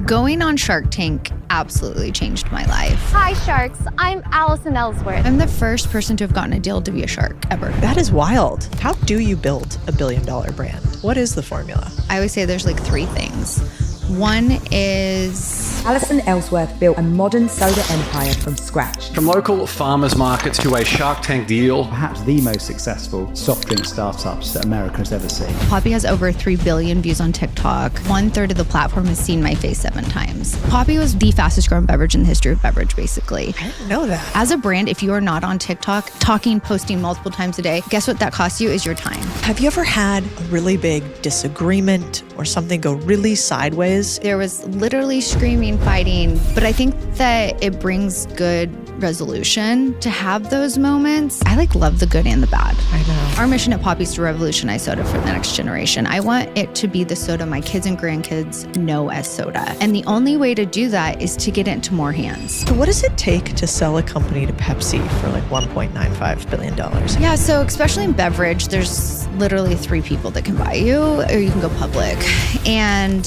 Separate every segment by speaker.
Speaker 1: Going on Shark Tank absolutely changed my life.
Speaker 2: Hi, Sharks. I'm Allison Ellsworth.
Speaker 1: I'm the first person to have gotten a deal to be a shark ever.
Speaker 3: That is wild. How do you build $1 billion brand? What is the formula?
Speaker 1: I always say there's like three things. One is...
Speaker 4: Allison Ellsworth built a modern soda empire from scratch.
Speaker 5: From local farmers markets to a Shark Tank deal.
Speaker 6: Perhaps the most successful soft drink startups that America has ever seen.
Speaker 1: Poppy has over 3 billion views on TikTok. 1/3 of the platform has seen my face 7 times. Poppy was the fastest growing beverage in the history of beverage, basically.
Speaker 3: I didn't know that.
Speaker 1: As a brand, if you are not on TikTok, talking, posting multiple times a day, guess what that costs you is your time.
Speaker 3: Have you ever had a really big disagreement or something go really sideways?
Speaker 1: There was literally screaming, fighting, but I think that it brings good resolution to have those moments. I love the good and the bad.
Speaker 3: I know.
Speaker 1: Our mission at Poppy is to revolutionize soda for the next generation. I want it to be the soda my kids and grandkids know as soda. And the only way to do that is to get it into more hands.
Speaker 3: So what does it take to sell a company to Pepsi for $1.95 billion?
Speaker 1: Yeah, so especially in beverage, there's literally 3 people that can buy you, or you can go public. And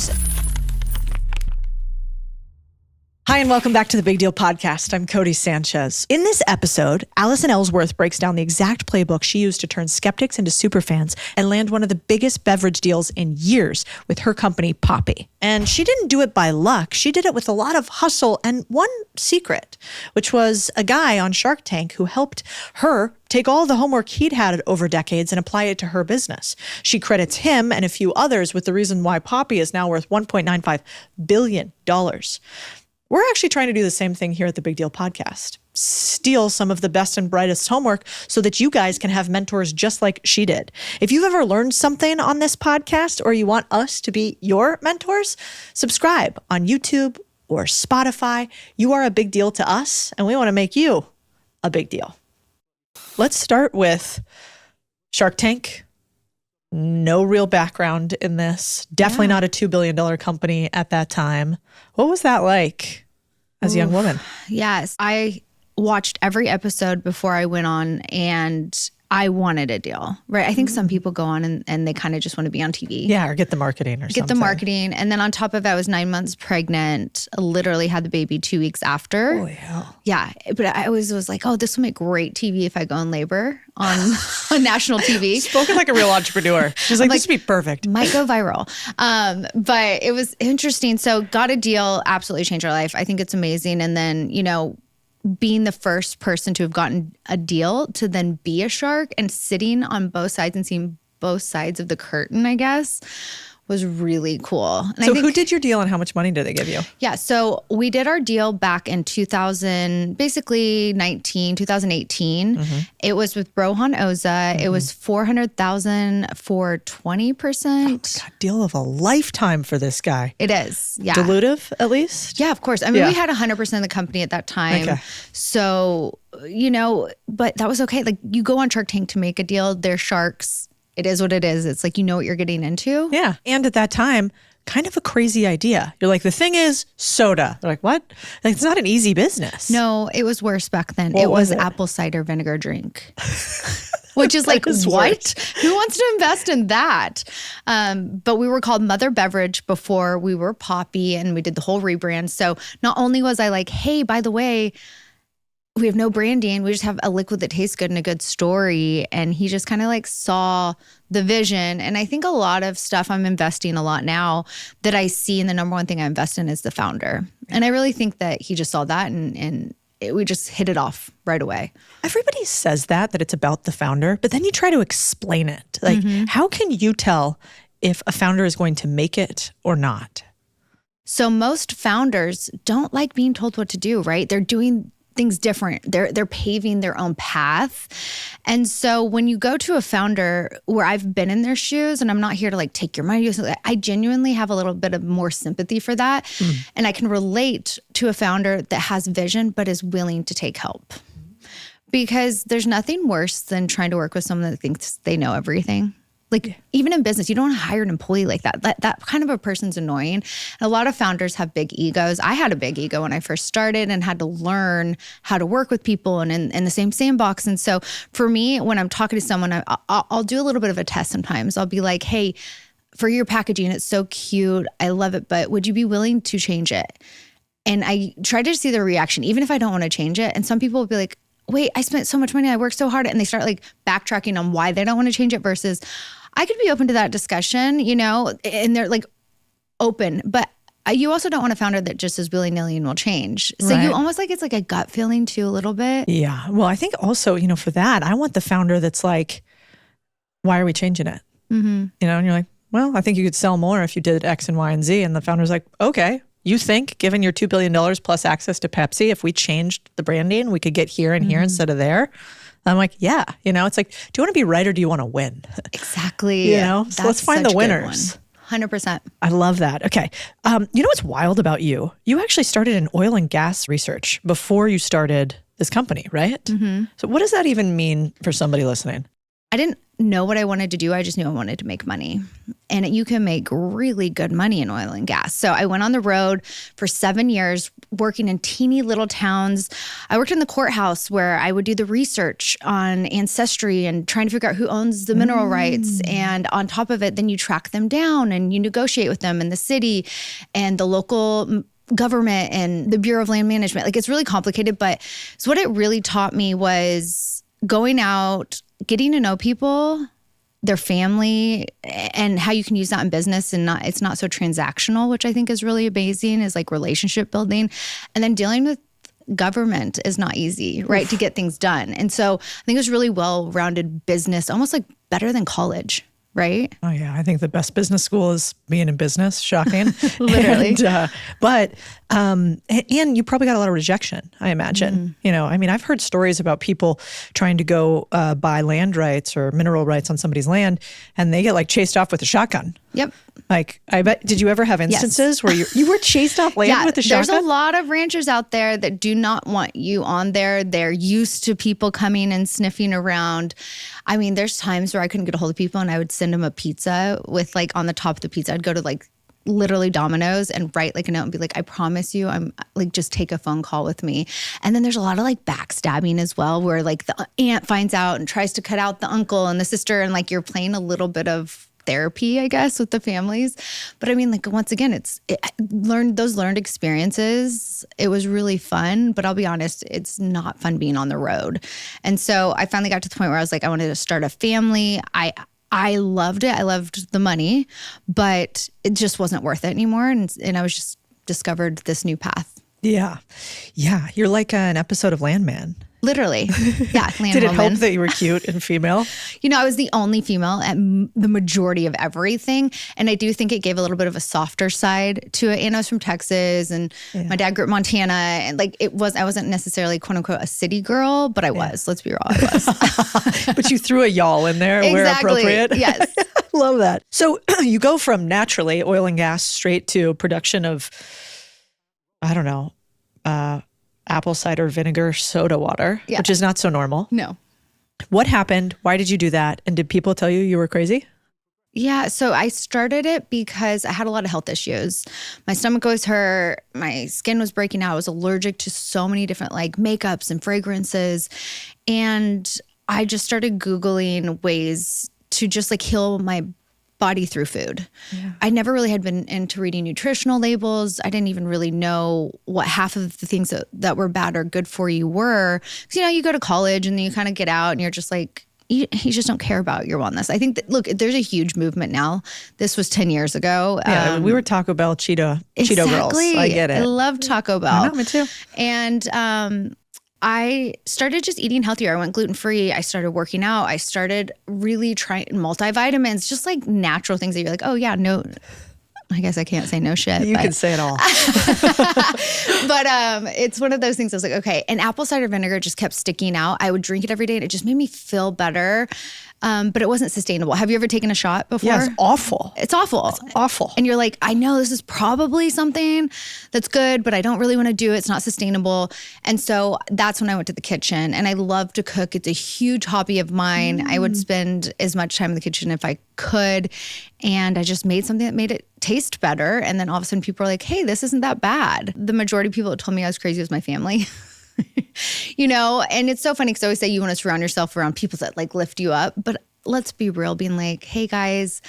Speaker 3: Hi, and welcome back to the Big Deal Podcast. I'm Codie Sanchez. In this episode, Allison Ellsworth breaks down the exact playbook she used to turn skeptics into superfans and land one of the biggest beverage deals in years with her company, Poppy. And she didn't do it by luck. She did it with a lot of hustle and one secret, which was a guy on Shark Tank who helped her take all the homework he'd had over decades and apply it to her business. She credits him and a few others with the reason why Poppy is now worth $1.95 billion. We're actually trying to do the same thing here at the Big Deal Podcast. Steal some of the best and brightest homework so that you guys can have mentors just like she did. If you've ever learned something on this podcast or you want us to be your mentors, subscribe on YouTube or Spotify. You are a big deal to us, and we want to make you a big deal. Let's start with Shark Tank. No real background in this. Definitely not a $2 billion company at that time. What was that like as a young woman?
Speaker 1: Yes, I watched every episode before I went on, and I wanted a deal, right? I think some people go on and they kind of just want to be on TV.
Speaker 3: Yeah, or get the marketing or something.
Speaker 1: Get the marketing. And then on top of that, I was 9 months pregnant, literally had the baby 2 weeks after.
Speaker 3: Oh, hell.
Speaker 1: Yeah. But I always was like, oh, this will make great TV if I go in labor on national TV.
Speaker 3: Spoken like a real entrepreneur. She's like, this would be perfect.
Speaker 1: Might go viral. But it was interesting. So got a deal, absolutely changed our life. I think it's amazing. And then, being the first person to have gotten a deal to then be a shark and sitting on both sides and seeing both sides of the curtain, I guess, was really cool. And
Speaker 3: so who did your deal and how much money did they give you?
Speaker 1: Yeah, so we did our deal back in 2018. Mm-hmm. It was with Rohan Oza. Mm-hmm. It was $400,000 for 20%.
Speaker 3: Oh my God, deal of a lifetime for this guy.
Speaker 1: It is, yeah.
Speaker 3: Dilutive, at least?
Speaker 1: Yeah, of course. I mean, we had 100% of the company at that time.
Speaker 3: Okay.
Speaker 1: So, but that was okay. You go on Shark Tank to make a deal. They're sharks. It is what it is. It's what you're getting into.
Speaker 3: Yeah. And at that time, kind of a crazy idea. You're like, the thing is soda. They're like, what? It's not an easy business.
Speaker 1: No, it was worse back then.
Speaker 3: What
Speaker 1: it was
Speaker 3: was it?
Speaker 1: apple cider vinegar drink. Which is what?
Speaker 3: Worse.
Speaker 1: Who wants to invest in that? But we were called Mother Beverage before we were Poppy, and we did the whole rebrand. So not only was I like, hey, by the way, we have no branding. We just have a liquid that tastes good and a good story. And he just kind of saw the vision. And I think a lot of stuff I'm investing a lot now that I see, and the number one thing I invest in is the founder. And I really think that he just saw that and we just hit it off right away.
Speaker 3: Everybody says that it's about the founder, but then you try to explain it. How can you tell if a founder is going to make it or not?
Speaker 1: So most founders don't like being told what to do, right? They're doing things different. They're paving their own path. And so when you go to a founder where I've been in their shoes, and I'm not here to take your money, I genuinely have a little bit of more sympathy for that. And I can relate to a founder that has vision, but is willing to take help. Because there's nothing worse than trying to work with someone that thinks they know everything. Even in business, you don't want to hire an employee like that. That kind of a person's annoying. And a lot of founders have big egos. I had a big ego when I first started and had to learn how to work with people and in the same sandbox. And so for me, when I'm talking to someone, I'll do a little bit of a test sometimes. I'll be like, hey, for your packaging, it's so cute. I love it, but would you be willing to change it? And I try to see the reaction, even if I don't want to change it. And some people will be like, wait, I spent so much money. I worked so hard. And they start like backtracking on why they don't want to change it versus I could be open to that discussion, you know, and they're like open. But you also don't want a founder that just is willy-nilly and will change. So you almost like it's like a gut feeling too a little bit.
Speaker 3: Yeah. Well, I think also, you know, for that, I want the founder that's like, why are we changing it?
Speaker 1: Mm-hmm.
Speaker 3: You know, and you're like, well, I think you could sell more if you did X and Y and Z. And the founder's like, okay, you think given your $2 billion plus access to Pepsi, if we changed the branding, we could get here and here instead of there? I'm like, yeah, you know, it's like, do you want to be right or do you want to win?
Speaker 1: Exactly.
Speaker 3: You know, so let's find the winners.
Speaker 1: 100%.
Speaker 3: I love that. Okay. You know what's wild about you? You actually started in oil and gas research before you started this company, right?
Speaker 1: Mm-hmm.
Speaker 3: So what does that even mean for somebody listening?
Speaker 1: I didn't know what I wanted to do. I just knew I wanted to make money. And you can make really good money in oil and gas. So I went on the road for 7 years working in teeny little towns. I worked in the courthouse where I would do the research on ancestry and trying to figure out who owns the mineral rights. And on top of it, then you track them down and you negotiate with them in the city and the local government and the Bureau of Land Management. Like it's really complicated, but so what it really taught me was going out, getting to know people, their family, and how you can use that in business and it's not so transactional, which I think is really amazing, is like relationship building. And then dealing with government is not easy, right? To get things done. And so I think it was really well-rounded business, almost like better than college. Right?
Speaker 3: Oh yeah, I think the best business school is being in business. Shocking,
Speaker 1: literally.
Speaker 3: And you probably got a lot of rejection, I imagine. You know, I mean, I've heard stories about people trying to go buy land rights or mineral rights on somebody's land, and they get like chased off with a shotgun.
Speaker 1: Yep.
Speaker 3: Like, I bet, did you ever have instances where you were chased off land with a shotgun?
Speaker 1: There's a lot of ranchers out there that do not want you on there. They're used to people coming and sniffing around. I mean, there's times where I couldn't get a hold of people and I would send them a pizza with like on the top of the pizza, I'd go to like literally Domino's and write like a note and be like, I promise you, I'm like, just take a phone call with me. And then there's a lot of like backstabbing as well, where like the aunt finds out and tries to cut out the uncle and the sister. And like, you're playing a little bit of therapy, I guess, with the families. But I mean, like, once again, those learned experiences. It was really fun, but I'll be honest, it's not fun being on the road. And so I finally got to the point where I was like, I wanted to start a family. I loved it. I loved the money, but it just wasn't worth it anymore. And I was just discovered this new path.
Speaker 3: Yeah. Yeah. You're like an episode of Landman.
Speaker 1: Literally. Yeah.
Speaker 3: Did it help that you were cute and female?
Speaker 1: You know, I was the only female at the majority of everything. And I do think it gave a little bit of a softer side to it. And I was from Texas and my dad grew up in Montana. And like I wasn't necessarily quote unquote a city girl, but I was. Let's be real, I was.
Speaker 3: But you threw a y'all in there where appropriate.
Speaker 1: Yes.
Speaker 3: I love that. So you go from naturally oil and gas straight to production of, I don't know, apple cider vinegar soda water, which is not so normal.
Speaker 1: No.
Speaker 3: What happened? Why did you do that? And did people tell you were crazy?
Speaker 1: Yeah. So I started it because I had a lot of health issues. My stomach always hurt. My skin was breaking out. I was allergic to so many different like makeups and fragrances. And I just started Googling ways to just like heal my body through food. Yeah. I never really had been into reading nutritional labels. I didn't even really know what half of the things that were bad or good for you were. Because, you know, you go to college and then you kind of get out and you're just like, you just don't care about your wellness. I think that, look, there's a huge movement now. This was 10 years ago.
Speaker 3: Yeah, we were Taco Bell Cheeto girls. I get it.
Speaker 1: I love Taco Bell.
Speaker 3: I know, me too.
Speaker 1: And I started just eating healthier. I went gluten-free. I started working out. I started really trying multivitamins, just like natural things that you're like, oh yeah, no, I guess I can't say no shit.
Speaker 3: You can say it all.
Speaker 1: But it's one of those things I was like, okay. And apple cider vinegar just kept sticking out. I would drink it every day and it just made me feel better. But it wasn't sustainable. Have you ever taken a shot before?
Speaker 3: Yeah, it's awful.
Speaker 1: It's awful.
Speaker 3: It's awful.
Speaker 1: And you're like, I know this is probably something that's good, but I don't really want to do it. It's not sustainable. And so that's when I went to the kitchen. And I love to cook. It's a huge hobby of mine. I would spend as much time in the kitchen if I could. And I just made something that made it taste better. And then all of a sudden people are like, hey, this isn't that bad. The majority of people that told me I was crazy was my family. You know, and it's so funny because I always say you want to surround yourself around people that like lift you up. But let's be real, being like, hey guys,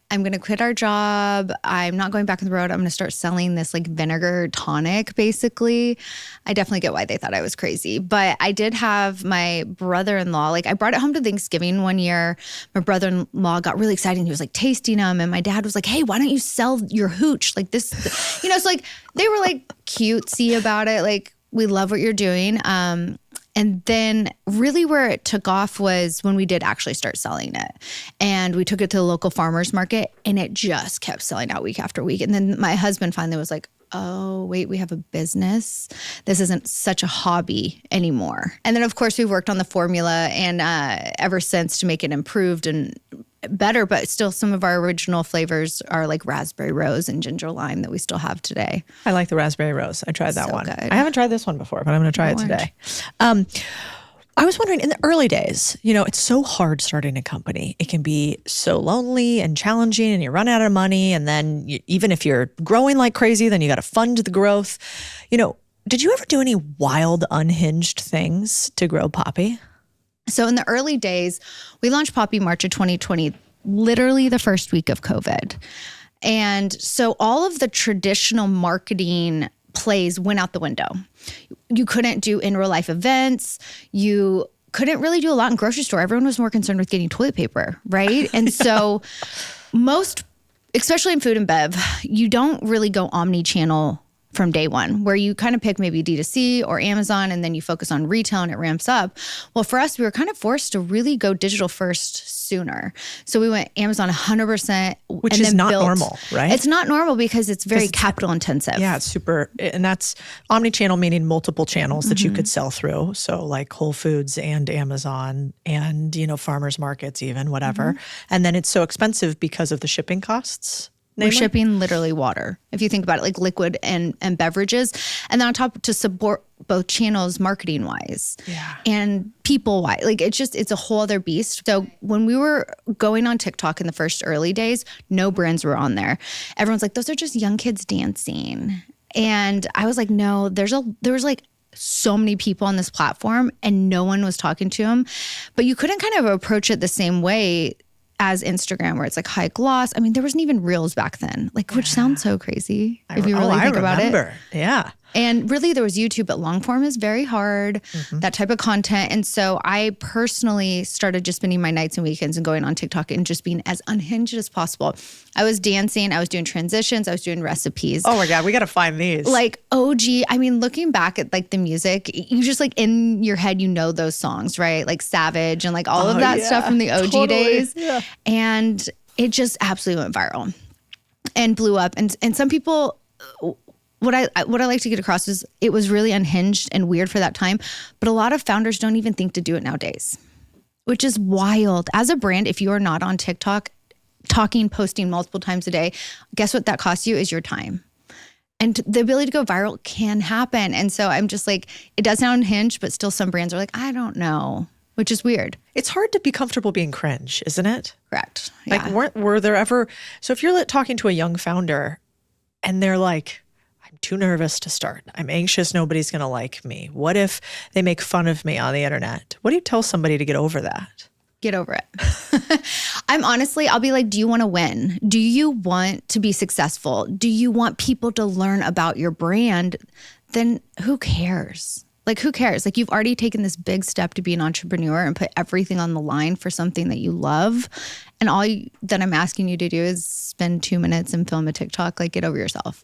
Speaker 1: I'm going to quit our job. I'm not going back on the road. I'm going to start selling this like vinegar tonic, basically. I definitely get why they thought I was crazy. But I did have my brother-in-law, like I brought it home to Thanksgiving one year. My brother-in-law got really excited. He was like tasting them. And my dad was like, hey, why don't you sell your hooch? Like this, so like they were like cutesy about it. Like, we love what you're doing. And then really where it took off was when we did actually start selling it. And we took it to the local farmer's market and it just kept selling out week after week. And then my husband finally was like, oh, wait, we have a business. This isn't such a hobby anymore. And then of course we've worked on the formula and ever since to make it improved and better, but still some of our original flavors are like raspberry rose and ginger lime that we still have today.
Speaker 3: I like the raspberry rose. I tried that
Speaker 1: So
Speaker 3: one.
Speaker 1: good.
Speaker 3: I haven't tried this one before, but I'm going to try it today. I was wondering, in the early days, it's so hard starting a company. It can be so lonely and challenging and you run out of money. And then even if you're growing like crazy, then you got to fund the growth. Did you ever do any wild, unhinged things to grow Poppy?
Speaker 1: So in the early days, we launched Poppy March of 2020, literally the first week of COVID. And so all of the traditional marketing plays went out the window. You couldn't do in real life events. You couldn't really do a lot in grocery store. Everyone was more concerned with getting toilet paper, right? And so most, especially in food and bev, you don't really go omni-channel from day one, where you kind of pick maybe D2C or Amazon and then you focus on retail and it ramps up. Well, for us, we were kind of forced to really go digital first sooner. So we went Amazon 100%.
Speaker 3: Which is not normal, right?
Speaker 1: It's not normal because it's very capital intensive.
Speaker 3: Yeah, it's super. And that's omni-channel, meaning multiple channels that you could sell through. So like Whole Foods and Amazon and, farmers markets even, whatever. And then it's so expensive because of the shipping costs.
Speaker 1: We're shipping literally water, if you think about it, like liquid and beverages. And then on top to support both channels marketing wise and people wise. Like it's a whole other beast. So when we were going on TikTok in the first early days, no brands were on there. Everyone's like, those are just young kids dancing. And I was like, no, there was like so many people on this platform and no one was talking to them. But you couldn't kind of approach it the same way as Instagram, where it's like high gloss. I mean, there wasn't even Reels back then, which sounds so crazy if you really think about it.
Speaker 3: Yeah.
Speaker 1: And really there was YouTube, but long form is very hard, that type of content. And so I personally started just spending my nights and weekends and going on TikTok and just being as unhinged as possible. I was dancing, I was doing transitions, I was doing recipes.
Speaker 3: Oh my God, we got to find these.
Speaker 1: Like OG, I mean, looking back at like the music, you just like in your head, those songs, right? Like Savage and like all of that stuff from the OG days. Yeah. And it just absolutely went viral and blew up. And some people, what I like to get across is it was really unhinged and weird for that time, but a lot of founders don't even think to do it nowadays, which is wild. As a brand, if you are not on TikTok, posting multiple times a day, guess what that costs you is your time. And the ability to go viral can happen. And so I'm just like, it does sound unhinged, but still some brands are like, I don't know, which is weird.
Speaker 3: It's hard to be comfortable being cringe, isn't it?
Speaker 1: Correct. Yeah.
Speaker 3: Like, were there ever, so if you're talking to a young founder and they're like, I'm too nervous to start. I'm anxious. Nobody's going to like me. What if they make fun of me on the internet? What do you tell somebody to get over that?
Speaker 1: Get over it. I'll be like, do you want to win? Do you want to be successful? Do you want people to learn about your brand? Then who cares? Like, who cares? Like, you've already taken this big step to be an entrepreneur and put everything on the line for something that you love. And that I'm asking you to do is spend 2 minutes and film a TikTok. Like, get over yourself.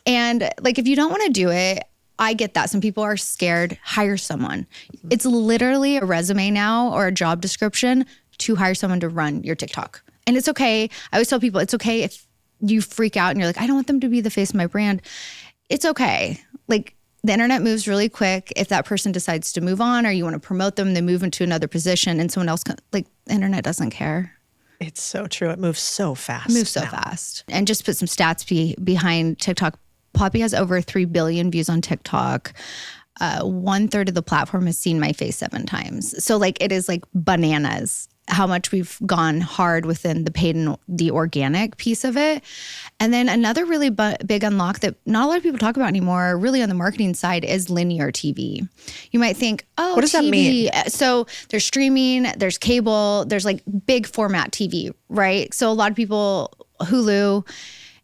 Speaker 1: And like, if you don't want to do it, I get that. Some people are scared. Hire someone. It's literally a resume now or a job description to hire someone to run your TikTok. And it's okay. I always tell people it's okay if you freak out and you're like, I don't want them to be the face of my brand. It's okay. Like, the internet moves really quick. If that person decides to move on or you want to promote them, they move into another position and someone else, the internet doesn't care.
Speaker 3: It's so true. It moves so fast.
Speaker 1: Fast. And just put some stats behind TikTok. Poppy has over 3 billion views on TikTok. 1/3 of the platform has seen my face 7 times. So like, it is like bananas how much we've gone hard within the paid and the organic piece of it. And then another really big unlock that not a lot of people talk about anymore, really on the marketing side, is linear TV. You might think, oh,
Speaker 3: what does that mean?
Speaker 1: So there's streaming, there's cable, there's like big format TV, right? So a lot of people, Hulu,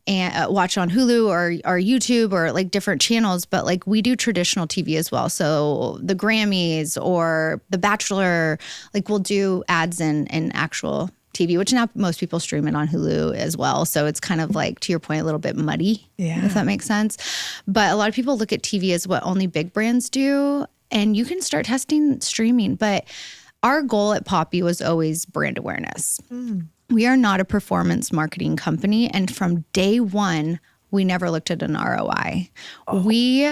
Speaker 1: and watch on Hulu or YouTube or like different channels, but like we do traditional TV as well. So the Grammys or The Bachelor, like we'll do ads in actual TV, which now most people stream it on Hulu as well. So it's kind of like, to your point, a little bit muddy, if that makes sense. But a lot of people look at TV as what only big brands do, and you can start testing streaming. But our goal at Poppy was always brand awareness. We are not a performance marketing company. And from day one, we never looked at an ROI. We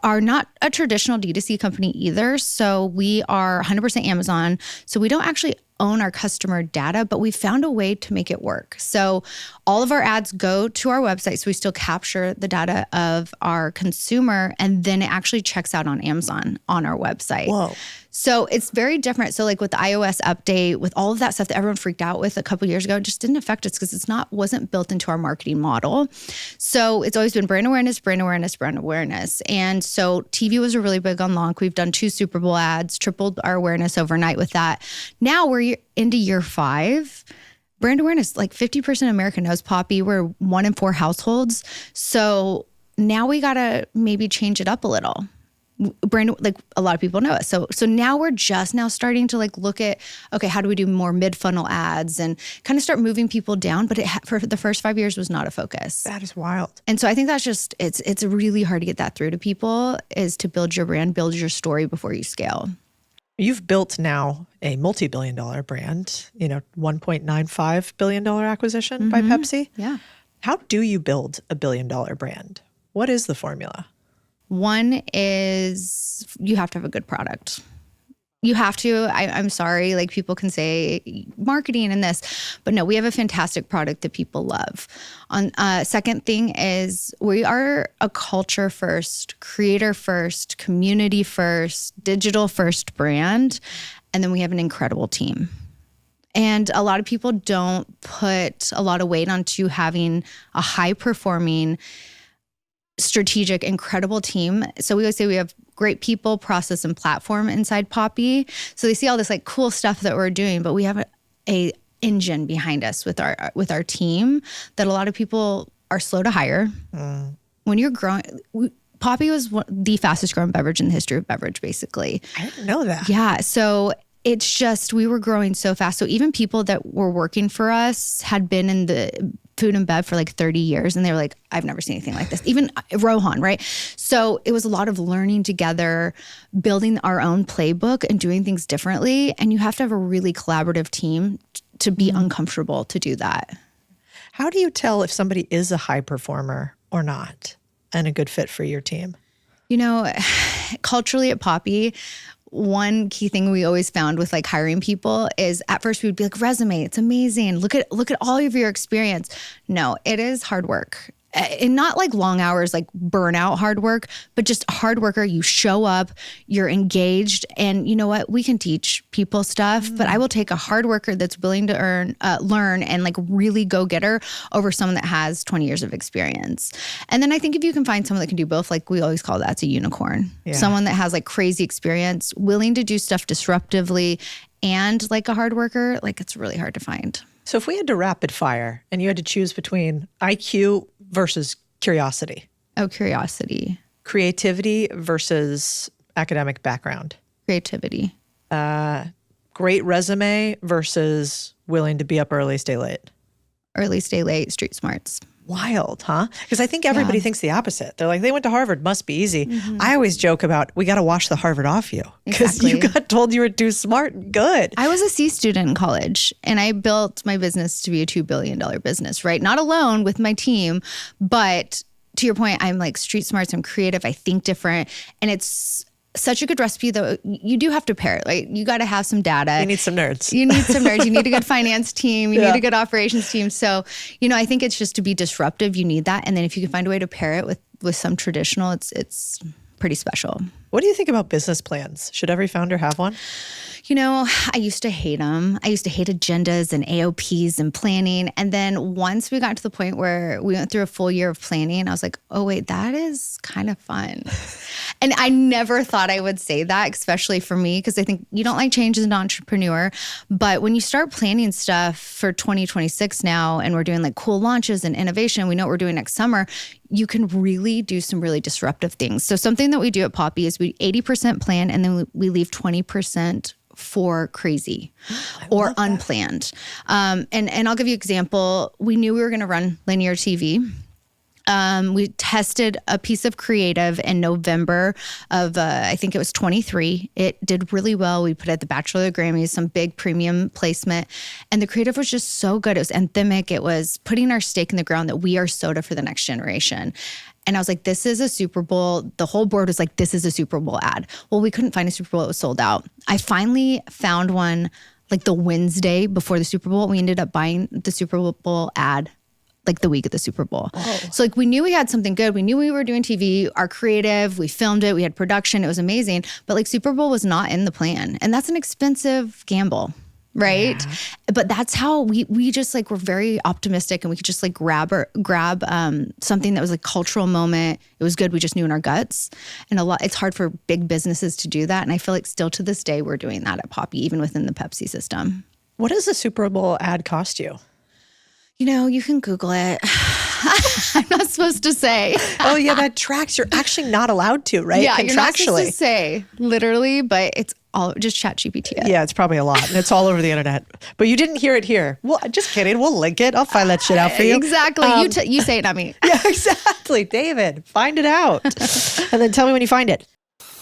Speaker 1: are not a traditional D2C company either. So we are 100% Amazon. So we don't actually own our customer data, but we found a way to make it work. So all of our ads go to our website. So we still capture the data of our consumer, and then it actually checks out on Amazon on our website.
Speaker 3: Whoa.
Speaker 1: So it's very different. So like with the iOS update, with all of that stuff that everyone freaked out with a couple of years ago, it just didn't affect us because wasn't built into our marketing model. So it's always been brand awareness, brand awareness, brand awareness. And so TV was a really big unlock. We've done 2 Super Bowl ads, tripled our awareness overnight with that. Now we're into year 5. Brand awareness, like 50% of America knows Poppy. We're 1 in 4 households. So now we got to maybe change it up a little. Brand, like a lot of people know us. So now we're just now starting to like look at, okay, how do we do more mid-funnel ads and kind of start moving people down? But for the first 5 years was not a focus.
Speaker 3: That is wild.
Speaker 1: And so I think that's just, it's really hard to get that through to people, is to build your brand, build your story before you scale.
Speaker 3: You've built now a multi-billion-dollar brand, $1.95 billion acquisition by Pepsi.
Speaker 1: Yeah.
Speaker 3: How do you build a billion-dollar brand? What is the formula?
Speaker 1: One is you have to have a good product. You have to. I'm sorry, like people can say marketing and this, but no, we have a fantastic product that people love. Second thing is we are a culture first, creator first, community first, digital first brand. And then we have an incredible team. And a lot of people don't put a lot of weight onto having a high performing, strategic, incredible team. So we always say we have great people, process, and platform inside Poppy. So they see all this like cool stuff that we're doing, but we have a engine behind us with our team that a lot of people are slow to hire. When you're growing, Poppy was the fastest growing beverage in the history of beverage, basically.
Speaker 3: I didn't know that.
Speaker 1: Yeah. So it's just, we were growing so fast. So even people that were working for us had been in the food and bev for like 30 years. And they were like, I've never seen anything like this. Even Rohan, right? So it was a lot of learning together, building our own playbook and doing things differently. And you have to have a really collaborative team to be uncomfortable to do that.
Speaker 3: How do you tell if somebody is a high performer or not and a good fit for your team?
Speaker 1: Culturally at Poppy, one key thing we always found with like hiring people is at first we'd be like, resume, it's amazing. Look at all of your experience. No, it is hard work. And not like long hours, like burnout hard work, but just hard worker. You show up, you're engaged, and you know what? We can teach people stuff, but I will take a hard worker that's willing to learn and like really go getter over someone that has 20 years of experience. And then I think if you can find someone that can do both, like we always call that's a unicorn. Yeah. Someone that has like crazy experience, willing to do stuff disruptively, and like a hard worker, like it's really hard to find.
Speaker 3: So if we had to rapid fire and you had to choose between IQ versus curiosity.
Speaker 1: Oh, curiosity.
Speaker 3: Creativity versus academic background.
Speaker 1: Creativity.
Speaker 3: Great resume versus willing to be up early, stay late.
Speaker 1: Early, stay late, street smarts.
Speaker 3: Wild, huh? Because I think everybody thinks the opposite. They're like, they went to Harvard, must be easy. Mm-hmm. I always joke about, we got to wash the Harvard off you. Because you got told you were too smart. Good.
Speaker 1: I was a C student in college, and I built my business to be a $2 billion business, right? Not alone, with my team, but to your point, I'm like street smarts, I'm creative, I think different, and it's such a good recipe, though. You do have to pair it. Like, you got to have some data.
Speaker 3: You need some nerds.
Speaker 1: You need a good finance team. You need a good operations team. So, I think it's just to be disruptive, you need that. And then if you can find a way to pair it with some traditional, it's pretty special.
Speaker 3: What do you think about business plans? Should every founder have one?
Speaker 1: You know, I used to hate them. I used to hate agendas and AOPs and planning. And then once we got to the point where we went through a full year of planning, I was like, oh, wait, that is kind of fun. And I never thought I would say that, especially for me, because I think you don't like change as an entrepreneur. But when you start planning stuff for 2026 now, and we're doing like cool launches and innovation, we know what we're doing next summer, you can really do some really disruptive things. So something that we do at Poppy is we 80% plan, and then we leave 20% for crazy or unplanned. And I'll give you an example. We knew we were going to run linear TV. We tested a piece of creative in November of, I think it was 23. It did really well. We put it at the Bachelor of the Grammys, some big premium placement. And the creative was just so good. It was anthemic. It was putting our stake in the ground that we are soda for the next generation. And I was like, this is a Super Bowl. The whole board was like, this is a Super Bowl ad. Well, we couldn't find a Super Bowl. It was sold out. I finally found one like the Wednesday before the Super Bowl. We ended up buying the Super Bowl ad like the week of the Super Bowl. Oh. So like we knew we had something good. We knew we were doing TV, our creative, we filmed it, we had production. It was amazing. But like Super Bowl was not in the plan. And that's an expensive gamble. Right. Yeah. But that's how we just like, we're very optimistic, and we could just like grab something that was like cultural moment. It was good. We just knew in our guts, and it's hard for big businesses to do that. And I feel like still to this day, we're doing that at Poppy, even within the Pepsi system.
Speaker 3: What does a Super Bowl ad cost you?
Speaker 1: You know, you can Google it. I'm not supposed to say.
Speaker 3: Oh yeah, that tracks. You're actually not allowed to, right?
Speaker 1: Yeah, you're not supposed to say literally, but it's all just ChatGPT it.
Speaker 3: Yeah, it's probably a lot. And it's all over the internet. But you didn't hear it here. Well, just kidding. We'll link it. I'll find that shit out for you.
Speaker 1: Exactly. You say it, not me.
Speaker 3: Yeah, exactly. David, find it out. And then tell me when you find it.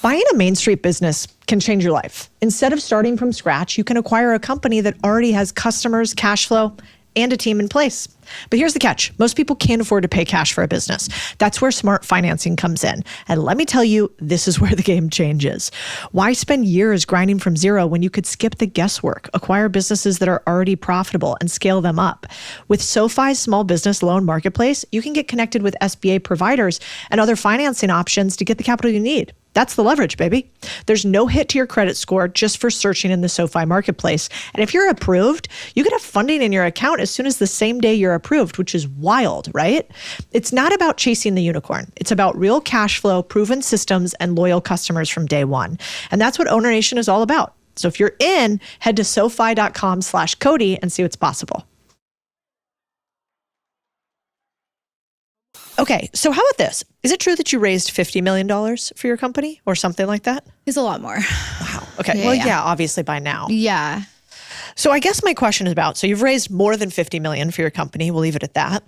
Speaker 3: Buying a Main Street business can change your life. Instead of starting from scratch, you can acquire a company that already has customers, cash flow, and a team in place. But here's the catch. Most people can't afford to pay cash for a business. That's where smart financing comes in. And let me tell you, this is where the game changes. Why spend years grinding from zero when you could skip the guesswork, acquire businesses that are already profitable, and scale them up? With SoFi's small business loan marketplace, you can get connected with SBA providers and other financing options to get the capital you need. That's the leverage, baby. There's no hit to your credit score just for searching in the SoFi marketplace. And if you're approved, you can have funding in your account as soon as the same day you're approved, which is wild, right? It's not about chasing the unicorn. It's about real cash flow, proven systems, and loyal customers from day one. And that's what Owner Nation is all about. So if you're in, head to sofi.com/Codie and see what's possible. Okay, so how about this? Is it true that you raised $50 million for your company or something like that?
Speaker 1: It's a lot more.
Speaker 3: Wow. Okay. Yeah, obviously by now.
Speaker 1: Yeah.
Speaker 3: So I guess my question is about, so you've raised more than $50 million for your company. We'll leave it at that.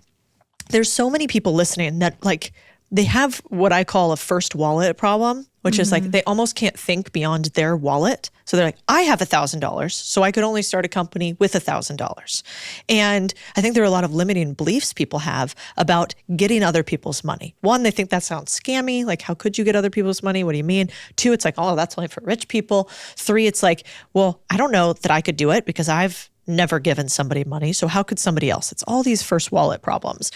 Speaker 3: There's so many people listening that like, they have what I call a first wallet problem, which is like, they almost can't think beyond their wallet. So they're like, I have $1,000, so I could only start a company with $1,000. And I think there are a lot of limiting beliefs people have about getting other people's money. One, they think that sounds scammy. Like, how could you get other people's money? What do you mean? Two, it's like, oh, that's only for rich people. Three, it's like, well, I don't know that I could do it because I've never given somebody money. So how could somebody else? It's all these first wallet problems.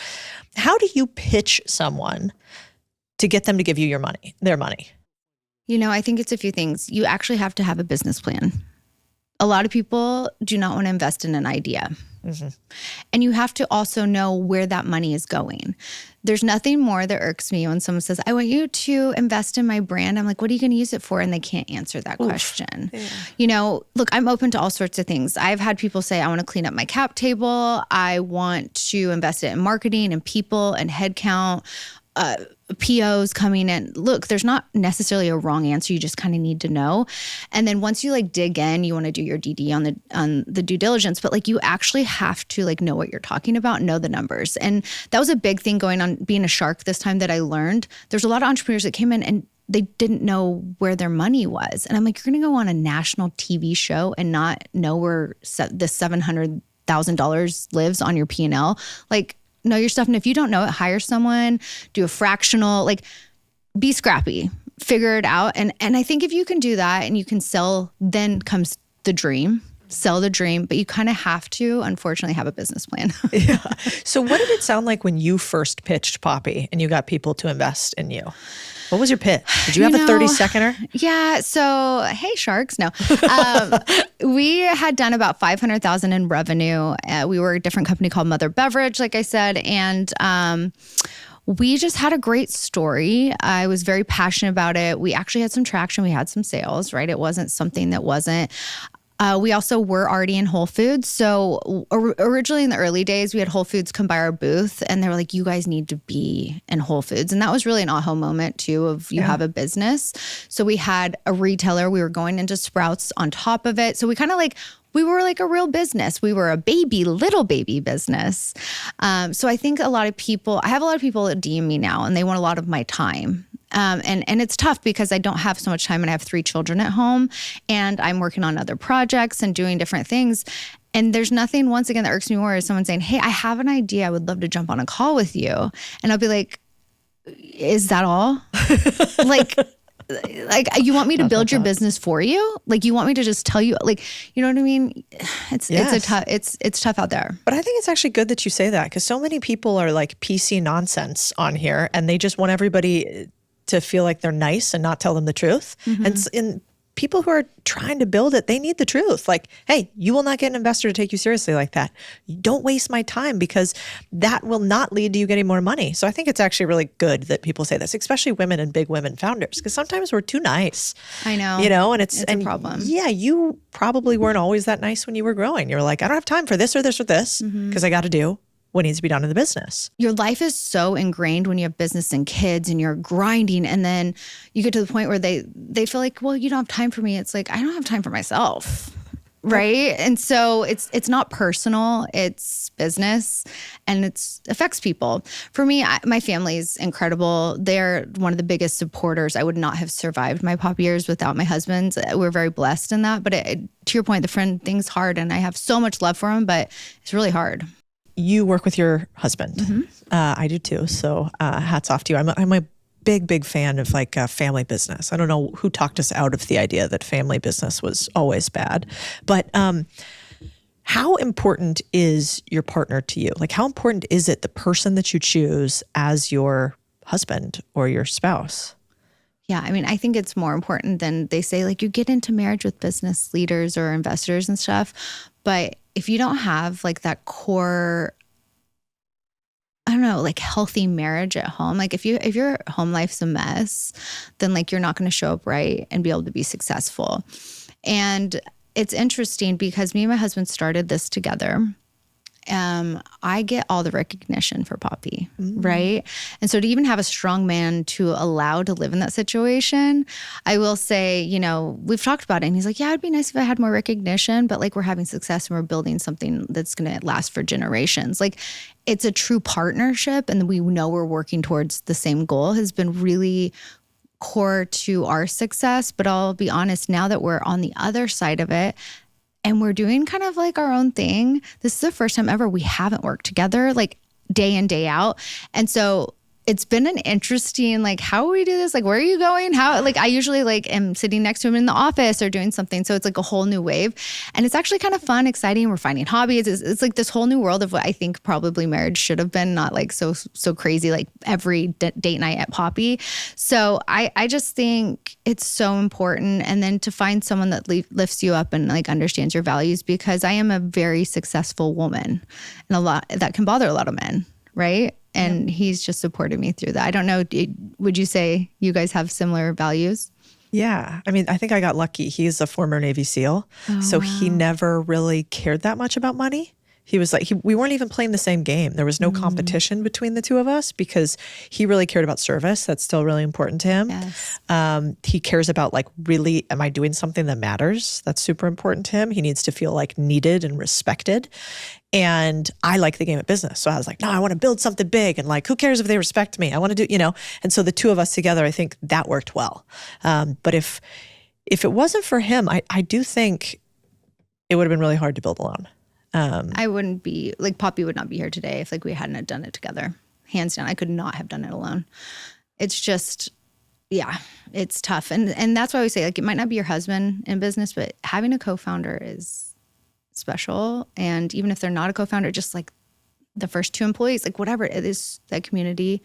Speaker 3: How do you pitch someone to get them to give you their money?
Speaker 1: You know, I think it's a few things. You actually have to have a business plan. A lot of people do not want to invest in an idea. Mm-hmm. And you have to also know where that money is going. There's nothing more that irks me when someone says, I want you to invest in my brand. I'm like, what are you going to use it for? And they can't answer that question. Yeah. You know, look, I'm open to all sorts of things. I've had people say, I want to clean up my cap table. I want to invest it in marketing and people and headcount. POs coming in. Look, there's not necessarily a wrong answer. You just kind of need to know. And then once you like dig in, you want to do your DD on the due diligence, but like you actually have to like know what you're talking about, know the numbers. And that was a big thing going on being a shark this time that I learned. There's a lot of entrepreneurs that came in and they didn't know where their money was. And I'm like, you're going to go on a national TV show and not know where the $700,000 lives on your P&L? Like, know your stuff. And if you don't know it, hire someone, do a fractional, like be scrappy, figure it out. And I think if you can do that and you can sell, then comes the dream, sell the dream, but you kind of have to, unfortunately, have a business plan.
Speaker 3: Yeah. So what did it sound like when you first pitched Poppy and you got people to invest in you? What was your pitch? Did you have a 30-seconder?
Speaker 1: Yeah. So, hey, sharks. No. We had done about $500,000 in revenue. We were a different company called Mother Beverage, like I said. And we just had a great story. I was very passionate about it. We actually had some traction. We had some sales, right? It wasn't something that wasn't. We also were already in Whole Foods. So originally in the early days, we had Whole Foods come by our booth and they were like, you guys need to be in Whole Foods. And that was really an aha moment too of you have a business. So we had a retailer. We were going into Sprouts on top of it. So we kind of we were like a real business. We were a little baby business. So I think I have a lot of people that DM me now and they want a lot of my time. And it's tough because I don't have so much time and I have 3 children at home and I'm working on other projects and doing different things. And there's nothing, once again, that irks me more is someone saying, hey, I have an idea. I would love to jump on a call with you. And I'll be like, is that all? like you want me to build your business for you? Like you want me to just tell you, like, you know what I mean? It's tough out there.
Speaker 3: But I think it's actually good that you say that because so many people are like PC nonsense on here and they just want everybody to feel like they're nice and not tell them the truth. And people who are trying to build it, they need the truth. Like, hey, you will not get an investor to take you seriously like that. Don't waste my time because that will not lead to you getting more money. So I think it's actually really good that people say this, especially women and big women founders, because sometimes we're too nice.
Speaker 1: I know.
Speaker 3: And it's a problem. Yeah, you probably weren't always that nice when you were growing. You're like, I don't have time for this or this or this because I got to do what needs to be done in the business.
Speaker 1: Your life is so ingrained when you have business and kids and you're grinding and then you get to the point where they feel like, well, you don't have time for me. It's like, I don't have time for myself. Right. And so it's not personal, it's business and it affects people. For me, my family's incredible. They're one of the biggest supporters. I would not have survived my pop years without my husband. We're very blessed in that. But to your point, the friend thing's hard and I have so much love for him, but it's really hard.
Speaker 3: You work with your husband. I do too. So hats off to you. I'm a big fan of like family business. I don't know who talked us out of the idea that family business was always bad. But how important is your partner to you? Like how important is it the person that you choose as your husband or your spouse?
Speaker 1: Yeah, I mean, I think it's more important than they say, like you get into marriage with business leaders or investors and stuff. But if you don't have like that core, I don't know, like healthy marriage at home, like if your home life's a mess, then like you're not going to show up right and be able to be successful. And it's interesting because me and my husband started this together. I get all the recognition for Poppy, right? And so to even have a strong man to allow to live in that situation, I will say, we've talked about it and he's like, yeah, it'd be nice if I had more recognition, but like we're having success and we're building something that's going to last for generations. Like it's a true partnership and we know we're working towards the same goal has been really core to our success. But I'll be honest, now that we're on the other side of it, and we're doing kind of like our own thing. This is the first time ever we haven't worked together like day in, day out. And so it's been an interesting, like, how do we do this? Like, where are you going? How, like, I usually like am sitting next to him in the office or doing something. So it's like a whole new wave and it's actually kind of fun, exciting. We're finding hobbies. It's like this whole new world of what I think probably marriage should have been, not like so crazy, like every date night at Poppy. So I just think it's so important. And then to find someone that lifts you up and like understands your values, because I am a very successful woman and a lot that can bother a lot of men. Right. And he's just supported me through that. I don't know. Would you say you guys have similar values?
Speaker 3: Yeah. I mean, I think I got lucky. He's a former Navy SEAL. So he never really cared that much about money. He was like, we weren't even playing the same game. There was no competition between the two of us because he really cared about service. That's still really important to him.
Speaker 1: Yes.
Speaker 3: He cares about like, really, am I doing something that matters? That's super important to him. He needs to feel like needed and respected. And I like the game of business. So I was like, no, I want to build something big. And like, who cares if they respect me? I want to do, And so the two of us together, I think that worked well. But if it wasn't for him, I do think it would have been really hard to build alone.
Speaker 1: I wouldn't be, like Poppy would not be here today if like we hadn't done it together. Hands down, I could not have done it alone. It's just, yeah, it's tough. And that's why we say like, it might not be your husband in business, but having a co-founder is special. And even if they're not a co-founder, just like the first 2 employees, like whatever it is, that community,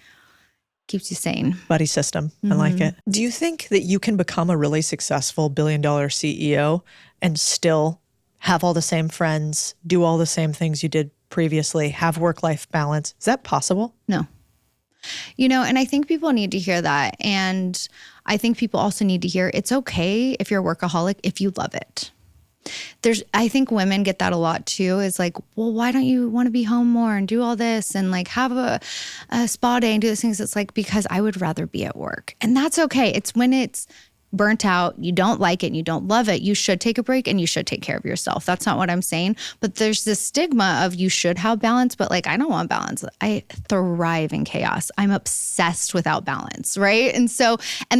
Speaker 1: keeps you sane.
Speaker 3: Buddy system. I like it. Do you think that you can become a really successful billion-dollar CEO and still have all the same friends, do all the same things you did previously, have work-life balance? Is that possible?
Speaker 1: No. And I think people need to hear that. And I think people also need to hear it's okay if you're a workaholic if you love it. I think women get that a lot too. Is like, well, why don't you want to be home more and do all this and like have a spa day and do those things? It's like, because I would rather be at work. And that's okay. It's when it's burnt out, you don't like it and you don't love it, you should take a break and you should take care of yourself. That's not what I'm saying. But there's this stigma of you should have balance, but like, I don't want balance. I thrive in chaos. I'm obsessed without balance, right? And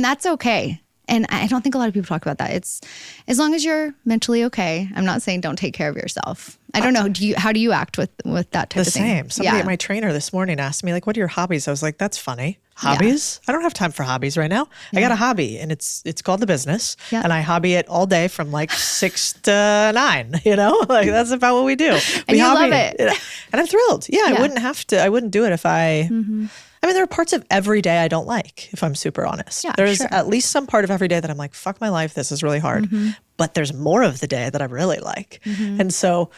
Speaker 1: that's okay. And I don't think a lot of people talk about that. It's as long as you're mentally okay. I'm not saying don't take care of yourself. I don't know. How do you act with that type of thing?
Speaker 3: The same. Somebody at my trainer this morning asked me, like, what are your hobbies? I was like, that's funny. Hobbies? Yeah. I don't have time for hobbies right now. Yeah. I got a hobby and it's called the business. Yeah. And I hobby it all day from like 6 to 9, like that's about what we do.
Speaker 1: And you love it.
Speaker 3: And I'm thrilled. Yeah, I wouldn't do it if I, I mean, there are parts of every day I don't like, if I'm super honest. Yeah, there's at least some part of every day that I'm like, fuck my life, this is really hard. But there's more of the day that I really like. And so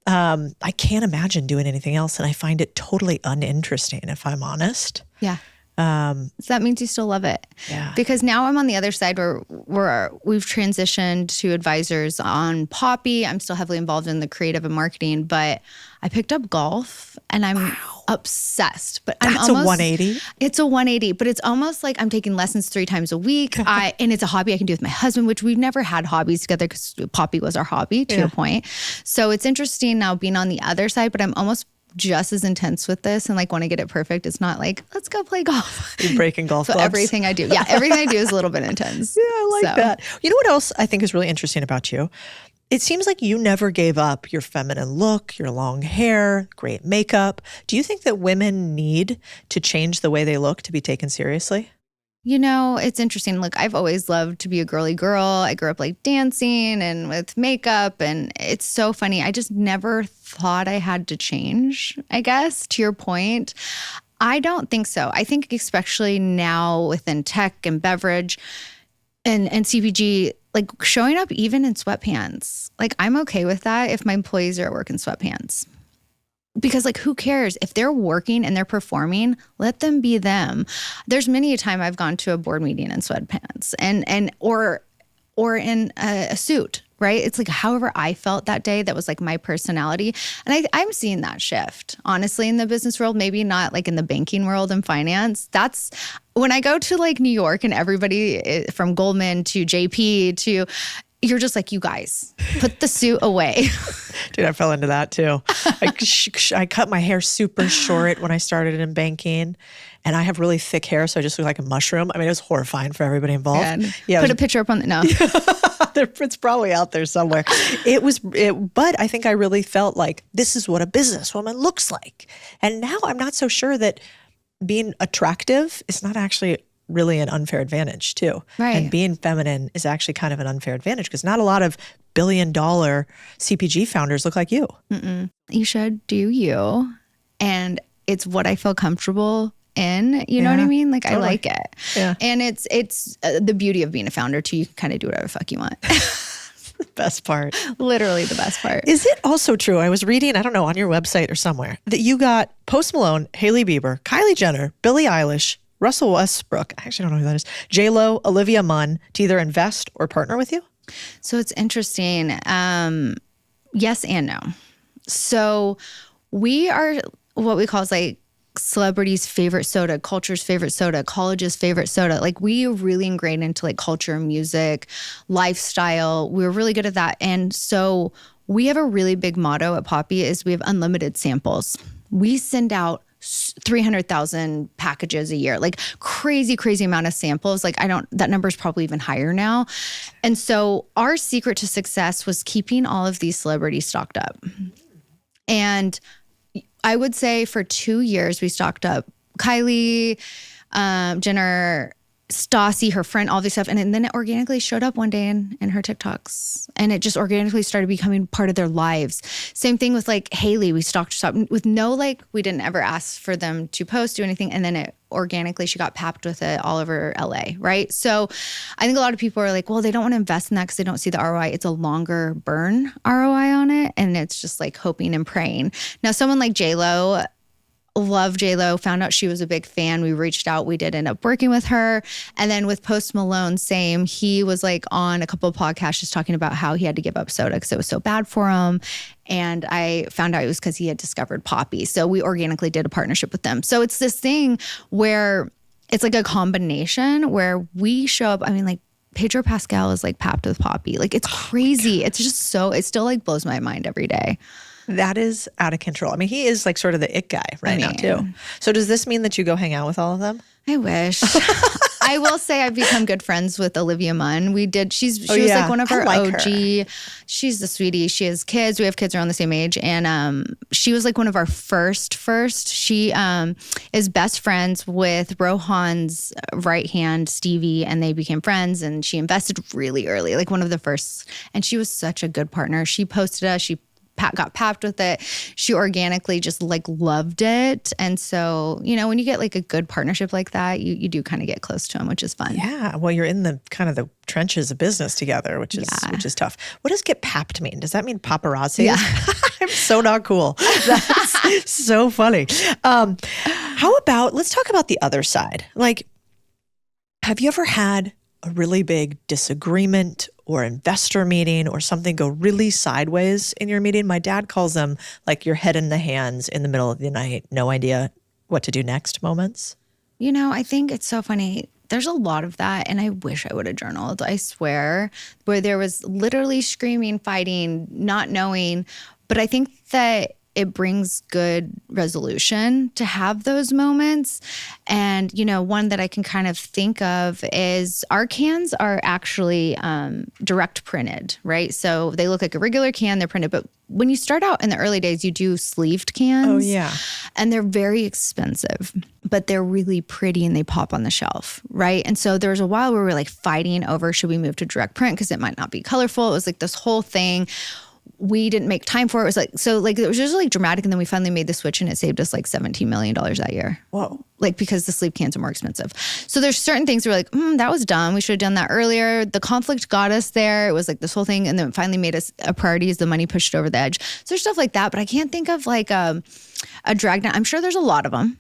Speaker 3: I can't imagine doing anything else. And I find it totally uninteresting, if I'm honest.
Speaker 1: Yeah. So that means you still love it.
Speaker 3: Yeah.
Speaker 1: Because now I'm on the other side where we've transitioned to advisors on Poppy. I'm still heavily involved in the creative and marketing, but I picked up golf and I'm obsessed. But
Speaker 3: that's a 180.
Speaker 1: It's a 180, but it's almost like I'm taking lessons 3 times a week. And it's a hobby I can do with my husband, which we've never had hobbies together because Poppy was our hobby to a point. So it's interesting now being on the other side, but I'm almost just as intense with this and like want to get it perfect. It's not like, let's go play golf.
Speaker 3: You're breaking golf clubs.
Speaker 1: Everything I do. Yeah, everything I do is a little bit intense.
Speaker 3: Yeah, I like that. You know what else I think is really interesting about you? It seems like you never gave up your feminine look, your long hair, great makeup. Do you think that women need to change the way they look to be taken seriously?
Speaker 1: It's interesting. Look, I've always loved to be a girly girl. I grew up like dancing and with makeup, and it's so funny. I just never thought I had to change, I guess, to your point. I don't think so. I think especially now within tech and beverage and CPG, like showing up even in sweatpants, like I'm okay with that if my employees are at work in sweatpants. Because like, who cares? If they're working and they're performing, let them be them. There's many a time I've gone to a board meeting in sweatpants or in a suit, right? It's like however I felt that day, that was like my personality. And I'm seeing that shift, honestly, in the business world, maybe not like in the banking world and finance. That's when I go to like New York and everybody from Goldman to JP to, you're just like, you guys, put the suit away.
Speaker 3: Dude, I fell into that too. I cut my hair super short when I started in banking, and I have really thick hair, so I just look like a mushroom. I mean, it was horrifying for everybody involved.
Speaker 1: God. Yeah, put a picture up on the, no.
Speaker 3: It's probably out there somewhere. But I think I really felt like this is what a businesswoman looks like. And now I'm not so sure that being attractive is not actually really an unfair advantage too.
Speaker 1: Right.
Speaker 3: And being feminine is actually kind of an unfair advantage because not a lot of billion-dollar CPG founders look like you.
Speaker 1: You should do you. And it's what I feel comfortable in. You know what I mean? Like totally. I like it. Yeah. And it's the beauty of being a founder too. You can kind of do whatever the fuck you want.
Speaker 3: The best part.
Speaker 1: Literally the best part.
Speaker 3: Is it also true, I was reading, I don't know, on your website or somewhere, that you got Post Malone, Hailey Bieber, Kylie Jenner, Billie Eilish, Russell Westbrook, I actually don't know who that is, J-Lo, Olivia Munn, to either invest or partner with you?
Speaker 1: So it's interesting. Yes and no. So we are what we call is like celebrities' favorite soda, culture's favorite soda, college's favorite soda. Like we really ingrained into like culture, music, lifestyle. We're really good at that. And so we have a really big motto at Poppy is we have unlimited samples. We send out 300,000 packages a year, like crazy amount of samples. Like that number is probably even higher now. And so our secret to success was keeping all of these celebrities stocked up. And I would say for 2 years, we stocked up Kylie Jenner, Stassi, her friend, all this stuff. And then it organically showed up one day in her TikToks. And it just organically started becoming part of their lives. Same thing with like Haley. We stalked with no, like, we didn't ever ask for them to post, do anything. And then it organically, she got papped with it all over LA, right? So I think a lot of people are like, well, they don't want to invest in that because they don't see the ROI. It's a longer burn ROI on it. And it's just like hoping and praying. Now, someone like J-Lo, love J-Lo, found out she was a big fan. We reached out. We did end up working with her. And then with Post Malone, same. He was like on a couple of podcasts just talking about how he had to give up soda because it was so bad for him. And I found out it was because he had discovered Poppy. So we organically did a partnership with them. So it's this thing where it's like a combination where we show up. I mean, like Pedro Pascal is like papped with Poppy. Like it's crazy. It's just so, it still like blows my mind every day.
Speaker 3: That is out of control. I mean, he is like sort of the it guy now too. So does this mean that you go hang out with all of them?
Speaker 1: I wish. I will say I've become good friends with Olivia Munn. She was like one of our OG. Her. She's the sweetie. She has kids. We have kids around the same age. And she was like one of our first. She is best friends with Rohan's right hand, Stevie, and they became friends. And she invested really early, like one of the first. And she was such a good partner. She posted us. She got papped with it. She organically just like loved it. And so, you know, when you get like a good partnership like that, you do kind of get close to them, which is fun.
Speaker 3: Yeah. Well, you're in the kind of the trenches of business together, which is tough. What does get papped mean? Does that mean paparazzi?
Speaker 1: Yeah.
Speaker 3: I'm so not cool. That's so funny. How about, let's talk about the other side. Like, have you ever had a really big disagreement or investor meeting or something go really sideways in your meeting? My dad calls them like your head in the hands in the middle of the night, no idea what to do next moments.
Speaker 1: You know, I think it's so funny. There's a lot of that, and I wish I would have journaled, I swear, where there was literally screaming, fighting, not knowing. But I think that it brings good resolution to have those moments. And, you know, one that I can kind of think of is our cans are actually direct printed, right? So they look like a regular can, they're printed. But when you start out in the early days, you do sleeved cans.
Speaker 3: Oh, yeah.
Speaker 1: And they're very expensive, but they're really pretty and they pop on the shelf, right? And so there was a while where we were like fighting over, should we move to direct print because it might not be colorful? It was like this whole thing. We didn't make time for it. It was like, so like, it was just like dramatic. And then we finally made the switch and it saved us like $17 million that year.
Speaker 3: Whoa.
Speaker 1: Like, because the sleeve cans are more expensive. So there's certain things where we're like, that was dumb. We should have done that earlier. The conflict got us there. It was like this whole thing. And then it finally made us a priority as the money pushed over the edge. So there's stuff like that, but I can't think of like a drag down. I'm sure there's a lot of them.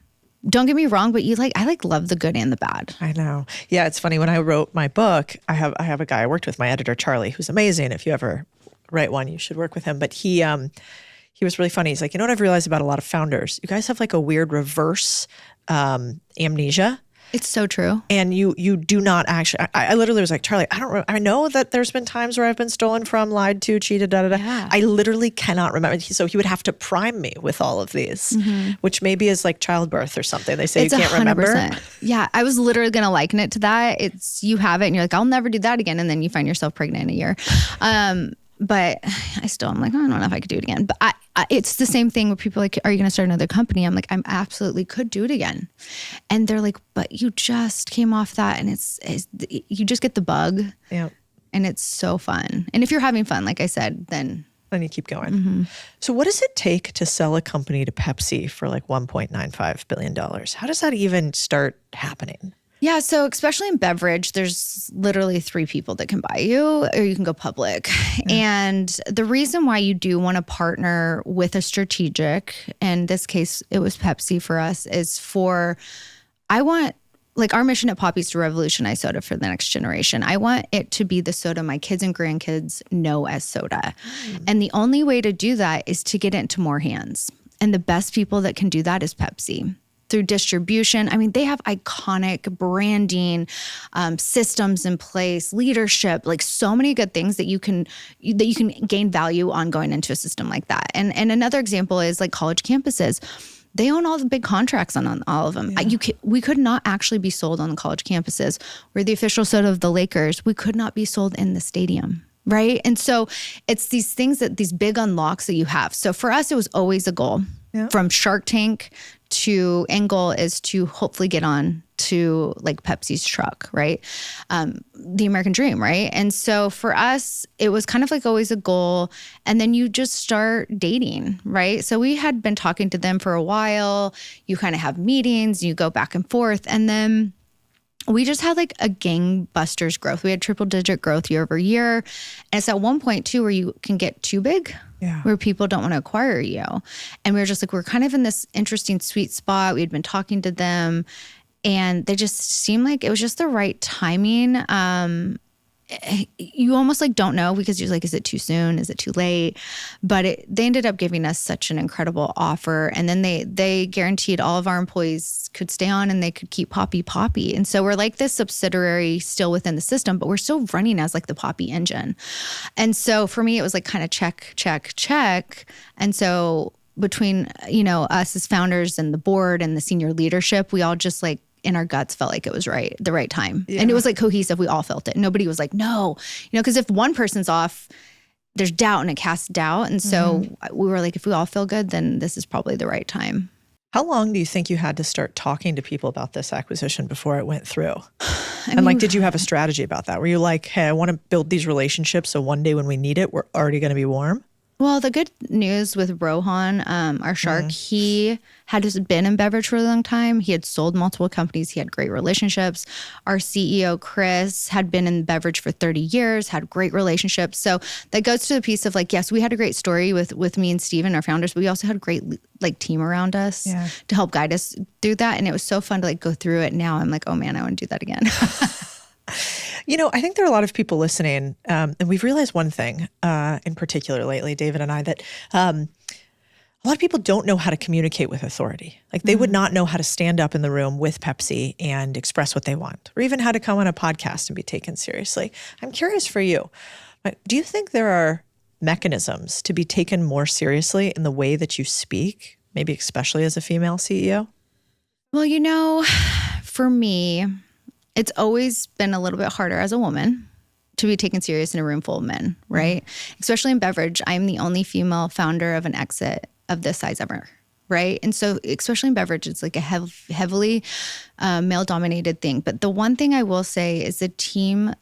Speaker 1: Don't get me wrong, but I love the good and the bad.
Speaker 3: I know. Yeah. It's funny. When I wrote my book, I have a guy I worked with, my editor, Charlie, who's amazing. If you ever write one, you should work with him. But he was really funny. He's like, you know what I've realized about a lot of founders? You guys have like a weird reverse amnesia.
Speaker 1: It's so true.
Speaker 3: And you do not actually, I literally was like, Charlie, I know that there's been times where I've been stolen from, lied to, cheated,
Speaker 1: Yeah.
Speaker 3: I literally cannot remember. So he would have to prime me with all of these, which maybe is like childbirth or something. They say
Speaker 1: It's
Speaker 3: you can't
Speaker 1: 100%.
Speaker 3: remember.
Speaker 1: Yeah, I was literally going to liken it to that. It's, you have it and you're like, I'll never do that again. And then you find yourself pregnant in a year. But I'm like, I don't know if I could do it again. But it's the same thing where people are like, are you going to start another company? I'm like, I absolutely could do it again. And they're like, but you just came off that and it's you just get the bug.
Speaker 3: Yeah.
Speaker 1: And it's so fun. And if you're having fun, like I said, then
Speaker 3: you keep going. So what does it take to sell a company to Pepsi for like $1.95 billion? How does that even start happening?
Speaker 1: Yeah, so especially in beverage, there's literally 3 people that can buy you or you can go public. And the reason why you do want to partner with a strategic, in this case, it was Pepsi for us, is our mission at Poppy is to revolutionize soda for the next generation. I want it to be the soda my kids and grandkids know as soda. And the only way to do that is to get it into more hands. And the best people that can do that is Pepsi. Through distribution. I mean, they have iconic branding, systems in place, leadership, like so many good things that you can gain value on going into a system like that. And another example is like college campuses. They own all the big contracts on all of them. Yeah. We could not actually be sold on the college campuses. We're the official soda of the Lakers. We could not be sold in the stadium. Right. And so it's these things these big unlocks that you have. So for us, it was always a goal. from Shark Tank to end goal is to hopefully get on to like Pepsi's truck, right? The American dream, right? And so for us, it was kind of like always a goal. And then you just start dating, right? So we had been talking to them for a while. You kind of have meetings, you go back and forth. And then we just had like a gangbusters growth. We had triple digit growth year over year. And it's at one point too where you can get too big, where people don't want to acquire you. And we were just like, we're kind of in this interesting sweet spot. We had been talking to them and they just seemed like it was just the right timing. You almost like don't know because you're like, is it too soon? Is it too late? But they ended up giving us such an incredible offer. And then they guaranteed all of our employees could stay on and they could keep Poppy. And so we're like this subsidiary still within the system, but we're still running as like the Poppy engine. And so for me, it was like kind of check. And so between, us as founders and the board and the senior leadership, we all just like, in our guts felt like it was the right time. Yeah. And it was like cohesive. We all felt it. Nobody was like, no, because if one person's off, there's doubt and it casts doubt. And so we were like, if we all feel good, then this is probably the right time.
Speaker 3: How long do you think you had to start talking to people about this acquisition before it went through? Did you have a strategy about that? Were you like, hey, I want to build these relationships so one day when we need it, we're already going to be warm?
Speaker 1: Well, the good news with Rohan, our shark, he had just been in beverage for a long time. He had sold multiple companies. He had great relationships. Our CEO, Chris, had been in beverage for 30 years, had great relationships. So that goes to the piece of like, yes, we had a great story with me and Steven, our founders, but we also had a great like team around us to help guide us through that. And it was so fun to like go through it. Now I'm like, oh man, I want to do that again.
Speaker 3: I think there are a lot of people listening, and we've realized one thing in particular lately, David and I, that a lot of people don't know how to communicate with authority. Like they would not know how to stand up in the room with Pepsi and express what they want, or even how to come on a podcast and be taken seriously. I'm curious for you, do you think there are mechanisms to be taken more seriously in the way that you speak, maybe especially as a female CEO?
Speaker 1: Well, for me, it's always been a little bit harder as a woman to be taken serious in a room full of men, right? Especially in beverage. I'm the only female founder of an exit of this size ever, right? And so especially in beverage, it's like a heavily male-dominated thing. But the one thing I will say is the team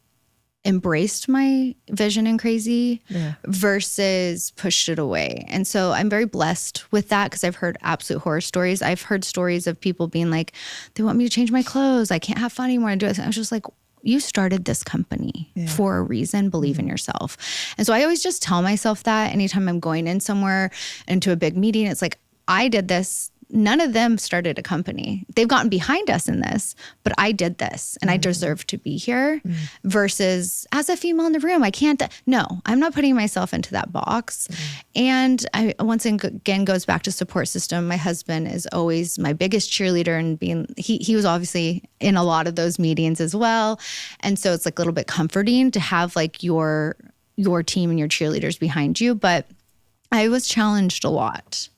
Speaker 1: embraced my vision and crazy versus pushed it away. And so I'm very blessed with that because I've heard absolute horror stories. I've heard stories of people being like, they want me to change my clothes. I can't have fun anymore. I was just like, you started this company for a reason. Believe in yourself. And so I always just tell myself that anytime I'm going in somewhere into a big meeting, it's like, I did this. None of them started a company. They've gotten behind us in this, but I did this and I deserve to be here versus as a female in the room, I can't. No, I'm not putting myself into that box. And I once again goes back to support system. My husband is always my biggest cheerleader and he was obviously in a lot of those meetings as well. And so it's like a little bit comforting to have like your team and your cheerleaders behind you. But I was challenged a lot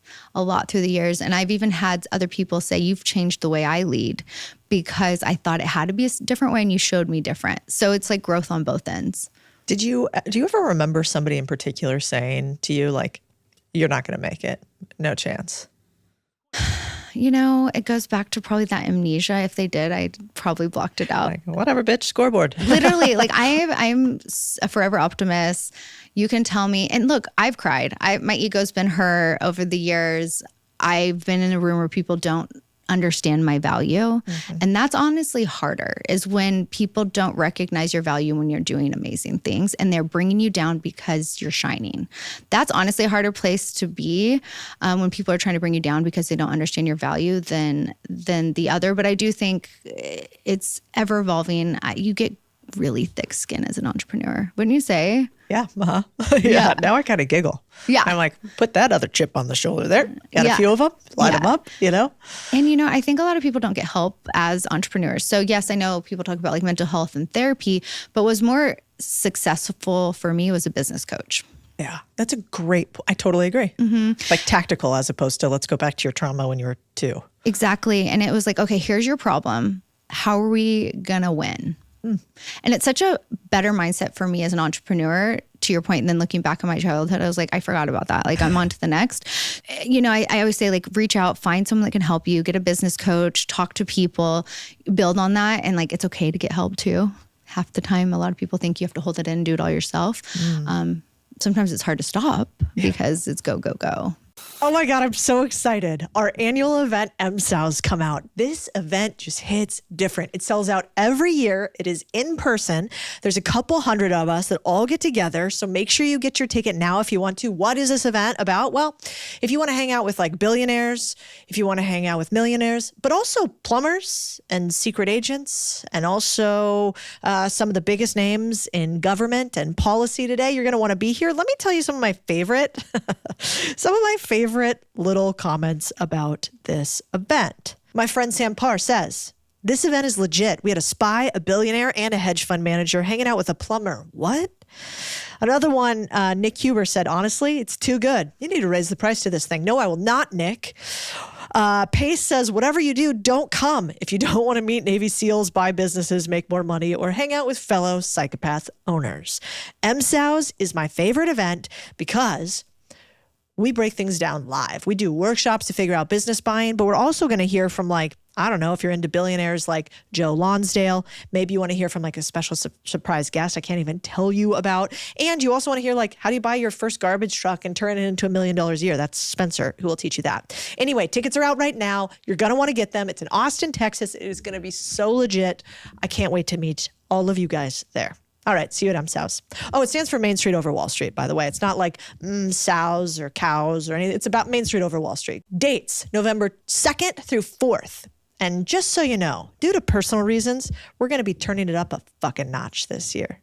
Speaker 1: through the years. And I've even had other people say, you've changed the way I lead because I thought it had to be a different way and you showed me different. So it's like growth on both ends.
Speaker 3: Do you ever remember somebody in particular saying to you, like, you're not going to make it, no chance?
Speaker 1: It goes back to probably that amnesia. If they did, I'd probably blocked it out.
Speaker 3: Like, whatever, bitch, scoreboard.
Speaker 1: Literally, like I'm a forever optimist. You can tell me, and look, I've cried. My ego's been hurt over the years. I've been in a room where people don't understand my value. And that's honestly harder, is when people don't recognize your value when you're doing amazing things and they're bringing you down because you're shining. That's honestly a harder place to be when people are trying to bring you down because they don't understand your value than the other. But I do think it's ever evolving. You get really thick skin as an entrepreneur, wouldn't you say?
Speaker 3: Yeah. Yeah. Now I kind of giggle.
Speaker 1: Yeah.
Speaker 3: I'm like, put that other chip on the shoulder there. Got a few of them, light them up, And,
Speaker 1: I think a lot of people don't get help as entrepreneurs. So yes, I know people talk about like mental health and therapy, but what was more successful for me was a business coach.
Speaker 3: Yeah. That's a great, I totally agree. Like tactical as opposed to let's go back to your trauma when you were 2.
Speaker 1: Exactly. And it was like, okay, here's your problem. How are we going to win? And it's such a better mindset for me as an entrepreneur to your point, and then looking back on my childhood, I was like, I forgot about that. Like, I'm on to the next. You know, I always say, like, reach out, find someone that can help you, get a business coach, talk to people, build on that. And like, it's okay to get help too. Half the time, a lot of people think you have to hold it in and do it all yourself. Sometimes it's hard to stop because it's go, go, go.
Speaker 3: Oh my God, I'm so excited. Our annual event, MSOW's, come out. This event just hits different. It sells out every year. It is in person. There's a couple hundred of us that all get together. So make sure you get your ticket now if you want to. What is this event about? Well, if you want to hang out with like billionaires, if you want to hang out with millionaires, but also plumbers and secret agents, and also some of the biggest names in government and policy today, you're going to want to be here. Let me tell you some of my favorite little comments about this event. My friend Sam Parr says, this event is legit. We had a spy, a billionaire, and a hedge fund manager hanging out with a plumber. What? Another one, Nick Huber said, honestly, it's too good. You need to raise the price to this thing. No, I will not, Nick. Pace says, whatever you do, don't come if you don't want to meet Navy SEALs, buy businesses, make more money, or hang out with fellow psychopath owners. MSOW's is my favorite event because we break things down live. We do workshops to figure out business buying, but we're also going to hear from, like, I don't know, if you're into billionaires like Joe Lonsdale, maybe you want to hear from like a special surprise guest I can't even tell you about. And you also want to hear, like, how do you buy your first garbage truck and turn it into $1 million a year? That's Spencer who will teach you that. Anyway, tickets are out right now. You're going to want to get them. It's in Austin, Texas. It is going to be so legit. I can't wait to meet all of you guys there. All right, see you at MSOW's. Oh, it stands for Main Street over Wall Street, by the way. It's not like sows or cows or anything. It's about Main Street over Wall Street. Dates, November 2nd through 4th. And just so you know, due to personal reasons, we're going to be turning it up a fucking notch this year.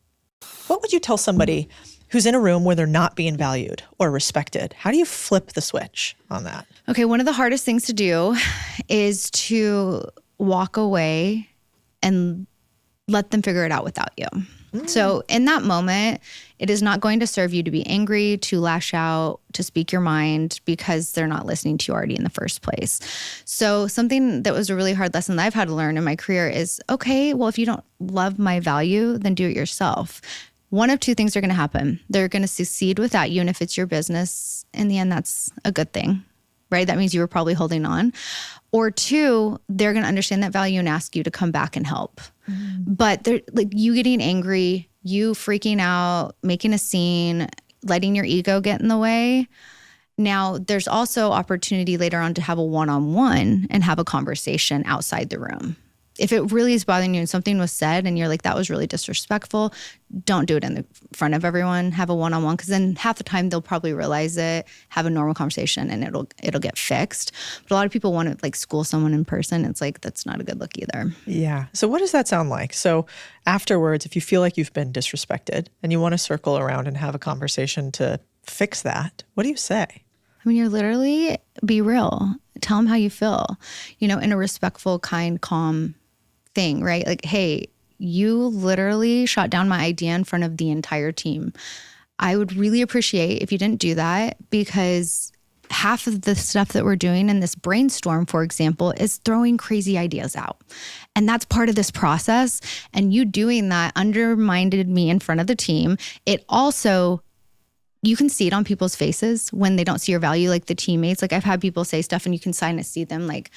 Speaker 3: What would you tell somebody who's in a room where they're not being valued or respected? How do you flip the switch on that?
Speaker 1: Okay, one of the hardest things to do is to walk away and let them figure it out without you. So in that moment, it is not going to serve you to be angry, to lash out, to speak your mind, because they're not listening to you already in the first place. So something that was a really hard lesson that I've had to learn in my career is, okay, well, if you don't love my value, then do it yourself. One of two things are going to happen. They're going to succeed without you. And if it's your business, in the end, that's a good thing, right? That means you were probably holding on. Or two, they're going to understand that value and ask you to come back and help. But they're like, you getting angry, you freaking out, making a scene, letting your ego get in the way. Now, there's also opportunity later on to have a one-on-one and have a conversation outside the room. If it really is bothering you and something was said and you're like, that was really disrespectful, don't do it in the front of everyone. Have a one-on-one, because then half the time they'll probably realize it, have a normal conversation, and it'll get fixed. But a lot of people want to like school someone in person. It's like, that's not a good look either.
Speaker 3: Yeah. So what does that sound like? So afterwards, if you feel like you've been disrespected and you want to circle around and have a conversation to fix that, what do you say?
Speaker 1: I mean, you're literally, be real. Tell them how you feel, you know, in a respectful, kind, calm thing, right? Like, hey, you literally shot down my idea in front of the entire team. I would really appreciate if you didn't do that, because half of the stuff that we're doing in this brainstorm, for example, is throwing crazy ideas out. And that's part of this process. And you doing that undermined me in front of the team. It also, you can see it on people's faces when they don't see your value, like the teammates. Like, I've had people say stuff and you can sign to see them like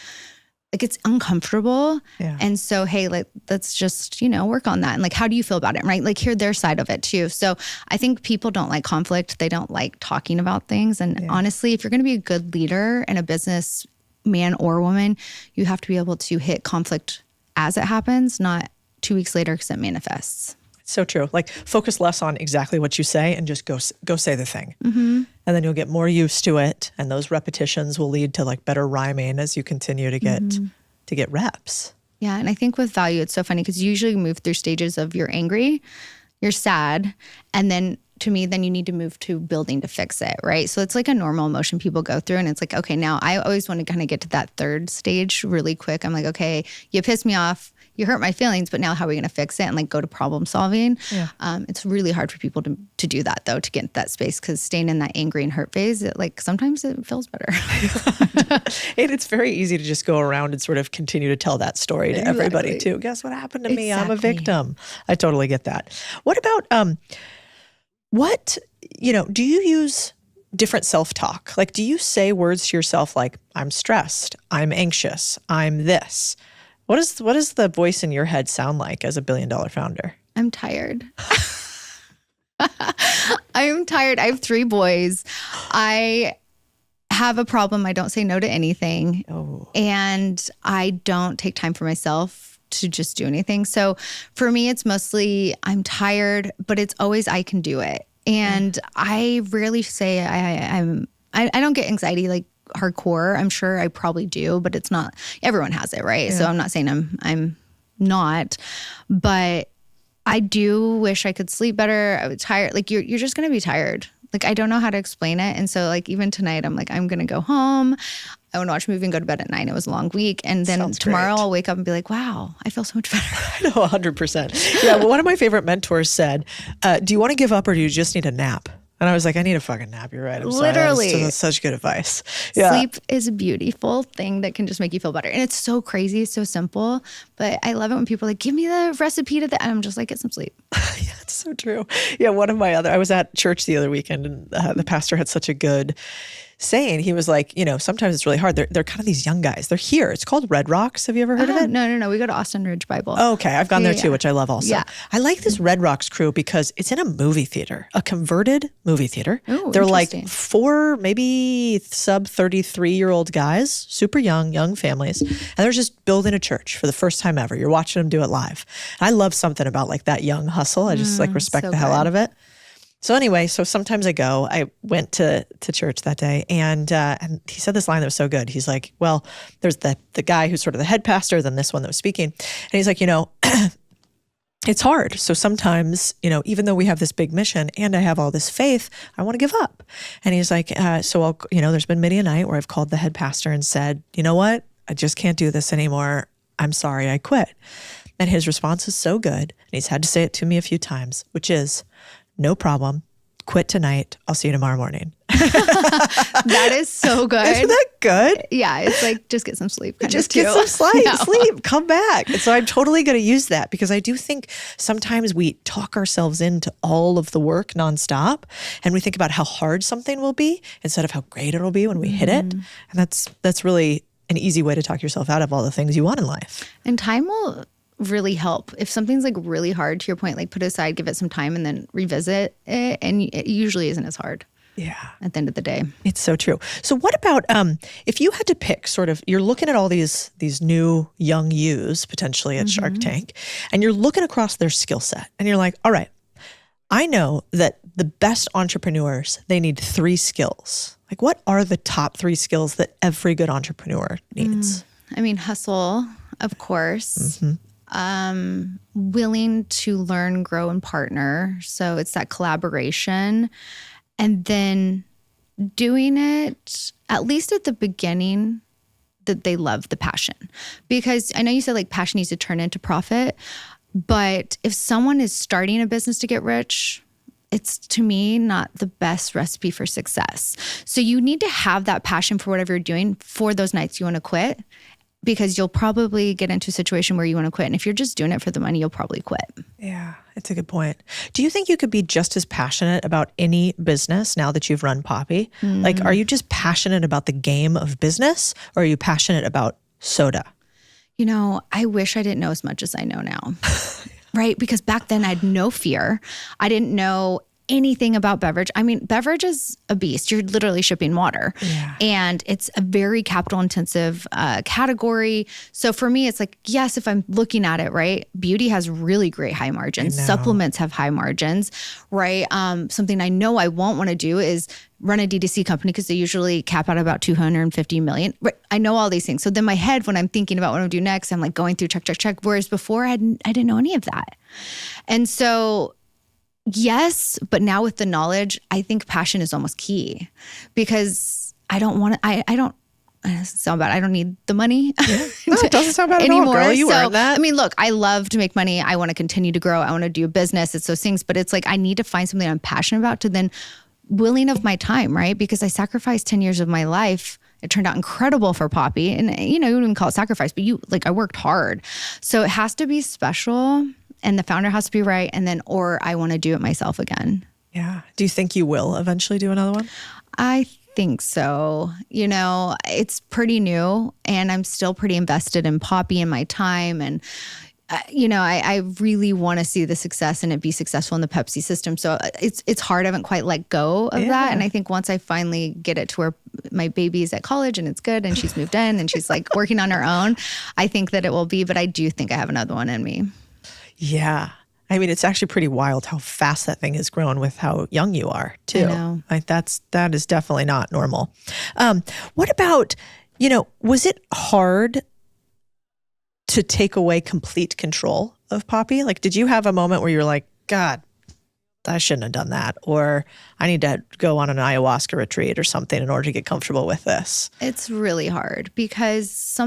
Speaker 1: it's uncomfortable. Yeah. And so, hey, like, let's just, you know, work on that. And like, how do you feel about it? Right? Like, hear their side of it too. So I think people don't like conflict. They don't like talking about things. And honestly, if you're going to be a good leader and a business man or woman, you have to be able to hit conflict as it happens, not 2 weeks later because it manifests.
Speaker 3: So true. Like, focus less on exactly what you say and just go say the thing. Mm-hmm. And then you'll get more used to it. And those repetitions will lead to like better rhyming as you continue to get reps.
Speaker 1: Yeah. And I think with value, it's so funny because you usually move through stages of you're angry, you're sad, and then to me, then you need to move to building to fix it, right? So it's like a normal emotion people go through. And it's like, okay, now I always want to kind of get to that third stage really quick. I'm like, okay, you pissed me off. You hurt my feelings, but now how are we going to fix it and like go to problem solving? Yeah. It's really hard for people to do that though, to get into that space, because staying in that angry and hurt phase, sometimes it feels better.
Speaker 3: And it's very easy to just go around and sort of continue to tell that story to everybody too. Guess what happened to me? I'm a victim. I totally get that. What about What, do you use different self-talk? Like, do you say words to yourself like, I'm stressed, I'm anxious, I'm this? What does the voice in your head sound like as a billion-dollar founder?
Speaker 1: I'm tired. I'm tired. I have 3 boys. I have a problem. I don't say no to anything.
Speaker 3: Oh.
Speaker 1: And I don't take time for myself to just do anything. So for me, it's mostly I'm tired, but it's always I can do it. And I rarely say I don't get anxiety like hardcore. I'm sure I probably do, but it's not, everyone has it, right? Yeah. So I'm not saying I'm not, but I do wish I could sleep better. I was tired. Like you're just going to be tired. Like I don't know how to explain it. And so like even tonight I'm like, I'm going to go home. I want to watch a movie and go to bed at 9. It was a long week. And then tomorrow I'll wake up and be like, wow, I feel so much better.
Speaker 3: I know, 100%. Yeah, well, one of my favorite mentors said, do you want to give up or do you just need a nap? And I was like, I need a fucking nap. You're right. I'm
Speaker 1: Literally.
Speaker 3: sorry. That's such good advice. Yeah.
Speaker 1: Sleep is a beautiful thing that can just make you feel better. And it's so crazy. It's so simple. But I love it when people are like, give me the recipe to that. And I'm just like, get some sleep.
Speaker 3: Yeah, it's so true. Yeah, I was at church the other weekend and the pastor had such a good saying. He was like, sometimes it's really hard. They're kind of these young guys. They're here. It's called Red Rocks. Have you ever heard of it?
Speaker 1: No. We go to Austin Ridge Bible.
Speaker 3: Oh, okay. I've gone there too, which I love also.
Speaker 1: Yeah.
Speaker 3: I like this Red Rocks crew because it's in a movie theater, a converted movie theater.
Speaker 1: Ooh,
Speaker 3: they're like 4, maybe sub 33-year-old guys, super young families. And they're just building a church for the first time ever. You're watching them do it live. And I love something about like that young hustle. I just respect the hell out of it. So anyway, sometimes I went to church that day and he said this line that was so good. He's like, well, there's the guy who's sort of the head pastor, then this one that was speaking. And he's like, it's hard. So sometimes, even though we have this big mission and I have all this faith, I want to give up. And he's like, there's been many a night where I've called the head pastor and said, you know what? I just can't do this anymore. I'm sorry, I quit. And his response is so good. And he's had to say it to me a few times, which is, no problem. Quit tonight. I'll see you tomorrow morning.
Speaker 1: That is so good.
Speaker 3: Isn't that good?
Speaker 1: Yeah. It's like, just get some sleep.
Speaker 3: Just get some sleep. Come back. And so I'm totally going to use that because I do think sometimes we talk ourselves into all of the work nonstop and we think about how hard something will be instead of how great it'll be when we hit it. And that's really an easy way to talk yourself out of all the things you want in life.
Speaker 1: And time will really help. If something's like really hard, to your point, like put it aside, give it some time and then revisit it. And it usually isn't as hard.
Speaker 3: Yeah.
Speaker 1: At the end of the day.
Speaker 3: It's so true. So what about if you had to pick sort of, you're looking at all these new young yous potentially at Shark Tank and you're looking across their skill set and you're like, all right, I know that the best entrepreneurs, they need 3 skills. Like what are the top 3 skills that every good entrepreneur needs?
Speaker 1: I mean, hustle, of course. Willing to learn, grow, and partner. So it's that collaboration. And then doing it, at least at the beginning, that they love the passion. Because I know you said like passion needs to turn into profit, but if someone is starting a business to get rich, it's to me not the best recipe for success. So you need to have that passion for whatever you're doing for those nights you want to quit, because you'll probably get into a situation where you want to quit. And if you're just doing it for the money, you'll probably quit.
Speaker 3: Yeah, it's a good point. Do you think you could be just as passionate about any business now that you've run Poppy? Like, are you just passionate about the game of business or are you passionate about soda?
Speaker 1: I wish I didn't know as much as I know now. Right? Because back then I had no fear. I didn't know anything about beverage. I mean, beverage is a beast. You're literally shipping water. Yeah. And it's a very capital intensive category. So for me, it's like, yes, if I'm looking at it, right, beauty has really great high margins. Supplements have high margins, right? Something I know I won't want to do is run a D2C company because they usually cap out about 250 million. Right? I know all these things. So then my head, when I'm thinking about what I'm going to do next, I'm like going through check. Whereas before I didn't know any of that. And so yes, but now with the knowledge, I think passion is almost key because I don't want to, I don't, it doesn't sound bad. I don't need the money.
Speaker 3: Yeah. No, it doesn't sound bad anymore. At all, girl. You earned that.
Speaker 1: I mean, look, I love to make money. I want to continue to grow. I want to do a business. It's those things, but it's like, I need to find something I'm passionate about to then willing of my time, right? Because I sacrificed 10 years of my life. It turned out incredible for Poppy. And you wouldn't even call it sacrifice, but I worked hard. So it has to be special. And the founder has to be right. And then, or I want to do it myself again.
Speaker 3: Yeah. Do you think you will eventually do another one?
Speaker 1: I think so. It's pretty new and I'm still pretty invested in Poppy and my time. And, I really want to see the success and it be successful in the Pepsi system. So it's hard. I haven't quite let go of that. And I think once I finally get it to where my baby's at college and it's good and she's moved in and she's like working on her own, I think that it will be, but I do think I have another one in me.
Speaker 3: Yeah. I mean, it's actually pretty wild how fast that thing has grown with how young you are, too.
Speaker 1: I know.
Speaker 3: Like that is definitely not normal. What about, was it hard to take away complete control of Poppy? Like, did you have a moment where you were like, God, I shouldn't have done that, or I need to go on an ayahuasca retreat or something in order to get comfortable with this?
Speaker 1: It's really hard because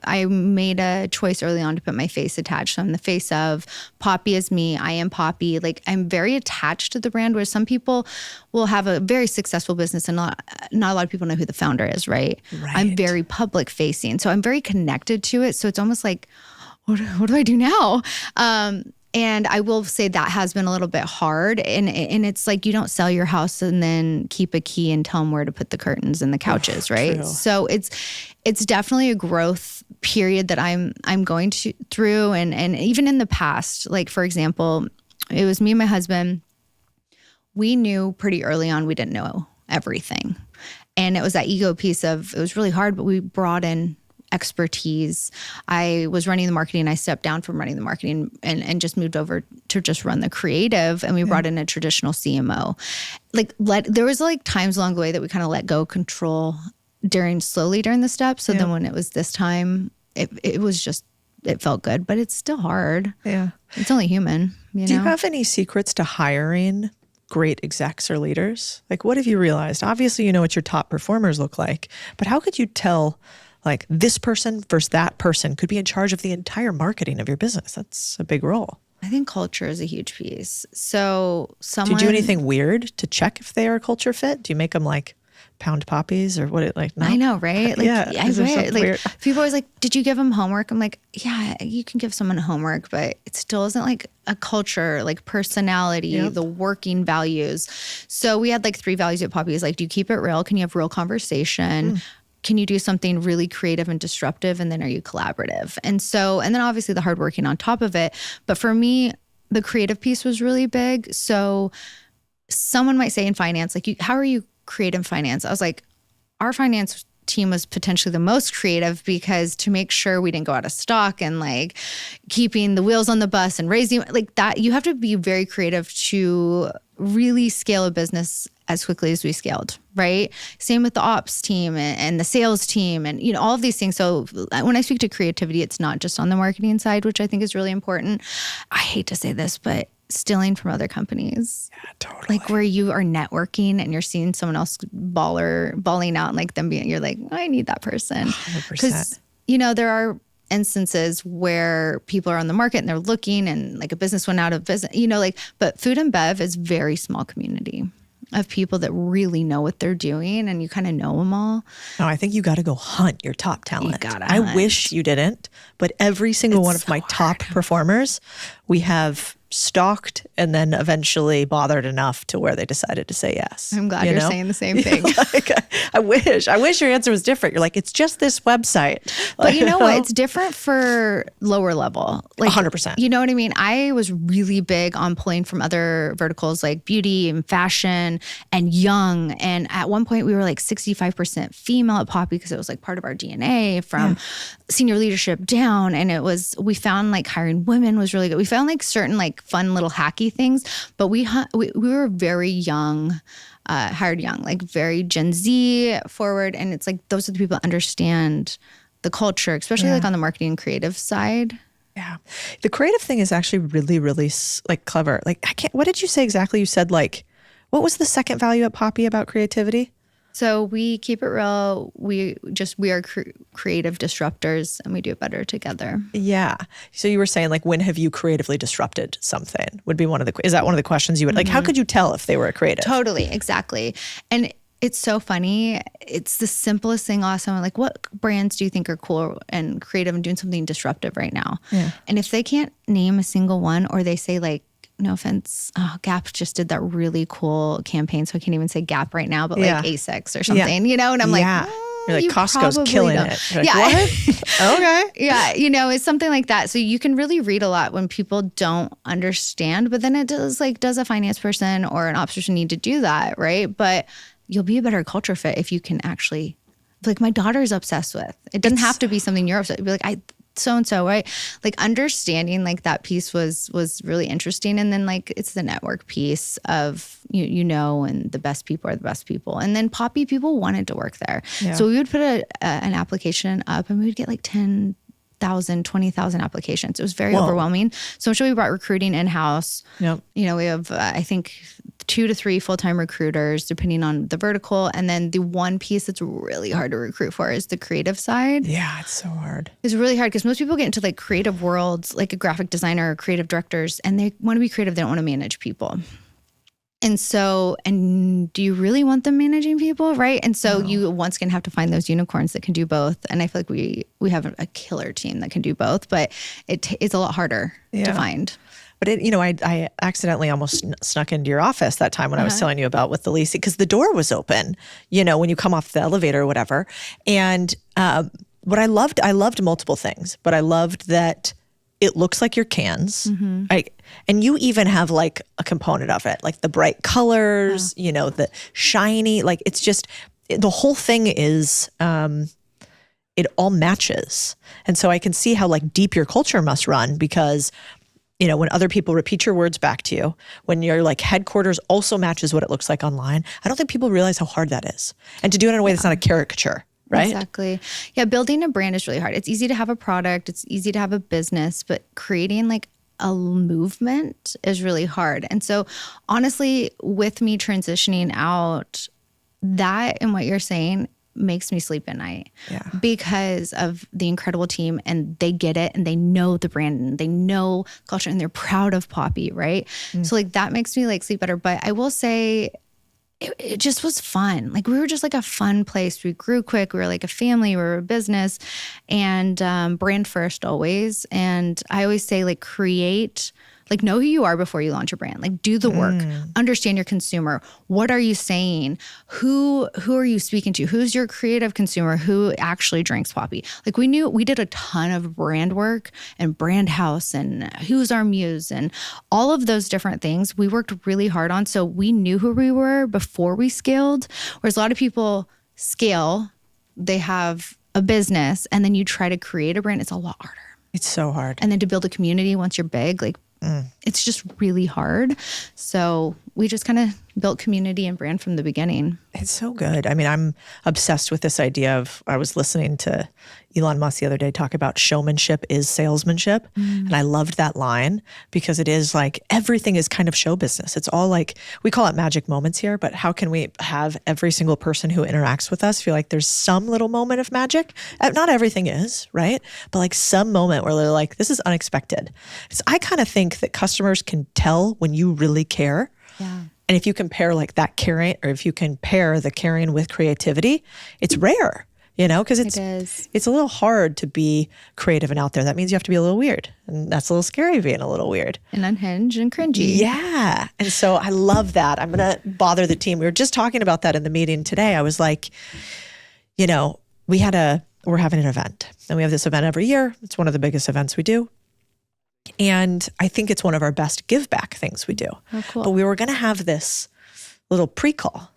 Speaker 1: I made a choice early on to put my face attached. So I'm the face of Poppy is me. I am Poppy. Like I'm very attached to the brand, where some people will have a very successful business and not a lot of people know who the founder is, right? I'm very public facing. So I'm very connected to it. So it's almost like, what do I do now? And I will say that has been a little bit hard. And it's like you don't sell your house and then keep a key and tell them where to put the curtains and the couches, right? True. So it's definitely a growth period that I'm going through. And even in the past, like for example, it was me and my husband. We knew pretty early on we didn't know everything. And it was that ego piece of, it was really hard, but we brought in expertise. I was running the marketing. I stepped down from running the marketing and just moved over to just run the creative. And we brought in a traditional CMO. There was times along the way that we kind of let go control slowly during the steps. So then when it was this time, it was just, it felt good, but it's still hard. Yeah. It's only human. Do
Speaker 3: you have any secrets to hiring great execs or leaders? Like, what have you realized? Obviously, you know what your top performers look like, but how could you tell like this person versus that person could be in charge of the entire marketing of your business? That's a big role.
Speaker 1: I think culture is a huge piece. So
Speaker 3: do you do anything weird to check if they are a culture fit? Do you make them like pound poppies or what? No?
Speaker 1: I know, right?
Speaker 3: Yeah.
Speaker 1: I read, people always like, did you give them homework? I'm like, yeah, you can give someone homework, but it still isn't like a culture, like personality, the working values. So we had 3 values at Poppy. Is like, do you keep it real? Can you have real conversation? Can you do something really creative and disruptive? And then are you collaborative? And then obviously the hard working on top of it. But for me, the creative piece was really big. So someone might say in finance, like, how are you creative in finance? I was like, our finance team was potentially the most creative because to make sure we didn't go out of stock and keeping the wheels on the bus and raising that, you have to be very creative to really scale a business as quickly as we scaled, right? Same with the ops team and the sales team and, all of these things. So when I speak to creativity, it's not just on the marketing side, which I think is really important. I hate to say this, but stealing from other companies.
Speaker 3: Yeah, totally.
Speaker 1: Where you are networking and you're seeing someone else balling out and them being, you're like, I need that person.
Speaker 3: 100%.
Speaker 1: Because, there are instances where people are on the market and they're looking and a business went out of business, but food and bev is very small community of people that really know what they're doing and you kind of know them all.
Speaker 3: No, I think you got to go hunt your top talent.
Speaker 1: I
Speaker 3: wish you didn't, but every single one of my top performers, we have stalked and then eventually bothered enough to where they decided to say yes.
Speaker 1: I'm glad you're saying the same thing.
Speaker 3: I wish your answer was different. You're like, it's just this website.
Speaker 1: But you know what? It's different for lower level.
Speaker 3: 100%.
Speaker 1: You know what I mean? I was really big on pulling from other verticals like beauty and fashion and young. And at one point we were 65% female at Poppy because it was part of our DNA from senior leadership down. And we found hiring women was really good. We found certain fun little hacky things, but we were very young, hired young, very Gen Z forward. And it's those are the people that understand the culture, especially on the marketing and creative side.
Speaker 3: Yeah. The creative thing is actually really, really clever. What did you say exactly? You said what was the second value at Poppy about creativity?
Speaker 1: So we keep it real. We are creative disruptors and we do it better together.
Speaker 3: Yeah. So you were saying when have you creatively disrupted something would be is that one of the questions you would how could you tell if they were a creative?
Speaker 1: Totally. Exactly. And it's so funny. It's the simplest thing. Awesome. What brands do you think are cool and creative and doing something disruptive right now? Yeah. And if they can't name a single one or they say no offense, Gap just did that really cool campaign. So I can't even say Gap right now, but
Speaker 3: Yeah.
Speaker 1: like A6 or something, you know? And I'm like,
Speaker 3: You're like,
Speaker 1: you
Speaker 3: Costco's
Speaker 1: probably
Speaker 3: killing
Speaker 1: don't.
Speaker 3: it. You're like,
Speaker 1: Yeah.
Speaker 3: what? Okay.
Speaker 1: Yeah, it's something like that. So you can really read a lot when people don't understand, but then it does a finance person or an ops person need to do that, right? But you'll be a better culture fit if you can actually, like my daughter's obsessed with. It doesn't have to be something you're obsessed with. Be like, so-and-so, right? Like understanding like that piece was really interesting. And then like it's the network piece of, and the best people are the best people. And then Poppy people wanted to work there.
Speaker 3: Yeah.
Speaker 1: So we would put an application up and we would get like 10,000, 20,000 applications. It was very overwhelming. So I'm sure we brought recruiting in-house.
Speaker 3: Yep.
Speaker 1: We have, I think, 2 to 3 full-time recruiters, depending on the vertical. And then the one piece that's really hard to recruit for is the creative side.
Speaker 3: Yeah, it's so hard.
Speaker 1: It's really hard because most people get into like creative worlds, like a graphic designer or creative directors, and they want to be creative. They don't want to manage people. And so, and do you really want them managing people, right? And so you once again have to find those unicorns that can do both. And I feel like we have a killer team that can do both, but it's a lot harder to find.
Speaker 3: But I accidentally almost snuck into your office that time when I was telling you about with the leasing, because the door was open, when you come off the elevator or whatever. And what I loved multiple things, but I loved that it looks like your cans.
Speaker 1: Mm-hmm.
Speaker 3: And you even have like a component of it, like the bright colors, the shiny, like it's just, the whole thing is, it all matches. And so I can see how like deep your culture must run because when other people repeat your words back to you, when your like headquarters also matches what it looks like online, I don't think people realize how hard that is. And to do it in a way that's not a caricature, right?
Speaker 1: Exactly. Yeah, building a brand is really hard. It's easy to have a product, it's easy to have a business, but creating like a movement is really hard. And so honestly, with me transitioning out, that and what you're saying makes me sleep at night because of the incredible team, and they get it and they know the brand and they know culture and they're proud of Poppy, right? So like that makes me like sleep better. But I will say it just was fun. Like we were just like a fun place. We grew quick. We were like a family. We were a business, and brand first always. And I always say like create, like know who you are before you launch a brand. Like do the work, understand your consumer. What are you saying? Who are you speaking to? Who's your creative consumer? Who actually drinks Poppy? Like we did a ton of brand work and brand house and who's our muse and all of those different things we worked really hard on. So we knew who we were before we scaled. Whereas a lot of people scale, they have a business and then you try to create a brand. It's a lot harder.
Speaker 3: It's so hard.
Speaker 1: And then to build a community once you're big, like it's just really hard. So we just kind of built community and brand from the beginning.
Speaker 3: It's so good. I mean, I'm obsessed with this idea of, I was listening to Elon Musk the other day talk about showmanship is salesmanship. And I loved that line because it is like everything is kind of show business. It's all like, we call it magic moments here, but how can we have every single person who interacts with us feel like there's some little moment of magic? Not everything is, right? But like some moment where they're like, this is unexpected. So I kind of think that customers can tell when you really care.
Speaker 1: Yeah.
Speaker 3: And if you compare like that caring, or if you compare the caring with creativity, it's rare, because it's a little hard to be creative and out there. That means you have to be a little weird. And that's a little scary being a little weird.
Speaker 1: And unhinged and cringy.
Speaker 3: Yeah. And so I love that. I'm going to bother the team. We were just talking about that in the meeting today. I was like, we're having an event, and we have this event every year. It's one of the biggest events we do. And I think it's one of our best give back things we do.
Speaker 1: Oh, cool.
Speaker 3: But we were going to have this little pre-call.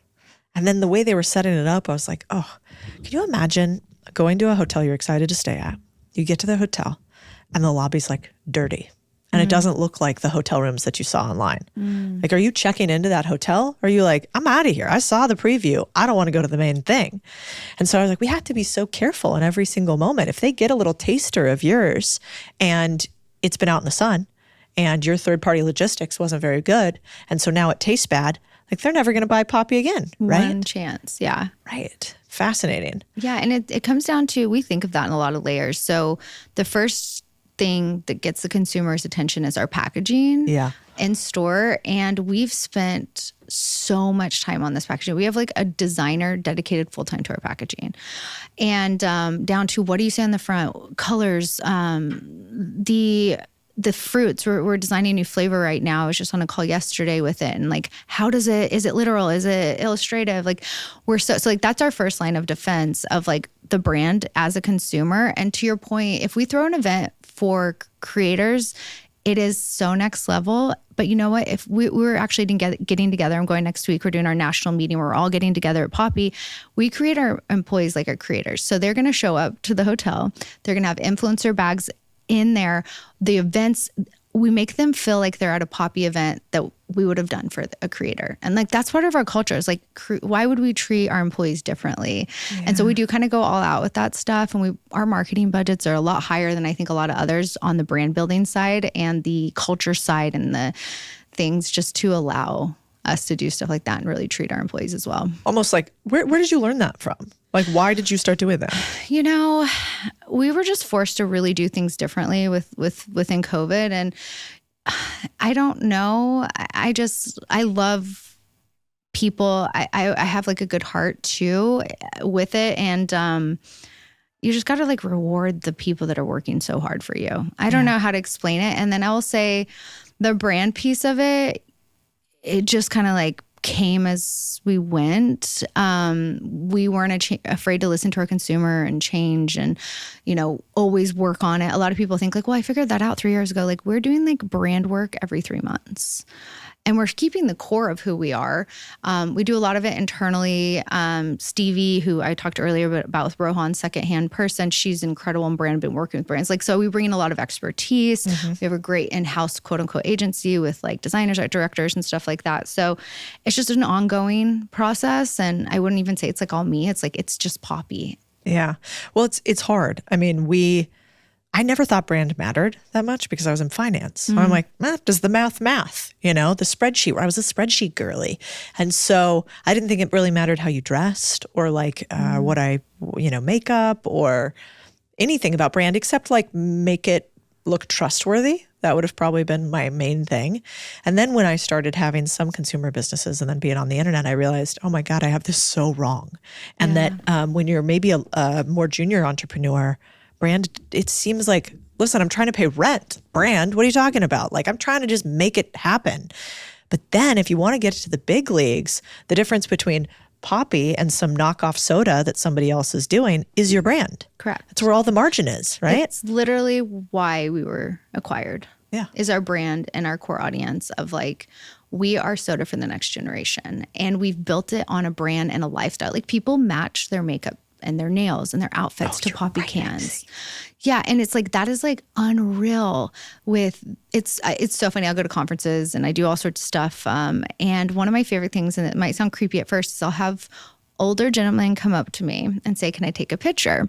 Speaker 3: And then the way they were setting it up, I was like, oh, can you imagine going to a hotel you're excited to stay at? You get to the hotel and the lobby's like dirty. And it doesn't look like the hotel rooms that you saw online. Like, are you checking into that hotel? Or are you like, I'm out of here. I saw the preview. I don't want to go to the main thing. And so I was like, we have to be so careful in every single moment. If they get a little taster of yours and it's been out in the sun and your third-party logistics wasn't very good, and so now it tastes bad, like they're never going to buy Poppy again, right?
Speaker 1: One chance, yeah.
Speaker 3: Right. Fascinating.
Speaker 1: Yeah, and it comes down to, we think of that in a lot of layers. So the first thing that gets the consumer's attention is our packaging in store. And we've spent so much time on this packaging. We have like a designer dedicated full-time to our packaging. And down to what do you say on the front, colors, the the fruits, we're designing a new flavor right now. I was just on a call yesterday with it. And like, how does it, is it literal? Is it illustrative? Like so like that's our first line of defense of like the brand as a consumer. And to your point, if we throw an event for creators, it is so next level. But you know what? If we're actually getting together, I'm going next week, we're doing our national meeting. We're all getting together at Poppy. We create our employees like our creators. So they're going to show up to the hotel. They're going to have influencer bags in there. The events, we make them feel like they're at a Poppy event that we would have done for a creator. And like, that's part of our culture. It's like, why would we treat our employees differently? Yeah. And so we do kind of go all out with that stuff. And our marketing budgets are a lot higher than I think a lot of others on the brand building side and the culture side and the things, just to allow us to do stuff like that and really treat our employees as well.
Speaker 3: Almost like, where did you learn that from? Like, why did you start doing that?
Speaker 1: You know, we were just forced to really do things differently within COVID. And I don't know. I love people. I have like a good heart too with it. And you just got to like reward the people that are working so hard for you. I don't know how to explain it. And then I will say the brand piece of it, it just kind of like came as we went. We weren't afraid to listen to our consumer and change and, you know, always work on it. A lot of people think like, well, I figured that out 3 years ago. Like we're doing like brand work every 3 months. And we're keeping the core of who we are. We do a lot of it internally. Stevie, who I talked earlier about with Rohan, secondhand person, she's incredible in brand, been working with brands. Like, so we bring in a lot of expertise. Mm-hmm. We have a great in-house quote unquote agency with like designers, art directors and stuff like that. So it's just an ongoing process. And I wouldn't even say it's like all me. It's like, it's just Poppy.
Speaker 3: Yeah. Well, it's hard. I mean, I never thought brand mattered that much because I was in finance. So I'm like, does the math, you know, the spreadsheet, where I was a spreadsheet girly. And so I didn't think it really mattered how you dressed or like what makeup or anything about brand except like make it look trustworthy. That would have probably been my main thing. And then when I started having some consumer businesses and then being on the internet, I realized, oh my God, I have this so wrong. And that when you're maybe a more junior entrepreneur, brand, it seems like, listen, I'm trying to pay rent. Brand, what are you talking about? Like, I'm trying to just make it happen. But then if you want to get to the big leagues, the difference between Poppy and some knockoff soda that somebody else is doing is your brand.
Speaker 1: Correct.
Speaker 3: That's where all the margin is, right?
Speaker 1: It's literally why we were acquired.
Speaker 3: Yeah.
Speaker 1: Is our brand and our core audience of like, we are soda for the next generation. And we've built it on a brand and a lifestyle. Like people match their makeup and their nails and their outfits to Poppy cans. Yeah. And it's like, that is like unreal it's so funny. I'll go to conferences and I do all sorts of stuff. And one of my favorite things, and it might sound creepy at first, is I'll have older gentlemen come up to me and say, can I take a picture?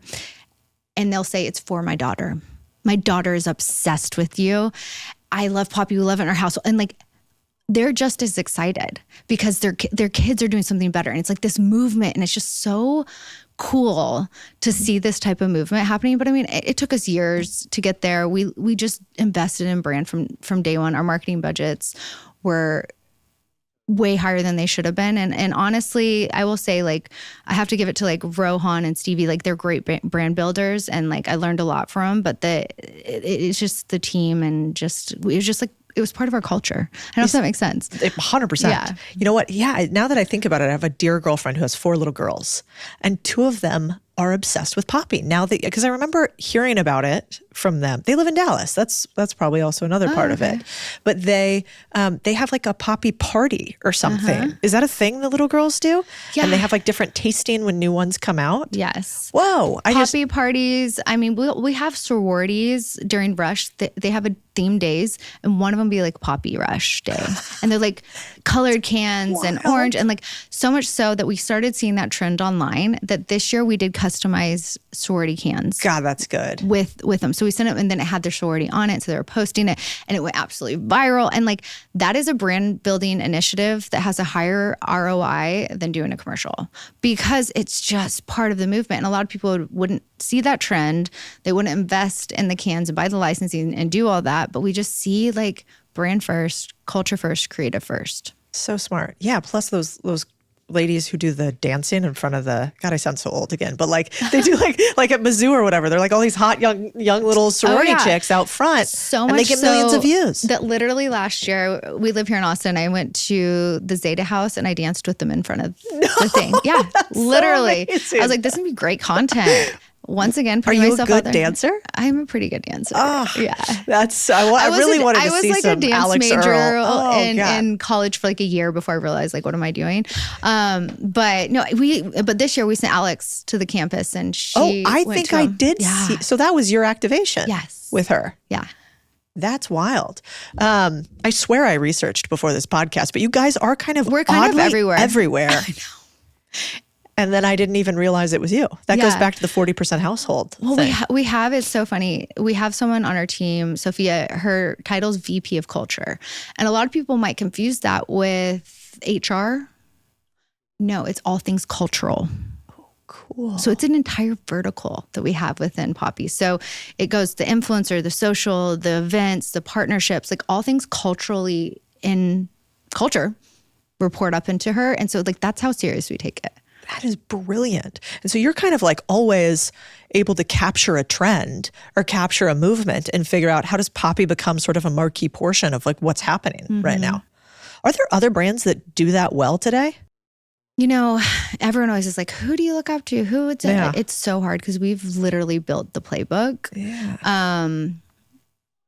Speaker 1: And they'll say, it's for my daughter. My daughter is obsessed with you. I love Poppy. We love it in our house. And like, they're just as excited because their kids are doing something better. And it's like this movement, and it's just so cool to see this type of movement happening. But I mean, it took us years to get there. We just invested in brand from day one. Our marketing budgets were way higher than they should have been. And honestly, I will say, like, I have to give it to like Rohan and Stevie, like they're great brand builders. And like, I learned a lot from them, but it's just the team and it was just like, it was part of our culture. I don't know if that makes sense.
Speaker 3: 100%.
Speaker 1: Yeah.
Speaker 3: You know what? Yeah. Now that I think about it, I have a dear girlfriend who has 4 little girls, and 2 of them are obsessed with Poppy. Now because I remember hearing about it from them. They live in Dallas. That's probably also another part of it. But they have like a Poppy party or something. Is that a thing that little girls do? Yeah. And they have like different tasting when new ones come out?
Speaker 1: Yes.
Speaker 3: Whoa.
Speaker 1: Poppy parties. I mean, we have sororities during Rush. They have a theme days, and one of them be like Poppy Rush Day. And they're like colored cans and orange, and like so much so that we started seeing that trend online, that this year we did customized sorority cans.
Speaker 3: God, that's good.
Speaker 1: With them. So we sent it, and then it had their sorority on it. So they were posting it, and it went absolutely viral. And like, that is a brand building initiative that has a higher ROI than doing a commercial, because it's just part of the movement. And a lot of people wouldn't see that trend. They wouldn't invest in the cans and buy the licensing and do all that. But we just see like brand first, culture first, creative first.
Speaker 3: So smart. Yeah. Plus those ladies who do the dancing in front of the, God, I sound so old again, but like they do like at Mizzou or whatever. They're like all these hot young little sorority chicks out front.
Speaker 1: So
Speaker 3: and
Speaker 1: much
Speaker 3: they get millions of views.
Speaker 1: That literally last year, we live here in Austin. I went to the Zeta House and I danced with them in front of the thing. Yeah, literally.
Speaker 3: So
Speaker 1: I was like, this would be great content. Once again,
Speaker 3: Are
Speaker 1: putting
Speaker 3: you a
Speaker 1: myself
Speaker 3: good
Speaker 1: out there.
Speaker 3: dancer?
Speaker 1: I'm a pretty good dancer.
Speaker 3: Oh,
Speaker 1: yeah.
Speaker 3: That's, I really wanted to see some Alex
Speaker 1: major
Speaker 3: Earl. Oh,
Speaker 1: in college for like a year before I realized like, what am I doing? But no, but this year we sent Alex to the campus and she
Speaker 3: I
Speaker 1: went
Speaker 3: think
Speaker 1: to
Speaker 3: I
Speaker 1: him.
Speaker 3: did see. So that was your activation.
Speaker 1: Yes.
Speaker 3: With her.
Speaker 1: Yeah.
Speaker 3: That's wild. I swear I researched before this podcast, but you guys are we're
Speaker 1: kind of everywhere.
Speaker 3: I know. And then I didn't even realize it was you. That goes back to the 40% household.
Speaker 1: Well,
Speaker 3: thing.
Speaker 1: we have, it's so funny. We have someone on our team, Sophia, her title's VP of Culture. And a lot of people might confuse that with HR. No, it's all things cultural.
Speaker 3: Cool.
Speaker 1: So it's an entire vertical that we have within Poppy. So it goes the influencer, the social, the events, the partnerships, like all things culturally in culture report up into her. And so like that's how serious we take it.
Speaker 3: That is brilliant. And so you're kind of like always able to capture a trend or capture a movement and figure out how does Poppy become sort of a marquee portion of like what's happening right now. Are there other brands that do that well today?
Speaker 1: You know, everyone always is like, who do you look up to? Who? It's so hard because we've literally built the playbook.
Speaker 3: Yeah.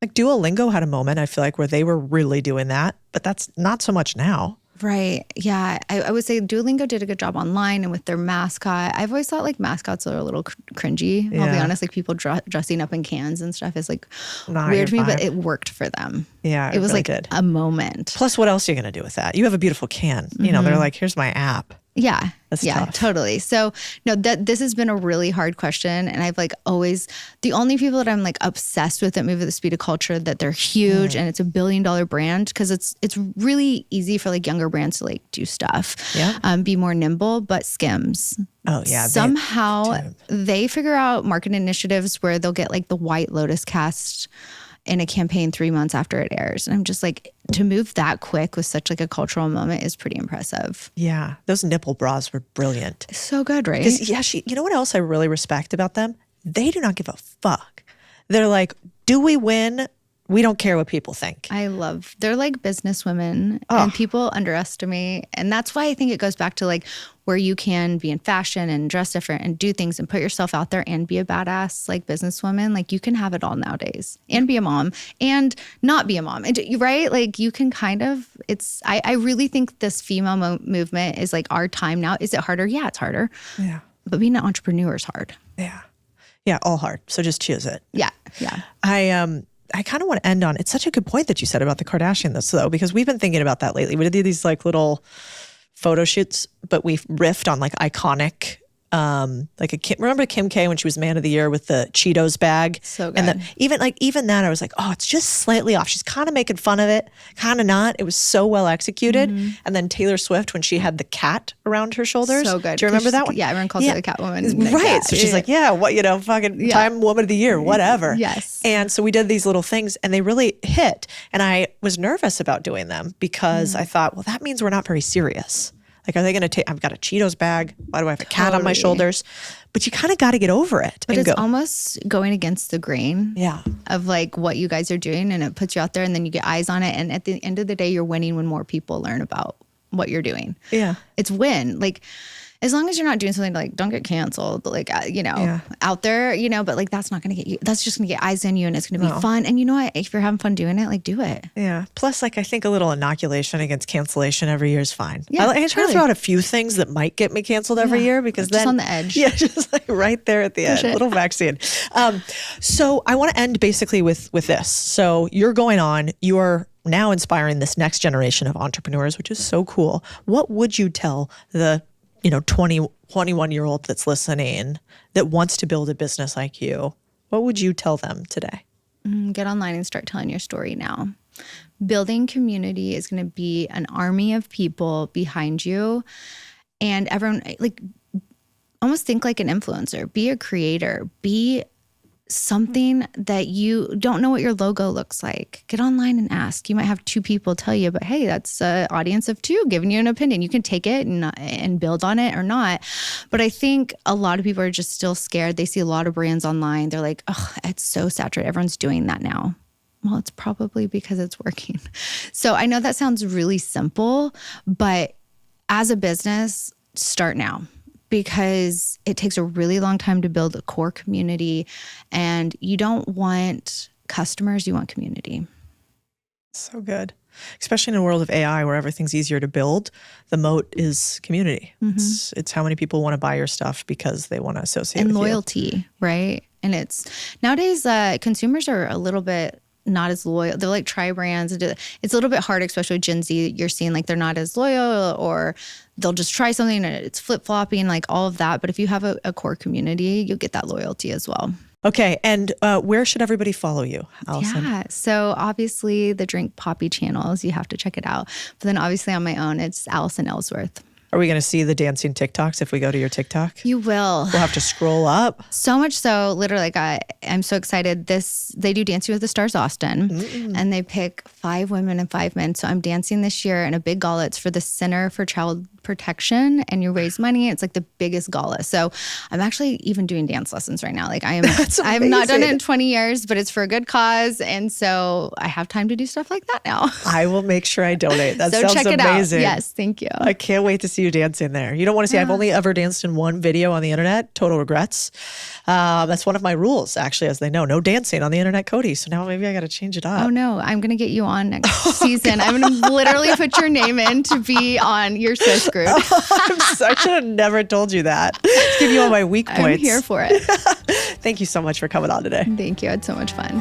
Speaker 3: Like Duolingo had a moment, I feel like, where they were really doing that, but that's not so much now.
Speaker 1: Right. Yeah. I would say Duolingo did a good job online and with their mascot. I've always thought like mascots are a little cringy. I'll be honest, like people dressing up in cans and stuff is like weird to me, but it worked for them.
Speaker 3: Yeah.
Speaker 1: It was
Speaker 3: really
Speaker 1: like
Speaker 3: did.
Speaker 1: a moment.
Speaker 3: Plus, what else are you going to do with that? You have a beautiful can. You know, they're like, here's my app.
Speaker 1: Yeah.
Speaker 3: That's
Speaker 1: yeah,
Speaker 3: tough.
Speaker 1: totally. So no, this has been a really hard question. And I've like always, the only people that I'm like obsessed with that move at the speed of culture, that they're huge and it's $1 billion brand, because it's really easy for like younger brands to like do stuff, be more nimble, but Skims.
Speaker 3: Oh yeah.
Speaker 1: Somehow they figure out market initiatives where they'll get like the White Lotus cast in a campaign 3 months after it airs. And I'm just like, to move that quick with such like a cultural moment is pretty impressive.
Speaker 3: Yeah. Those nipple bras were brilliant.
Speaker 1: So good, right?
Speaker 3: Because you know what else I really respect about them? They do not give a fuck. They're like, do we win? We don't care what people think.
Speaker 1: They're like business women and people underestimate. And that's why I think it goes back to like where you can be in fashion and dress different and do things and put yourself out there and be a badass like businesswoman. Like you can have it all nowadays and be a mom and not be a mom. And, right? Like you can kind of, I really think this female movement is like our time now. Is it harder? Yeah, it's harder. Yeah. But being an entrepreneur is hard.
Speaker 3: Yeah. Yeah, all hard. So just choose it.
Speaker 1: Yeah. Yeah.
Speaker 3: I kind of want to end on, it's such a good point that you said about the Kardashians though, because we've been thinking about that lately. We did these like little photo shoots, but we riffed on like iconic, remember Kim K when she was Man of the Year with the Cheetos bag?
Speaker 1: So good.
Speaker 3: And even that I was like, oh, it's just slightly off. She's kind of making fun of it, kind of not. It was so well executed. And then Taylor Swift when she had the cat around her shoulders.
Speaker 1: So good.
Speaker 3: Do you remember that one?
Speaker 1: Yeah, everyone calls her the Catwoman.
Speaker 3: Right. So she's like, Time Woman of the Year, whatever.
Speaker 1: Yes.
Speaker 3: And so we did these little things and they really hit. And I was nervous about doing them because I thought, well, that means we're not very serious. Like, are they going to take, I've got a Cheetos bag. Why do I have a cat on my shoulders? But you kind of got to get over it.
Speaker 1: But it's almost going against the grain of like what you guys are doing, and it puts you out there and then you get eyes on it. And at the end of the day, you're winning when more people learn about what you're doing. Yeah. It's win. Like, as long as you're not doing something like don't get canceled, like, out there, but like that's not going to get you, that's just going to get eyes on you and it's going to be fun. And you know what? If you're having fun doing it, like do it. Yeah. Plus, like I think a little inoculation against cancellation every year is fine. Yeah, I try to throw out a few things that might get me canceled every year because then. Just on the edge. Yeah, just like right there at the end. Little vaccine. So I want to end basically with this. So you're going on, you are now inspiring this next generation of entrepreneurs, which is so cool. What would you tell the 21-year-old that's listening that wants to build a business like you? What would you tell them today? Get online and start telling your story now. Building community is going to be an army of people behind you. And everyone, like, almost think like an influencer. Be a creator. Be something that you don't know what your logo looks like, get online and ask. You might have 2 people tell you, but hey, that's an audience of 2 giving you an opinion. You can take it and build on it or not. But I think a lot of people are just still scared. They see a lot of brands online. They're like, oh, it's so saturated. Everyone's doing that now. Well, it's probably because it's working. So I know that sounds really simple, but as a business, start now, because it takes a really long time to build a core community, and you don't want customers, you want community.
Speaker 3: So good. Especially in a world of AI where everything's easier to build, the moat is community. It's how many people want to buy your stuff because they want to associate with
Speaker 1: loyalty, right? And it's nowadays consumers are a little bit not as loyal. They're like try brands. It's a little bit hard, especially with Gen Z. You're seeing like they're not as loyal, or they'll just try something and it's flip-flopping, like all of that. But if you have a core community, you'll get that loyalty as well.
Speaker 3: Okay. And where should everybody follow you, Allison?
Speaker 1: Yeah. So obviously the Drink Poppy channels, you have to check it out. But then obviously on my own, it's Allison Ellsworth.
Speaker 3: Are we going to see the dancing TikToks if we go to your TikTok?
Speaker 1: You will.
Speaker 3: We'll have to scroll up.
Speaker 1: So much so, literally, like I'm so excited. They do Dancing with the Stars Austin, and they pick 5 women and 5 men. So I'm dancing this year in a big gala. It's for the Center for Child Protection, and you raise money. It's like the biggest gala. So I'm actually even doing dance lessons right now. Like I have not done it in 20 years, but it's for a good cause. And so I have time to do stuff like that now.
Speaker 3: I will make sure I donate. That
Speaker 1: so
Speaker 3: sounds
Speaker 1: check it
Speaker 3: amazing.
Speaker 1: Out. Yes, thank you.
Speaker 3: I can't wait to see you dancing there. You don't want to see, I've only ever danced in one video on the internet, total regrets. That's one of my rules, actually, as they know, no dancing on the internet, Codie. So now maybe I got to change it up.
Speaker 1: Oh no, I'm going to get you on next season. I'm going to literally put your name in to be on. You're so screwed.
Speaker 3: I should have never told you that. Let's give you all my weak points.
Speaker 1: I'm here for it.
Speaker 3: Thank you so much for coming on today.
Speaker 1: Thank you. I had so much fun.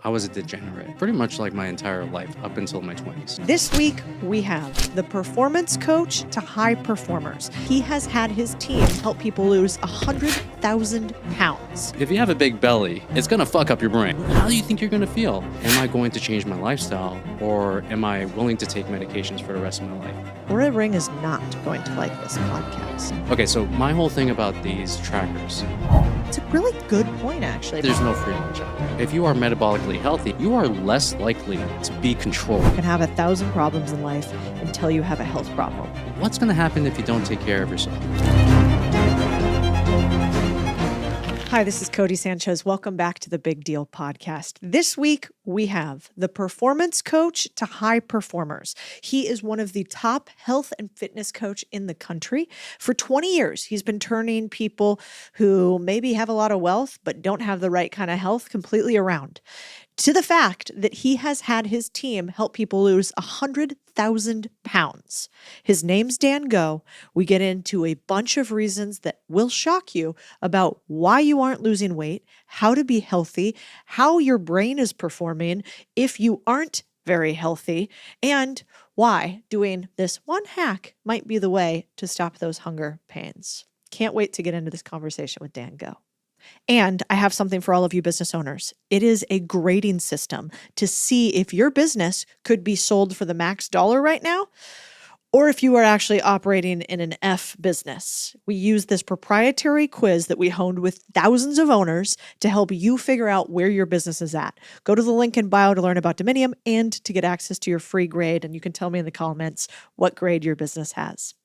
Speaker 7: I was a degenerate pretty much like my entire life up until my 20s.
Speaker 3: This week, we have the performance coach to high performers. He has had his team help people lose 100,000 pounds.
Speaker 7: If you have a big belly, it's going to fuck up your brain. How do you think you're going to feel? Am I going to change my lifestyle, or am I willing to take medications for the rest of my life?
Speaker 3: Laura Ring is not going to like this podcast.
Speaker 7: Okay, so my whole thing about these trackers,
Speaker 3: It's a really good point, actually.
Speaker 7: there's no free lunch out there. If you are metabolically healthy, you are less likely to be controlled.
Speaker 3: You can have 1,000 problems in life until you have a health problem.
Speaker 7: What's going to happen if you don't take care of yourself?
Speaker 3: Hi, this is Codie Sanchez. Welcome back to the Big Deal podcast. This week, we have the performance coach to high performers. He is one of the top health and fitness coach in the country. For 20 years, he's been turning people who maybe have a lot of wealth but don't have the right kind of health completely around, to the fact that he has had his team help people lose 100,000 pounds. His name's Dan Go. We get into a bunch of reasons that will shock you about why you aren't losing weight, how to be healthy, how your brain is performing if you aren't very healthy, and why doing this one hack might be the way to stop those hunger pains. Can't wait to get into this conversation with Dan Go. And I have something for all of you business owners. It is a grading system to see if your business could be sold for the max dollar right now, or if you are actually operating in an F business. We use this proprietary quiz that we honed with thousands of owners to help you figure out where your business is at. Go to the link in bio to learn about Dominium and to get access to your free grade. And you can tell me in the comments what grade your business has.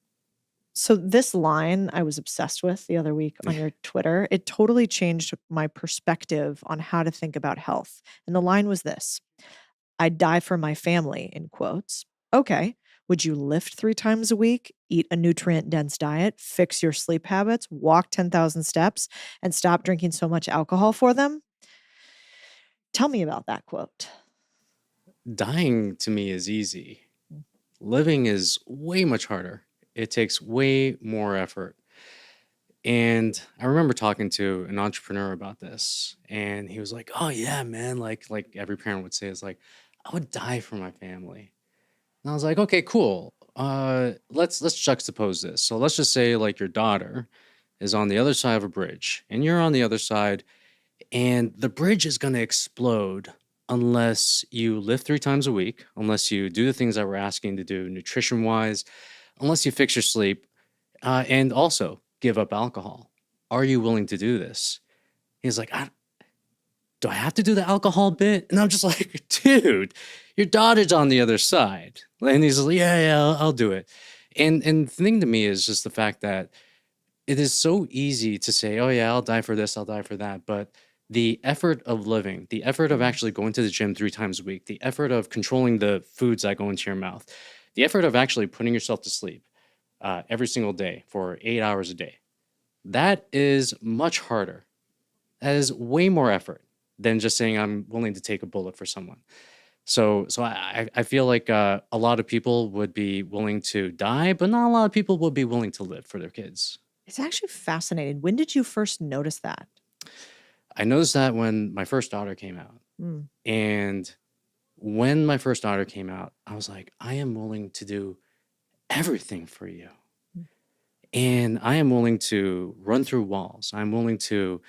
Speaker 3: So this line I was obsessed with the other week on your Twitter. It totally changed my perspective on how to think about health. And the line was this: I'd die for my family, in quotes. Okay. Would you lift 3 times a week, eat a nutrient-dense diet, fix your sleep habits, walk 10,000 steps, and stop drinking so much alcohol for them? Tell me about that quote.
Speaker 7: Dying to me is easy. Living is way much harder. It takes way more effort. And I remember talking to an entrepreneur about this, and he was like, "Oh yeah, man, like every parent would say, is like, I would die for my family." And I was like, "Okay, cool. Let's juxtapose this. So let's just say like your daughter is on the other side of a bridge, and you're on the other side, and the bridge is going to explode unless you lift 3 times a week, unless you do the things that we're asking to do nutrition-wise, unless you fix your sleep, and also give up alcohol. Are you willing to do this?" He's like, do I have to do the alcohol bit? And I'm just like, dude, your daughter's on the other side. And he's like, yeah, I'll do it. And the thing to me is just the fact that it is so easy to say, oh yeah, I'll die for this, I'll die for that. But the effort of living, the effort of actually going to the gym 3 times a week, the effort of controlling the foods that go into your mouth, the effort of actually putting yourself to sleep every single day for 8 hours a day, that is much harder. That is way more effort than just saying I'm willing to take a bullet for someone. So I feel like a lot of people would be willing to die, but not a lot of people would be willing to live for their kids.
Speaker 3: It's actually fascinating. When did you first notice that?
Speaker 7: I noticed that when my first daughter came out. And when my first daughter came out, I was like, I am willing to do everything for you. And I am willing to run through walls. I'm willing to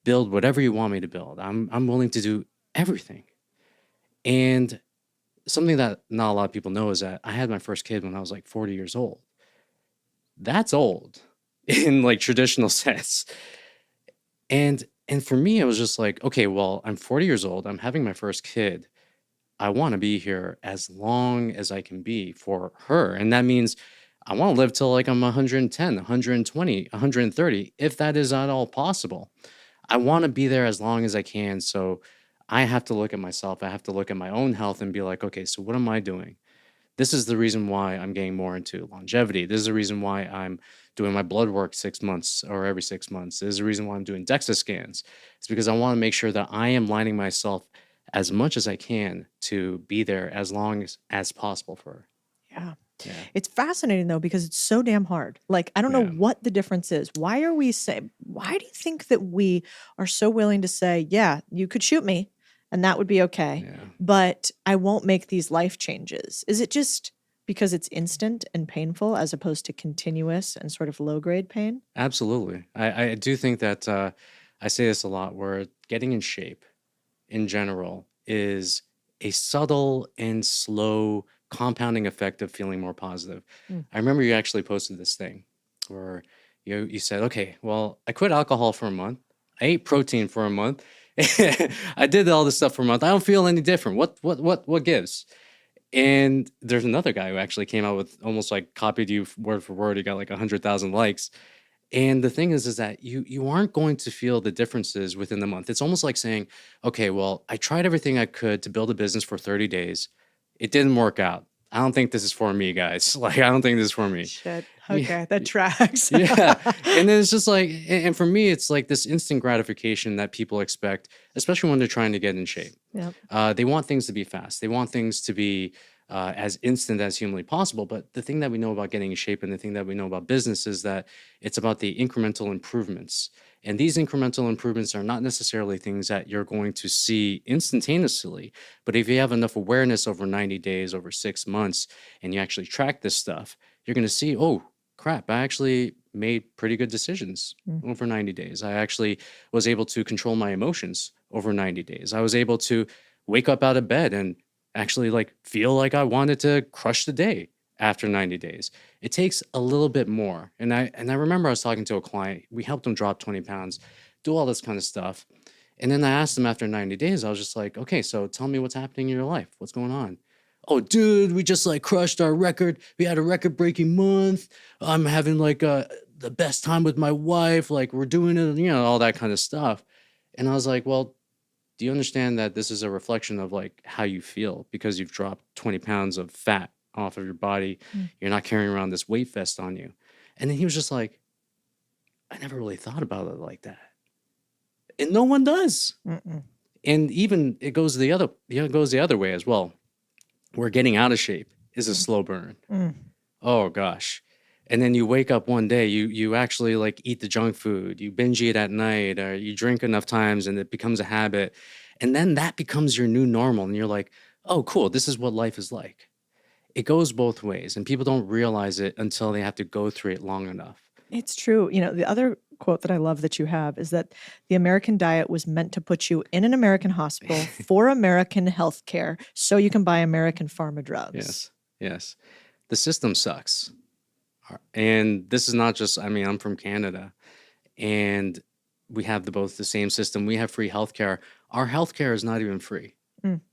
Speaker 7: build whatever you want me to build. I'm willing to do everything. And something that not a lot of people know is that I had my first kid when I was like 40 years old. That's old in like traditional sense. And for me, it was just like, okay, well, I'm 40 years old. I'm having my first kid. I want to be here as long as I can be for her. And that means I want to live till like I'm 110, 120, 130, if that is at all possible. I want to be there as long as I can. So I have to look at myself. I have to look at my own health and be like, okay, so what am I doing? This is the reason why I'm getting more into longevity. This is the reason why I'm doing my blood work 6 months or every 6 months. This is the reason why I'm doing DEXA scans. It's because I want to make sure that I am lining myself as much as I can to be there as long as possible for her.
Speaker 3: Yeah. It's fascinating though, because it's so damn hard. Like, I don't know what the difference is. Why do you think that we are so willing to say, yeah, you could shoot me and that would be okay.
Speaker 7: Yeah.
Speaker 3: But I won't make these life changes. Is it just because it's instant and painful as opposed to continuous and sort of low grade pain?
Speaker 7: Absolutely. I do think that I say this a lot where getting in shape in general is a subtle and slow compounding effect of feeling more positive. I remember you actually posted this thing where you said, okay, well, I quit alcohol for a month. I ate protein for a month. I did all this stuff for a month. I don't feel any different. What gives? And there's another guy who actually came out with almost like copied you word for word. He got like 100,000 likes. And the thing is that you aren't going to feel the differences within the month. It's almost like saying, okay, well, I tried everything I could to build a business for 30 days. It didn't work out. I don't think this is for me, guys. Like, I don't think this is for me.
Speaker 3: Shit. Okay, that tracks.
Speaker 7: Yeah. And then it's just like, and for me, it's like this instant gratification that people expect, especially when they're trying to get in shape.
Speaker 3: Yep.
Speaker 7: They want things to be fast. They want things to be as instant as humanly possible. But the thing that we know about getting in shape and the thing that we know about business is that it's about the incremental improvements. And these incremental improvements are not necessarily things that you're going to see instantaneously. But if you have enough awareness over 90 days, over 6 months, and you actually track this stuff, you're going to see, oh, crap, I actually made pretty good decisions over 90 days. I actually was able to control my emotions over 90 days. I was able to wake up out of bed and actually like feel like I wanted to crush the day after 90 days. It takes a little bit more. And I remember I was talking to a client. We helped him drop 20 pounds, do all this kind of stuff. And then I asked him after 90 days, I was just like, okay, so tell me what's happening in your life. What's going on? Oh, dude, we just like crushed our record. We had a record-breaking month. I'm having like the best time with my wife. Like we're doing it, all that kind of stuff. And I was like, well, do you understand that this is a reflection of like how you feel because you've dropped 20 pounds of fat off of your body? You're not carrying around this weight vest on you. And then he was just like, I never really thought about it like that. And no one does. And even it goes the other way as well. Where getting out of shape is a slow burn. Oh gosh. And then you wake up one day, you actually like eat the junk food, you binge eat at night, or you drink enough times and it becomes a habit. And then that becomes your new normal. And you're like, oh, cool, this is what life is like. It goes both ways. And people don't realize it until they have to go through it long enough.
Speaker 3: It's true. The other quote that I love that you have is that the American diet was meant to put you in an American hospital for American health care so you can buy American pharma drugs.
Speaker 7: Yes. The system sucks. And this is not just, I'm from Canada and we have both the same system. We have free healthcare. Our healthcare is not even free.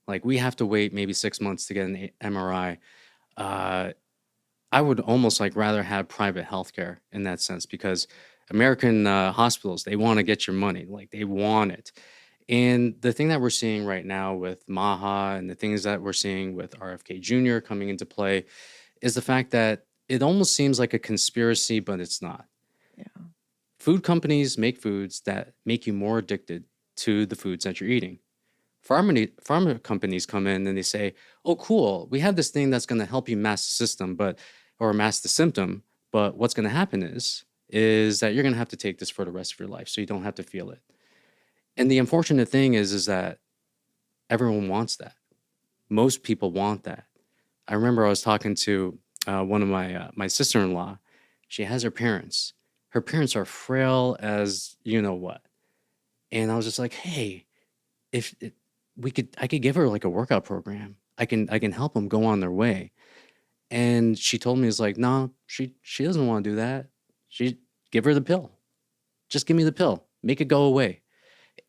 Speaker 7: Like we have to wait maybe 6 months to get an MRI. I would almost like rather have private healthcare in that sense because American hospitals, they want to get your money. Like they want it. And the thing that we're seeing right now with Maha and the things that we're seeing with RFK Jr. coming into play is the fact that it almost seems like a conspiracy, but it's not.
Speaker 3: Yeah.
Speaker 7: Food companies make foods that make you more addicted to the foods that you're eating. Pharma companies come in and they say, oh, cool, we have this thing that's going to help you mask the system, or mask the symptom. But what's going to happen is that you're going to have to take this for the rest of your life so you don't have to feel it. And the unfortunate thing is that everyone wants that. Most people want that. I remember I was talking to one of my sister-in-law. She has her parents. Her parents are frail as you know what. And I was just like, hey, I could give her like a workout program. I can help them go on their way. And she told me, it's like, no, she doesn't want to do that. Give her the pill. Just give me the pill. Make it go away.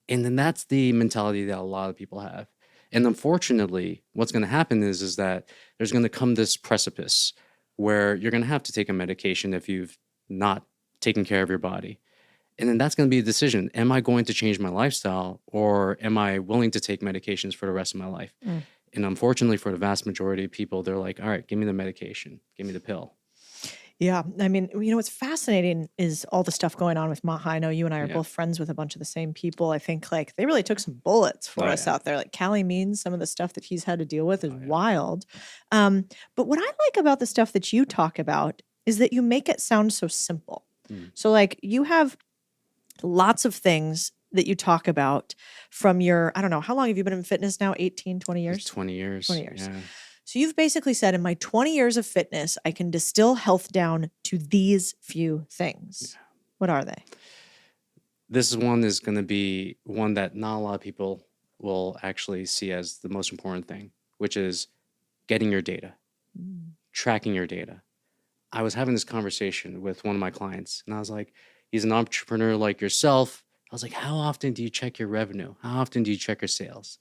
Speaker 7: And then that's the mentality that a lot of people have. And unfortunately, what's going to happen is that there's going to come this precipice where you're going to have to take a medication if you've not taken care of your body. And then that's going to be a decision. Am I going to change my lifestyle or am I willing to take medications for the rest of my life? And unfortunately, for the vast majority of people, they're like, all right, give me the medication. Give me the pill.
Speaker 3: Yeah. What's fascinating is all the stuff going on with Maha. I know you and I are both friends with a bunch of the same people. I think like they really took some bullets for us out there. Like Callie Means, some of the stuff that he's had to deal with is wild. But what I like about the stuff that you talk about is that you make it sound so simple. So like you have lots of things that you talk about from your, I don't know, how long have you been in fitness now? 18, 20 years?
Speaker 7: 20 years.
Speaker 3: 20 years.
Speaker 7: Yeah.
Speaker 3: So you've basically said, in my 20 years of fitness, I can distill health down to these few things.
Speaker 7: Yeah.
Speaker 3: What are they?
Speaker 7: This is going to be one that not a lot of people will actually see as the most important thing, which is getting your data, tracking your data. I was having this conversation with one of my clients, and I was like, he's an entrepreneur like yourself. I was like, how often do you check your revenue? How often do you check your sales?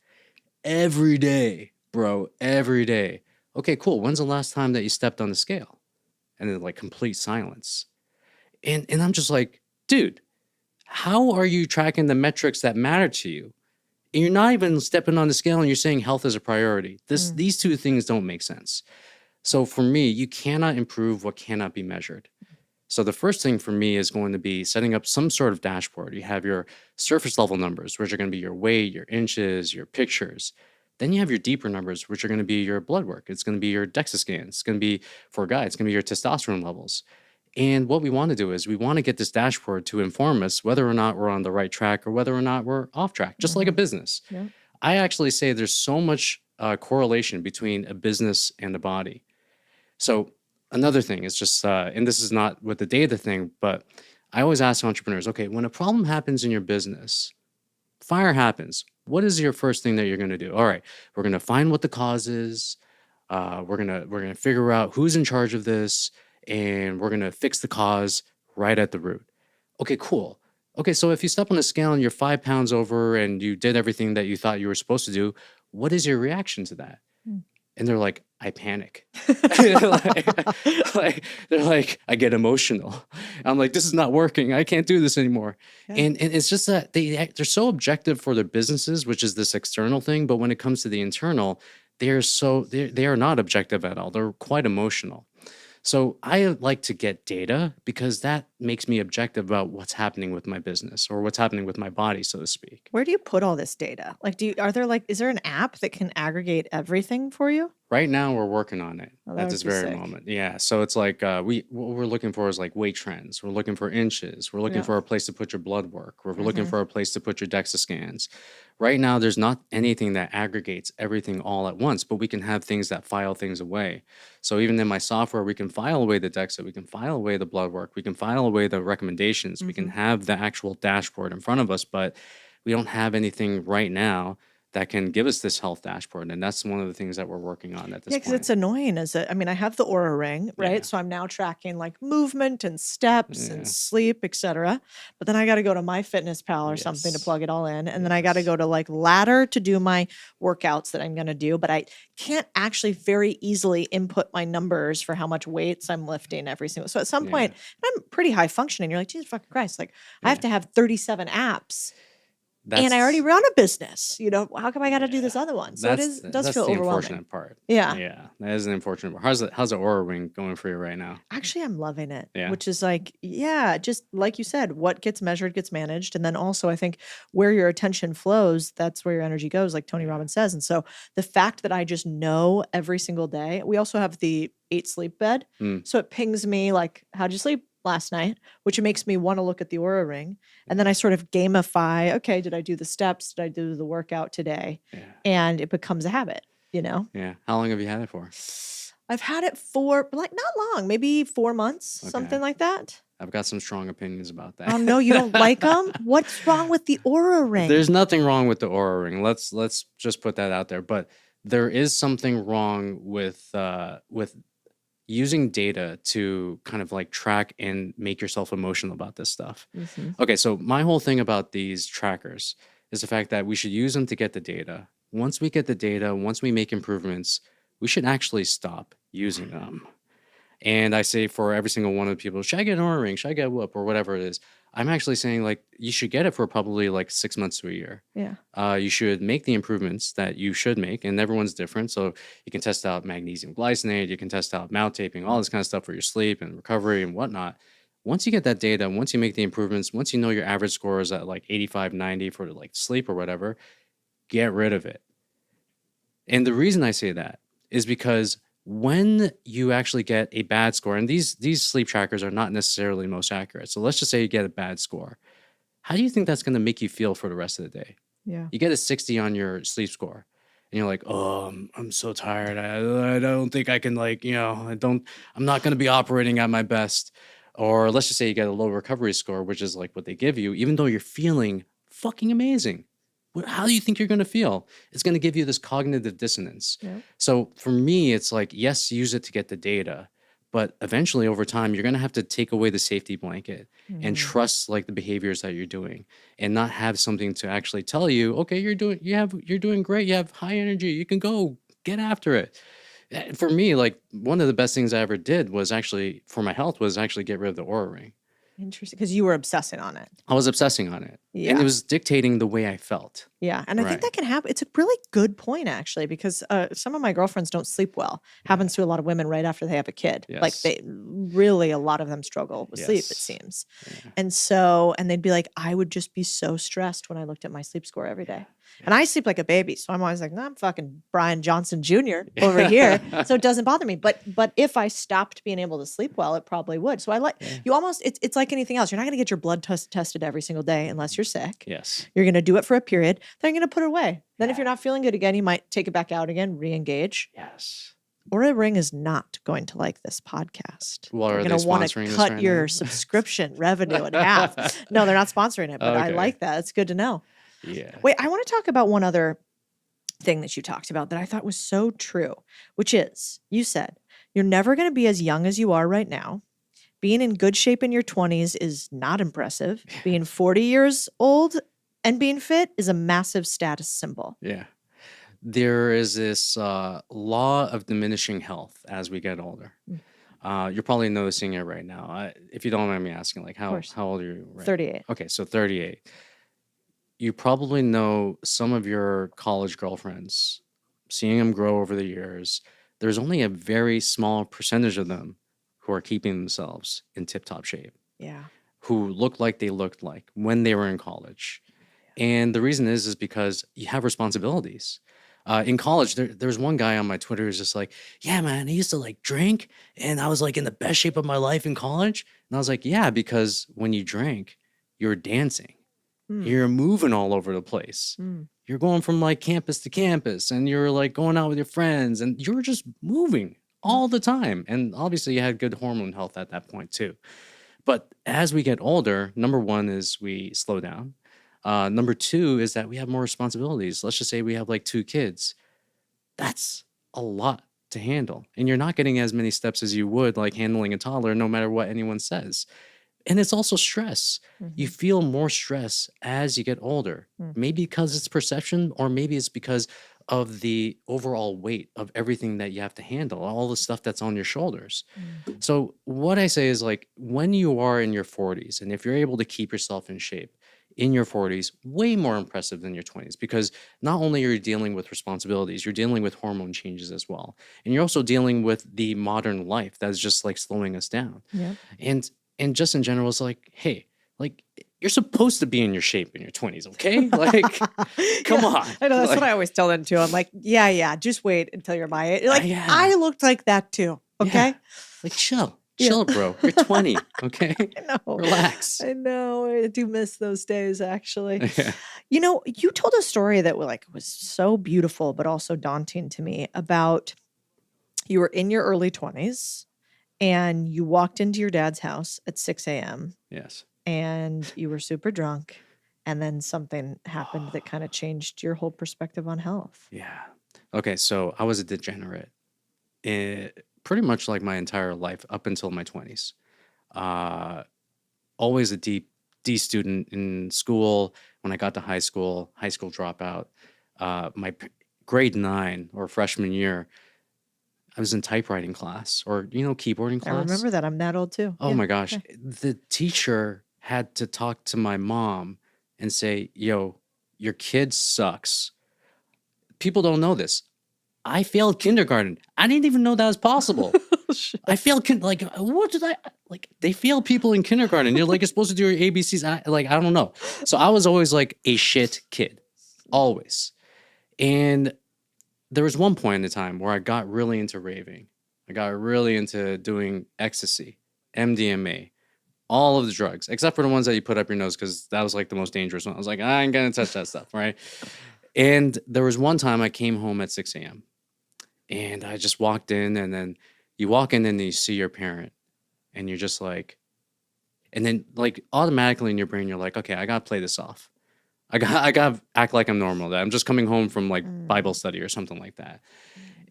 Speaker 7: Every day, bro, every day. Okay, cool. When's the last time that you stepped on the scale? And then like complete silence. And I'm just like, dude, how are you tracking the metrics that matter to you? And you're not even stepping on the scale and you're saying health is a priority. These two things don't make sense. So for me, you cannot improve what cannot be measured. So the first thing for me is going to be setting up some sort of dashboard. You have your surface level numbers, which are going to be your weight, your inches, your pictures. Then you have your deeper numbers, which are going to be your blood work. It's going to be your DEXA scans. It's going to be, for a guy, it's going to be your testosterone levels. And what we want to do is we want to get this dashboard to inform us whether or not we're on the right track or whether or not we're off track, just like a business.
Speaker 3: Yeah.
Speaker 7: I actually say there's so much correlation between a business and a body. So another thing is just, and this is not with the data thing, but I always ask entrepreneurs, okay, when a problem happens in your business, fire happens, what is your first thing that you're going to do? All right, we're going to find what the cause is. We're gonna figure out who's in charge of this, and we're gonna fix the cause right at the root. Okay, cool. Okay, so if you step on a scale and you're 5 pounds over and you did everything that you thought you were supposed to do, what is your reaction to that? And they're like, I panic. they're like, I get emotional. I'm like, this is not working. I can't do this anymore.
Speaker 3: Yeah.
Speaker 7: And it's just that they're so objective for their businesses, which is this external thing. But when it comes to the internal, they are not objective at all. They're quite emotional. So I like to get data because that makes me objective about what's happening with my business or what's happening with my body, so to speak.
Speaker 3: Where do you put all this data? Like, is there an app that can aggregate everything for you?
Speaker 7: Right now, we're working on it
Speaker 3: Oh, that
Speaker 7: at
Speaker 3: would
Speaker 7: this
Speaker 3: be
Speaker 7: very
Speaker 3: sick.
Speaker 7: moment. Yeah. So it's like what we're looking for is like weight trends. We're looking for inches. We're looking
Speaker 3: Yeah.
Speaker 7: for a place to put your blood work. We're looking for a place to put your DEXA scans. Right now, there's not anything that aggregates everything all at once, but we can have things that file things away. So even in my software, we can file away the DEXA, we can file away the blood work, we can file away the recommendations, we can have the actual dashboard in front of us, but we don't have anything right now that can give us this health dashboard. And that's one of the things that we're working on at this
Speaker 3: Yeah, because
Speaker 7: point.
Speaker 3: it's annoying. I mean, I have the Aura Ring, right?
Speaker 7: Yeah.
Speaker 3: So I'm now tracking like movement and steps
Speaker 7: Yeah.
Speaker 3: and sleep, etc. But then I got to go to MyFitnessPal or something to
Speaker 7: Yes.
Speaker 3: plug it all in, and then I got to go to like Ladder to do my workouts that I'm going to do. But I can't actually very easily input my numbers for how much weights I'm lifting every single. So at some point, and I'm pretty high functioning. You're like, Jesus fucking Christ! Like I have to have 37 apps. And I already run a business. How come I got to do this other one? So does
Speaker 7: that's
Speaker 3: feel
Speaker 7: the
Speaker 3: overwhelming.
Speaker 7: unfortunate part.
Speaker 3: Yeah.
Speaker 7: Yeah, that is an unfortunate part. How's the Aura Ring going for you right now?
Speaker 3: Actually, I'm loving it,
Speaker 7: Yeah.
Speaker 3: which is like, just like you said, what gets measured gets managed. And then also, I think where your attention flows, that's where your energy goes, like Tony Robbins says. And so the fact that I just know every single day, we also have the 8 sleep bed. So it pings me like, how'd you sleep last night? Which makes me want to look at the Aura Ring. And then I sort of gamify, okay, did I do the steps? Did I do the workout today?
Speaker 7: Yeah.
Speaker 3: And it becomes a habit,
Speaker 7: Yeah. How long have you had it for?
Speaker 3: I've had it for like not long, maybe 4 months, something like that.
Speaker 7: I've got some strong opinions about that.
Speaker 3: Oh no, you don't like them? What's wrong with the Aura Ring?
Speaker 7: There's nothing wrong with the Aura Ring. Let's just put that out there. But there is something wrong with using data to kind of like track and make yourself emotional about this stuff. Okay, so my whole thing about these trackers is the fact that we should use them to get the data. Once we get the data, once we make improvements, we should actually stop using them. And I say for every single one of the people, should I get an Aura Ring? Should I get a Whoop or whatever it is? I'm actually saying like you should get it for probably like 6 months to a year.
Speaker 3: Yeah.
Speaker 7: You should make the improvements that you should make, and everyone's different. So you can test out magnesium glycinate, you can test out mouth taping, all this kind of stuff for your sleep and recovery and whatnot. Once you get that data, once you make the improvements, once you know your average score is at like 85, 90 for like sleep or whatever, get rid of it. And the reason I say that is because when you actually get a bad score, and these sleep trackers are not necessarily most accurate. So let's just say you get a bad score. how do you think that's going to make you feel for the rest of the day?
Speaker 3: Yeah.
Speaker 7: You get a 60 on your sleep score and you're like, oh, I'm so tired. I don't think I can I'm not going to be operating at my best. Or let's just say you get a low recovery score, which is like what they give you, even though you're feeling fucking amazing. How do you think you're going to feel? It's going to give you this cognitive dissonance.
Speaker 3: Yeah.
Speaker 7: So for me, it's like, yes, use it to get the data, but eventually over time, you're going to have to take away the safety blanket and trust like the behaviors that you're doing and not have something to actually tell you, okay, you're doing great. You have high energy. You can go get after it. For me, like one of the best things I ever did was actually for my health was actually get rid of the Aura Ring.
Speaker 3: Interesting. Because you were obsessing on it.
Speaker 7: I was obsessing on it.
Speaker 3: Yeah.
Speaker 7: And it was dictating the way I felt.
Speaker 3: Yeah. And I think
Speaker 7: Right.
Speaker 3: that can happen. It's a really good point, actually, because some of my girlfriends don't sleep well. Happens to a lot of women right after they have a kid. Like
Speaker 7: Yes.
Speaker 3: they really, a lot of them struggle with sleep, it
Speaker 7: Yes.
Speaker 3: seems.
Speaker 7: Yeah.
Speaker 3: And they'd be like, I would just be so stressed when I looked at my sleep score every day. And I sleep like a baby. So I'm always like, no, I'm fucking Brian Johnson Jr. over here. So it doesn't bother me. But if I stopped being able to sleep well, it probably would. So I like you almost, it's like anything else. You're not going to get your blood tested every single day unless you're sick.
Speaker 7: Yes.
Speaker 3: You're going to do it for a period. Then you're going to put it away. Then if you're not feeling good again, you might take it back out again, re-engage.
Speaker 7: Yes.
Speaker 3: Aura Ring is not going to like this podcast.
Speaker 7: Well,
Speaker 3: They're
Speaker 7: are they
Speaker 3: going to want
Speaker 7: sponsoring
Speaker 3: to
Speaker 7: this
Speaker 3: cut
Speaker 7: right
Speaker 3: your
Speaker 7: now?
Speaker 3: subscription revenue in half. No, they're not sponsoring it, but I
Speaker 7: Okay.
Speaker 3: like that. It's good to know.
Speaker 7: Yeah.
Speaker 3: Wait, I want to talk about one other thing that you talked about that I thought was so true, which is you said you're never going to be as young as you are right now. Being in good shape in your 20s is not impressive. Being 40 years old and being fit is a massive status symbol.
Speaker 7: Yeah. There is this law of diminishing health as we get older. You're probably noticing it right now. If you don't mind me asking, like how old are you? Right?
Speaker 3: 38.
Speaker 7: Okay, so 38. You probably know some of your college girlfriends, seeing them grow over the years. There's only a very small percentage of them who are keeping themselves in tip-top shape,
Speaker 3: Yeah.
Speaker 7: who look like they looked like when they were in college. And the reason is because you have responsibilities. In college, there's one guy on my Twitter who's just like, yeah, man, I used to like drink and I was like in the best shape of my life in college. And I was like, yeah, because when you drank, you were dancing. You're moving all over the place. You're going from like campus to campus and you're like going out with your friends and you're just moving all the time. And obviously you had good hormone health at that point too. But as we get older, number one is we slow down. Number two is that we have more responsibilities. Let's just say we have like 2 kids. That's a lot to handle. And you're not getting as many steps as you would like handling a toddler, no matter what anyone says. And it's also stress. You feel more stress as you get older. Maybe because it's perception, or maybe it's because of the overall weight of everything that you have to handle, all the stuff that's on your shoulders. So what I say is like when you are in your 40s, and if you're able to keep yourself in shape in your 40s, way more impressive than your 20s, because not only are you dealing with responsibilities, you're dealing with hormone changes as well. And you're also dealing with the modern life that's just like slowing us down.
Speaker 3: Yeah.
Speaker 7: And just in general, it's like, hey, like you're supposed to be in your shape in your 20s, okay? Like, come on.
Speaker 3: I know that's
Speaker 7: Like,
Speaker 3: what I always tell them too. I'm like, yeah, just wait until you're my age. Like,
Speaker 7: Yeah.
Speaker 3: I looked like that too. Okay.
Speaker 7: like chill, bro. You're 20, okay?
Speaker 3: I know.
Speaker 7: Relax.
Speaker 3: I know. I do miss those days, actually.
Speaker 7: Yeah.
Speaker 3: You know, you told a story that was so beautiful, but also daunting to me about you were in your early 20s and you walked into your dad's house at 6 a.m.
Speaker 7: Yes.
Speaker 3: and you were super drunk. And then something happened that kind of changed your whole perspective on health.
Speaker 7: Yeah. Okay, so I was a degenerate pretty much like my entire life up until my 20s. Always a D student in school. When I got to high school dropout. Grade 9 or freshman year, I was in typewriting class or, keyboarding class.
Speaker 3: I remember that. I'm that old too.
Speaker 7: Oh
Speaker 3: Yeah.
Speaker 7: my gosh.
Speaker 3: Okay.
Speaker 7: The teacher had to talk to my mom and say, yo, your kid sucks. People don't know this. I failed kindergarten. I didn't even know that was possible. I failed what did I like? They fail people in kindergarten. You're supposed to do your ABCs. I don't know. So I was always like a shit kid, always. And there was one point in the time where I got really into raving. I got really into doing ecstasy, MDMA, all of the drugs, except for the ones that you put up your nose, because that was like the most dangerous one. I was like, I ain't gonna touch that stuff, right? And there was one time I came home at 6 a.m. and I just walked in, and then you walk in and you see your parent, and you're just like, and then like automatically in your brain, you're like, okay, I gotta play this off. I gotta act like I'm normal. That I'm just coming home from like Bible study or something like that.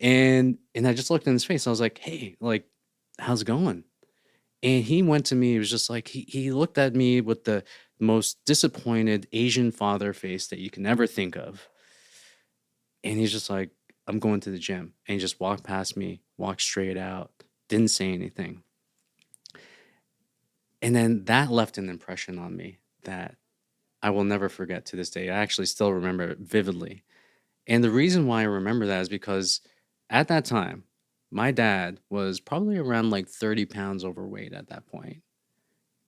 Speaker 7: And I just looked in his face. I was like, hey, like, how's it going? And he went to me. He was just like, he looked at me with the most disappointed Asian father face that you can ever think of. And he's just like, I'm going to the gym. And he just walked past me, walked straight out, didn't say anything. And then that left an impression on me that I will never forget to this day. I actually still remember it vividly. And the reason why I remember that is because at that time, my dad was probably around like 30 pounds overweight at that point.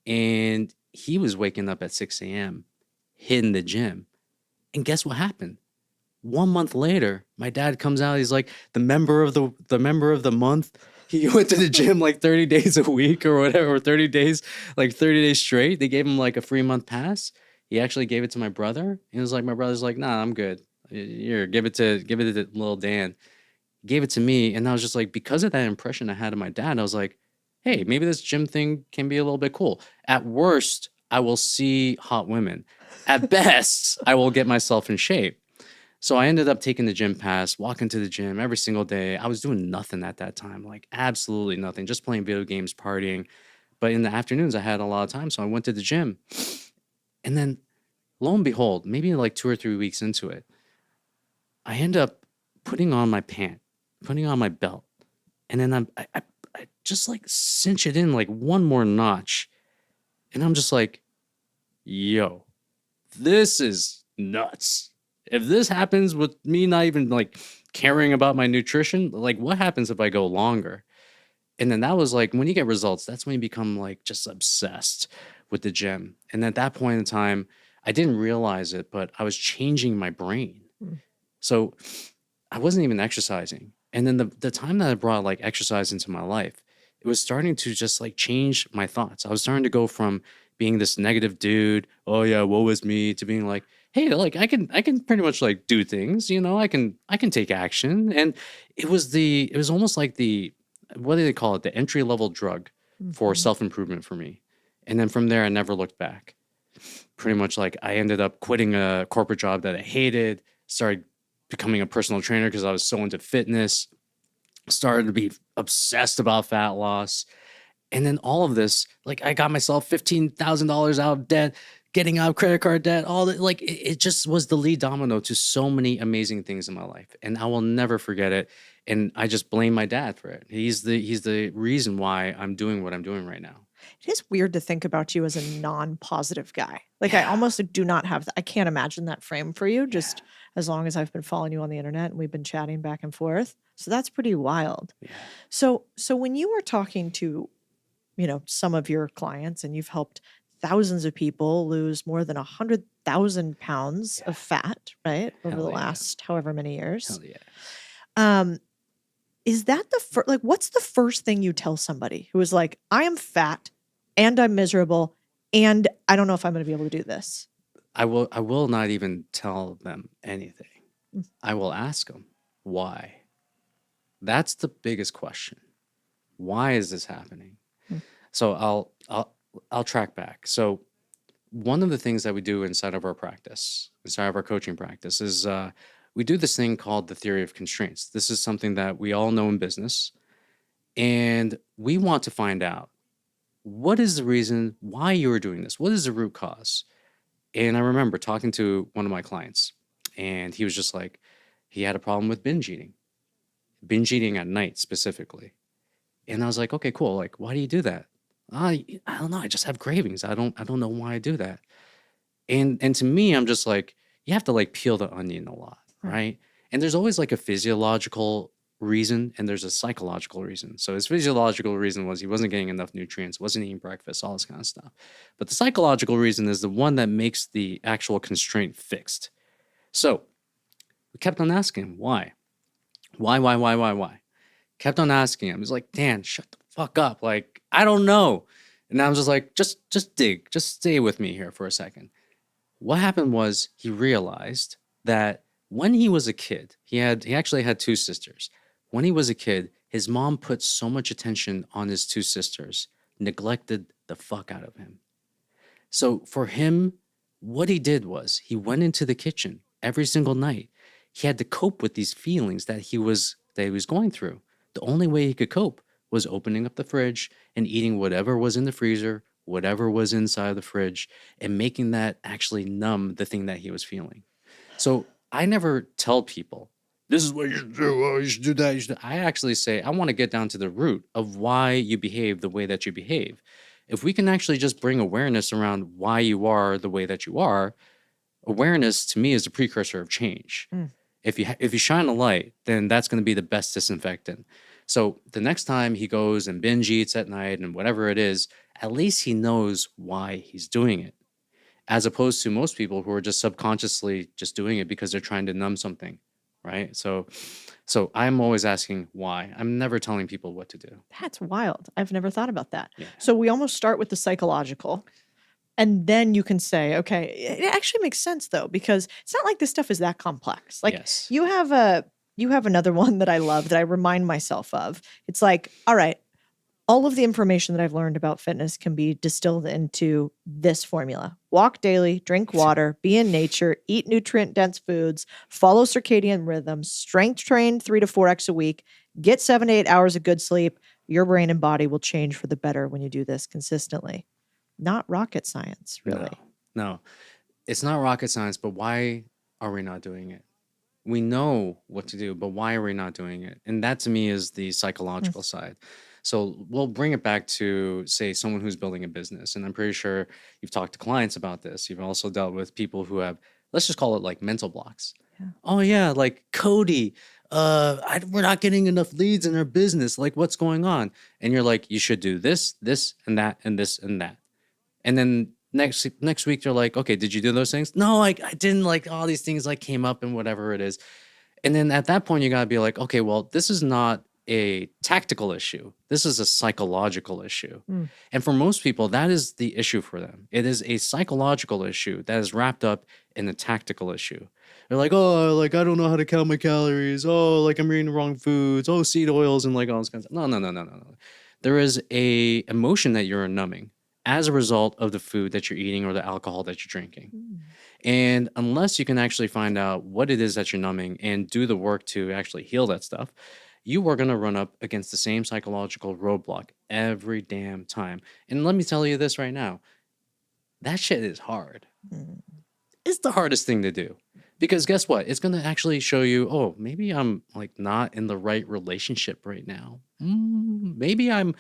Speaker 7: And he was waking up at 6 a.m., hitting the gym. And guess what happened? 1 month later, my dad comes out. He's like the member of the month. He went to the gym like 30 days a week or whatever, or 30 days, like 30 days straight. They gave him like a free month pass. He actually gave it to my brother. He was like, my brother's like, nah, I'm good. Here, give it to little Dan. Gave it to me, and I was just like, because of that impression I had of my dad, I was like, hey, maybe this gym thing can be a little bit cool. At worst, I will see hot women. At best, I will get myself in shape. So I ended up taking the gym pass, walking to the gym every single day. I was doing nothing at that time, like absolutely nothing, just playing video games, partying. But in the afternoons, I had a lot of time, so I went to the gym. And then, lo and behold, maybe like 2 or 3 weeks into it, I end up putting on my pant, putting on my belt, and then I just like cinch it in like one more notch. And I'm just like, yo, this is nuts. If this happens with me not even like caring about my nutrition, like what happens if I go longer? And then that was like, when you get results, that's when you become like just obsessed with the gym. And at that point in time, I didn't realize it, but I was changing my brain. So I wasn't even exercising. And then the time that I brought like exercise into my life, it was starting to just like change my thoughts. I was starting to go from being this negative dude, oh yeah, woe is me, to being like, hey, like I can pretty much like do things, you know, I can take action. And it was almost like what do they call it? The entry level drug for self-improvement for me. And then from there, I never looked back. Pretty much like I ended up quitting a corporate job that I hated, started becoming a personal trainer because I was so into fitness, started to be obsessed about fat loss. And then all of this, like I got myself $15,000 out of debt, getting out of credit card debt, all that, like it just was the lead domino to so many amazing things in my life. And I will never forget it. And I just blame my dad for it. He's the reason why I'm doing what I'm doing right now.
Speaker 3: It is weird to think about you as a non-positive guy. Like I almost do not have, I can't imagine that frame for you just as long as I've been following you on the internet and we've been chatting back and forth. So that's pretty wild.
Speaker 7: Yeah.
Speaker 3: So when you were talking to, you know, some of your clients and you've helped thousands of people lose more than 100,000 pounds of fat, right? Over the last however many years.
Speaker 7: Hell yeah.
Speaker 3: Is that the first, like, what's the first thing you tell somebody who is like, I am fat and I'm miserable and I don't know if I'm going to be able to do this?
Speaker 7: I will not even tell them anything. I will ask them why. That's the biggest question. Why is this happening? So I'll track back. So one of the things that we do inside of our practice, inside of our coaching practice, is we do this thing called the theory of constraints. This is something that we all know in business, and we want to find out what is the reason why you are doing this. What is the root cause? And I remember talking to one of my clients, and he was just like, he had a problem with binge eating at night specifically. And I was like, okay, cool. Like, why do you do that? I don't know. I just have cravings. I don't know why I do that. And to me, I'm just like, you have to like peel the onion a lot, right? And there's always like a physiological reason and there's a psychological reason. So his physiological reason was he wasn't getting enough nutrients, wasn't eating breakfast, all this kind of stuff. But the psychological reason is the one that makes the actual constraint fixed. So we kept on asking him, why? Why? Kept on asking him. He's like, Dan, shut the fuck up. Like, I don't know. And I was just like, just dig, just stay with me here for a second. What happened was he realized that when he was a kid, he actually had two sisters. When he was a kid, his mom put so much attention on his two sisters, neglected the fuck out of him. So for him, what he did was he went into the kitchen every single night. He had to cope with these feelings that he was going through. The only way he could cope was opening up the fridge and eating whatever was in the freezer, whatever was inside the fridge, and making that actually numb the thing that he was feeling. So I never tell people, this is what you should do. Oh, you should do that. You should. I actually say, I want to get down to the root of why you behave the way that you behave. If we can actually just bring awareness around why you are the way that you are, awareness to me is the precursor of change. If you shine a light, then that's going to be the best disinfectant. So the next time he goes and binge eats at night and whatever it is, at least he knows why he's doing it, as opposed to most people who are just subconsciously just doing it because they're trying to numb something, right? So I'm always asking why. I'm never telling people what to do.
Speaker 3: That's wild. I've never thought about that.
Speaker 7: Yeah.
Speaker 3: So we almost start with the psychological. And then you can say, okay, it actually makes sense though, because it's not like this stuff is that complex. Like
Speaker 7: Yes.
Speaker 3: you have another one that I love that I remind myself of. It's like, all right, all of the information that I've learned about fitness can be distilled into this formula. Walk daily, drink water, be in nature, eat nutrient-dense foods, follow circadian rhythms, strength train 3 to 4x a week, get 7 to 8 hours of good sleep. Your brain and body will change for the better when you do this consistently. Not rocket science, really.
Speaker 7: No, it's not rocket science, but why are we not doing it? We know what to do, but why are we not doing it? And that to me is the psychological side. So we'll bring it back to, say, someone who's building a business. And I'm pretty sure you've talked to clients about this. You've also dealt with people who have, let's just call it like mental blocks.
Speaker 3: Yeah.
Speaker 7: Oh, yeah, like Cody, we're not getting enough leads in our business. Like, what's going on? And you're like, you should do this, this, and that, and this, and that. And then next week, they're like, okay, did you do those things? No, I didn't. Like, all these things like came up and whatever it is. And then at that point, you got to be like, okay, well, this is not a tactical issue. This is a psychological issue. And for most people, that is the issue for them. It is a psychological issue that is wrapped up in a tactical issue. They're like, oh, like, I don't know how to count my calories. Oh, like, I'm eating the wrong foods. Oh, seed oils and like all this kind of stuff. No. There is a emotion that you're numbing as a result of the food that you're eating or the alcohol that you're drinking. And unless you can actually find out what it is that you're numbing and do the work to actually heal that stuff, you are going to run up against the same psychological roadblock every damn time. And let me tell you this right now, that shit is hard. It's the hardest thing to do. Because guess what? It's going to actually show you, oh, maybe I'm like not in the right relationship right now. Maybe I'm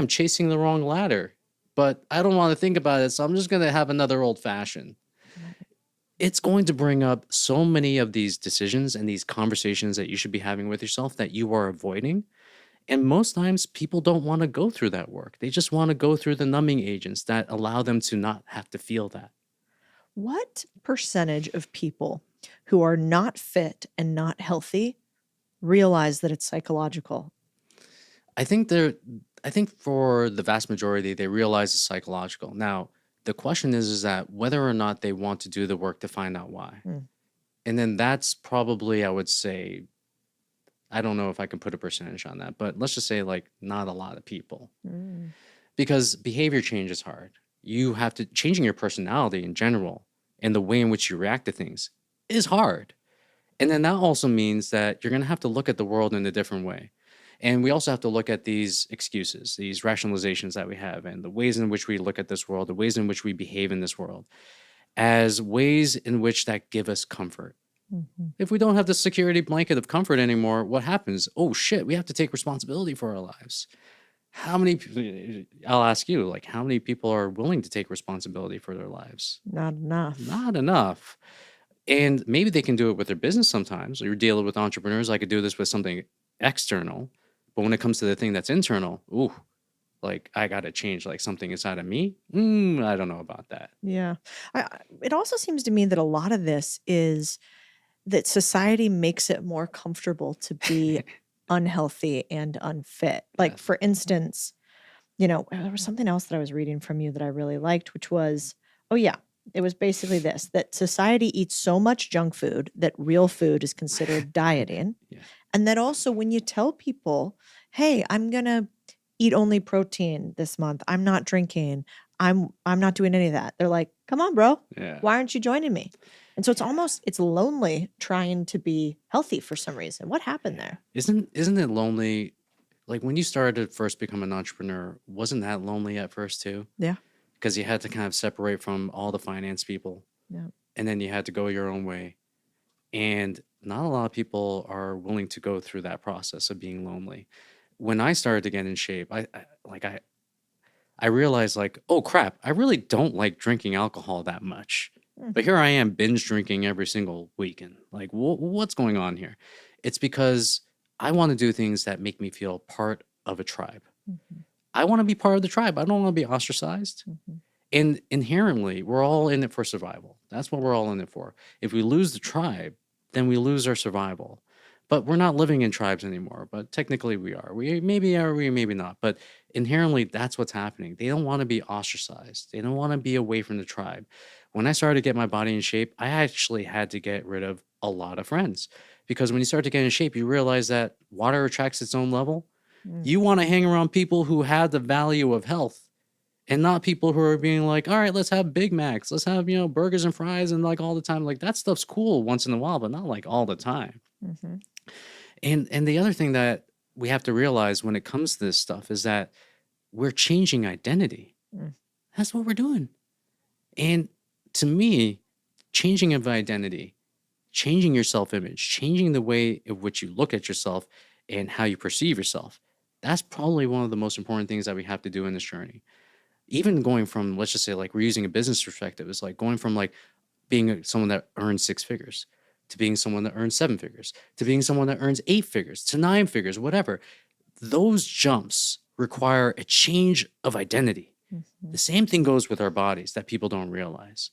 Speaker 7: chasing the wrong ladder. But I don't want to think about it, so I'm just going to have another old fashioned. It's going to bring up so many of these decisions and these conversations that you should be having with yourself that you are avoiding. And most times people don't want to go through that work. They just want to go through the numbing agents that allow them to not have to feel that.
Speaker 3: What percentage of people who are not fit and not healthy realize that it's psychological?
Speaker 7: I think for the vast majority, they realize it's psychological. Now, the question is that whether or not they want to do the work to find out why. And then that's probably, I would say, I don't know if I can put a percentage on that, but let's just say like not a lot of people. Because behavior change is hard. You have to, changing your personality in general and the way in which you react to things is hard. And then that also means that you're going to have to look at the world in a different way. And we also have to look at these excuses, these rationalizations that we have, and the ways in which we look at this world, the ways in which we behave in this world, as ways in which that give us comfort. If we don't have the security blanket of comfort anymore, what happens? Oh, shit, we have to take responsibility for our lives. I'll ask you, like, how many people are willing to take responsibility for their lives?
Speaker 3: Not enough.
Speaker 7: Not enough. And maybe they can do it with their business sometimes. You're dealing with entrepreneurs. I could do this with something external. But when it comes to the thing that's internal, like I got to change like something inside of me. I don't know about that.
Speaker 3: Yeah. It also seems to me that a lot of this is that society makes it more comfortable to be unhealthy and unfit. Like, for instance, There was something else that I was reading from you that I really liked, which was, oh yeah, it was basically this, that society eats so much junk food that real food is considered dieting.
Speaker 7: Yeah.
Speaker 3: And that also when you tell people, hey, I'm going to eat only protein this month, I'm not drinking, I'm not doing any of that. They're like, come on, bro.
Speaker 7: Yeah.
Speaker 3: Why aren't you joining me? And so it's lonely trying to be healthy for some reason. What happened there?
Speaker 7: Isn't it lonely? Like when you started to first become an entrepreneur, wasn't that lonely at first too?
Speaker 3: Yeah.
Speaker 7: Because you had to kind of separate from all the finance people.
Speaker 3: Yeah.
Speaker 7: And then you had to go your own way. And not a lot of people are willing to go through that process of being lonely. When I started to get in shape, I realized like, oh crap, I really don't like drinking alcohol that much. But here I am binge drinking every single weekend. Like, what's going on here? It's because I want to do things that make me feel part of a tribe. I want to be part of the tribe. I don't want to be ostracized. And inherently, we're all in it for survival. That's what we're all in it for. If we lose the tribe, then we lose our survival. But we're not living in tribes anymore. But technically we are. We maybe are, we maybe not. But inherently, that's what's happening. They don't want to be ostracized. They don't want to be away from the tribe. When I started to get my body in shape, I actually had to get rid of a lot of friends. Because when you start to get in shape, you realize that water attracts its own level. You want to hang around people who have the value of health and not people who are being like, all right, let's have Big Macs. Let's have, burgers and fries and like all the time. Like that stuff's cool once in a while, but not like all the time. And the other thing that we have to realize when it comes to this stuff is that we're changing identity. That's what we're doing. And to me, changing of identity, changing your self-image, changing the way in which you look at yourself and how you perceive yourself, that's probably one of the most important things that we have to do in this journey. Even going from, let's just say, like we're using a business perspective, it's like going from like being someone that earns 6 figures to being someone that earns 7 figures to being someone that earns 8 figures to 9 figures, whatever. Those jumps require a change of identity. The same thing goes with our bodies that people don't realize.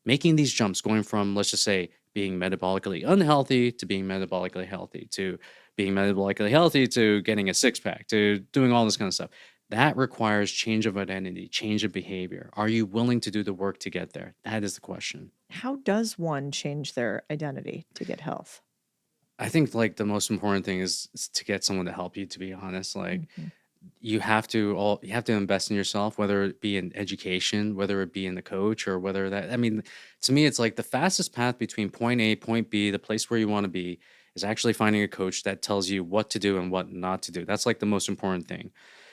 Speaker 7: Making these jumps, going from, let's just say, being metabolically unhealthy to being metabolically healthy to being metabolically healthy to getting a 6-pack to doing all this kind of stuff. That requires change of identity, change of behavior. Are you willing to do the work to get there? That is the question.
Speaker 3: How does one change their identity to get health?
Speaker 7: I think like the most important thing is to get someone to help you, to be honest. Like you have to invest in yourself, whether it be in education, whether it be in the coach, or whether that, I mean, to me, it's like the fastest path between point A, point B, the place where you want to be, is actually finding a coach that tells you what to do and what not to do. That's like the most important thing.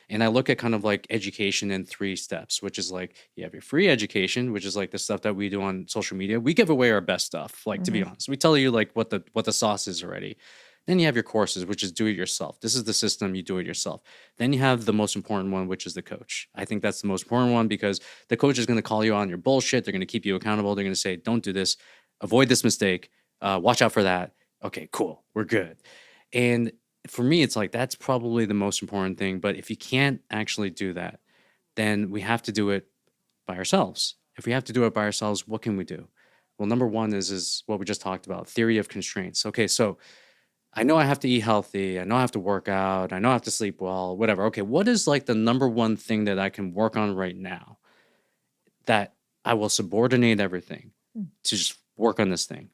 Speaker 7: And I look at kind of like education in 3 steps, which is like you have your free education, which is like the stuff that we do on social media. We give away our best stuff, like to be honest. We tell you like what the sauce is already. Then you have your courses, which is do it yourself. This is the system, you do it yourself. Then you have the most important one, which is the coach. I think that's the most important one because the coach is going to call you on your bullshit. They're going to keep you accountable. They're going to say, don't do this, avoid this mistake, watch out for that. Okay, cool, we're good. And for me, it's like that's probably the most important thing. But if you can't actually do that, then we have to do it by ourselves. If we have to do it by ourselves, what can we do? Well, number one is what we just talked about, theory of constraints. Okay, so I know I have to eat healthy. I know I have to work out. I know I have to sleep well, whatever. Okay, what is like the number one thing that I can work on right now that I will subordinate everything to just work on this thing?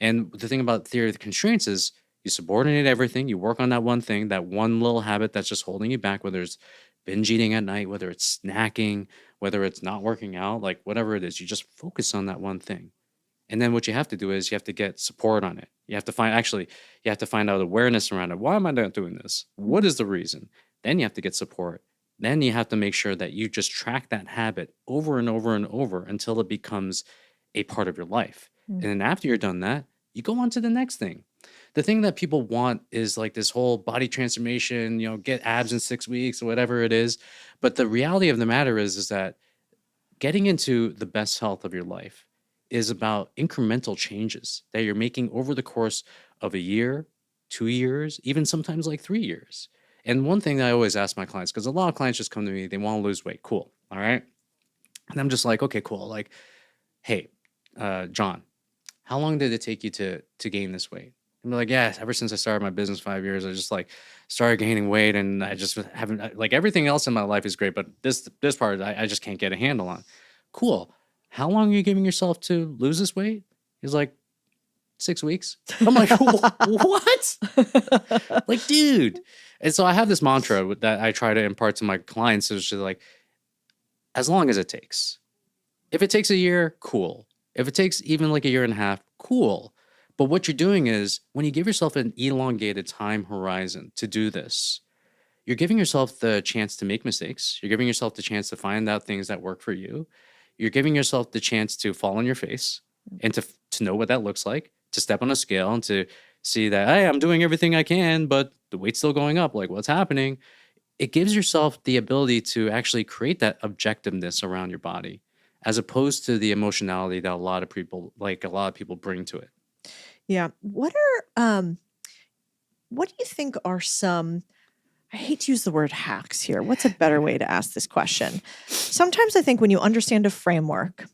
Speaker 7: And the thing about theory of the constraints is you subordinate everything. You work on that one thing, that one little habit that's just holding you back, whether it's binge eating at night, whether it's snacking, whether it's not working out, like whatever it is, you just focus on that one thing. And then what you have to do is you have to get support on it. You have to find out awareness around it. Why am I not doing this? What is the reason? Then you have to get support. Then you have to make sure that you just track that habit over and over and over until it becomes a part of your life. And then after you're done that, you go on to the next thing. The thing that people want is like this whole body transformation, get abs in 6 weeks or whatever it is. But the reality of the matter is that getting into the best health of your life is about incremental changes that you're making over the course of a year, 2 years, even sometimes like 3 years. And one thing that I always ask my clients, because a lot of clients just come to me, they want to lose weight. Cool. All right. And I'm just like, okay, cool. Like, hey, John, how long did it take you to gain this weight? I'm like, yeah, ever since I started my business 5 years, I just like started gaining weight, and I just haven't, like, everything else in my life is great, but this part I just can't get a handle on. Cool. How long are you giving yourself to lose this weight? He's like, 6 weeks. I'm like, what? Like, dude. And so I have this mantra that I try to impart to my clients. It's just like, as long as it takes. If it takes a year, cool. If it takes even like a year and a half, cool. But what you're doing is when you give yourself an elongated time horizon to do this, you're giving yourself the chance to make mistakes. You're giving yourself the chance to find out things that work for you. You're giving yourself the chance to fall on your face and to know what that looks like, to step on a scale and to see that, hey, I'm doing everything I can, but the weight's still going up. Like, what's happening? It gives yourself the ability to actually create that objectiveness around your body, as opposed to the emotionality that a lot of people bring to it.
Speaker 3: Yeah. What do you think are some, I hate to use the word hacks here. What's a better way to ask this question? Sometimes I think when you understand a framework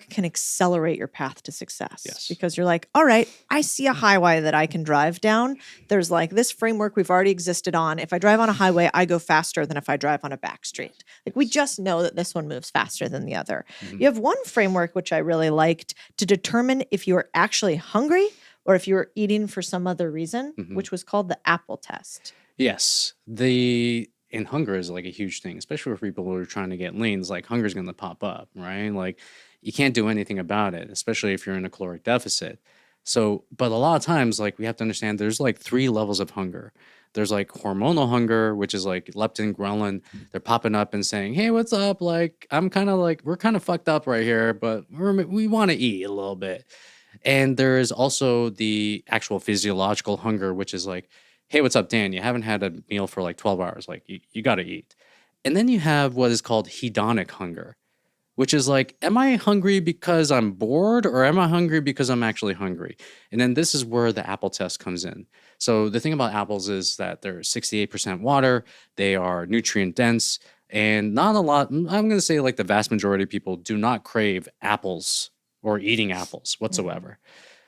Speaker 3: can accelerate your path to success.
Speaker 7: Yes.
Speaker 3: Because you're like, all right, I see a highway that I can drive down. There's like this framework we've already existed on. If I drive on a highway, I go faster than if I drive on a back street. Like, we just know that this one moves faster than the other.
Speaker 7: Mm-hmm.
Speaker 3: You have one framework, which I really liked, to determine if you're actually hungry or if you're eating for some other reason, which was called the apple test.
Speaker 7: Yes. And hunger is like a huge thing, especially for people who are trying to get lean. It's like hunger is going to pop up, right? Like, you can't do anything about it, especially if you're in a caloric deficit. So, but a lot of times, like, we have to understand there's like 3 levels of hunger. There's like hormonal hunger, which is like leptin, ghrelin. They're popping up and saying, hey, what's up? Like, I'm kind of like, we're kind of fucked up right here, but we want to eat a little bit. And there is also the actual physiological hunger, which is like, hey, what's up, Dan? You haven't had a meal for like 12 hours. Like, you got to eat. And then you have what is called hedonic hunger, which is like, am I hungry because I'm bored, or am I hungry because I'm actually hungry? And then this is where the apple test comes in. So the thing about apples is that they're 68% water. They are nutrient dense, and not a lot. I'm going to say like the vast majority of people do not crave apples or eating apples whatsoever.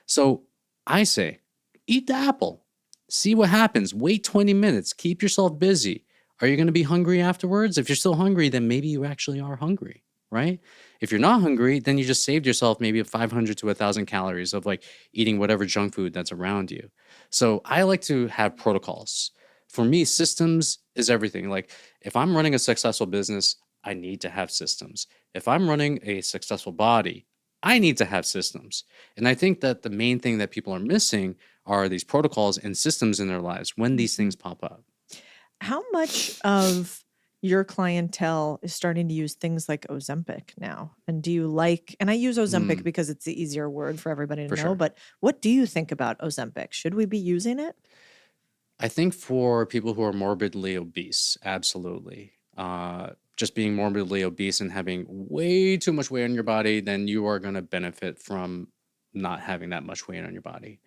Speaker 7: So I say, eat the apple. See what happens. Wait 20 minutes. Keep yourself busy. Are you going to be hungry afterwards? If you're still hungry, then maybe you actually are hungry, right? If you're not hungry, then you just saved yourself maybe 500 to 1,000 calories of like eating whatever junk food that's around you. So I like to have protocols. For me, systems is everything. Like, if I'm running a successful business, I need to have systems. If I'm running a successful body, I need to have systems. And I think that the main thing that people are missing are these protocols and systems in their lives when these things pop up.
Speaker 3: How much of your clientele is starting to use things like Ozempic now? And do you like, and I use Ozempic because it's the easier word for everybody to know,
Speaker 7: sure.
Speaker 3: but what do you think about Ozempic? Should we be using it?
Speaker 7: I think for people who are morbidly obese, absolutely. Just being morbidly obese and having way too much weight on your body, then you are going to benefit from not having that much weight on your body.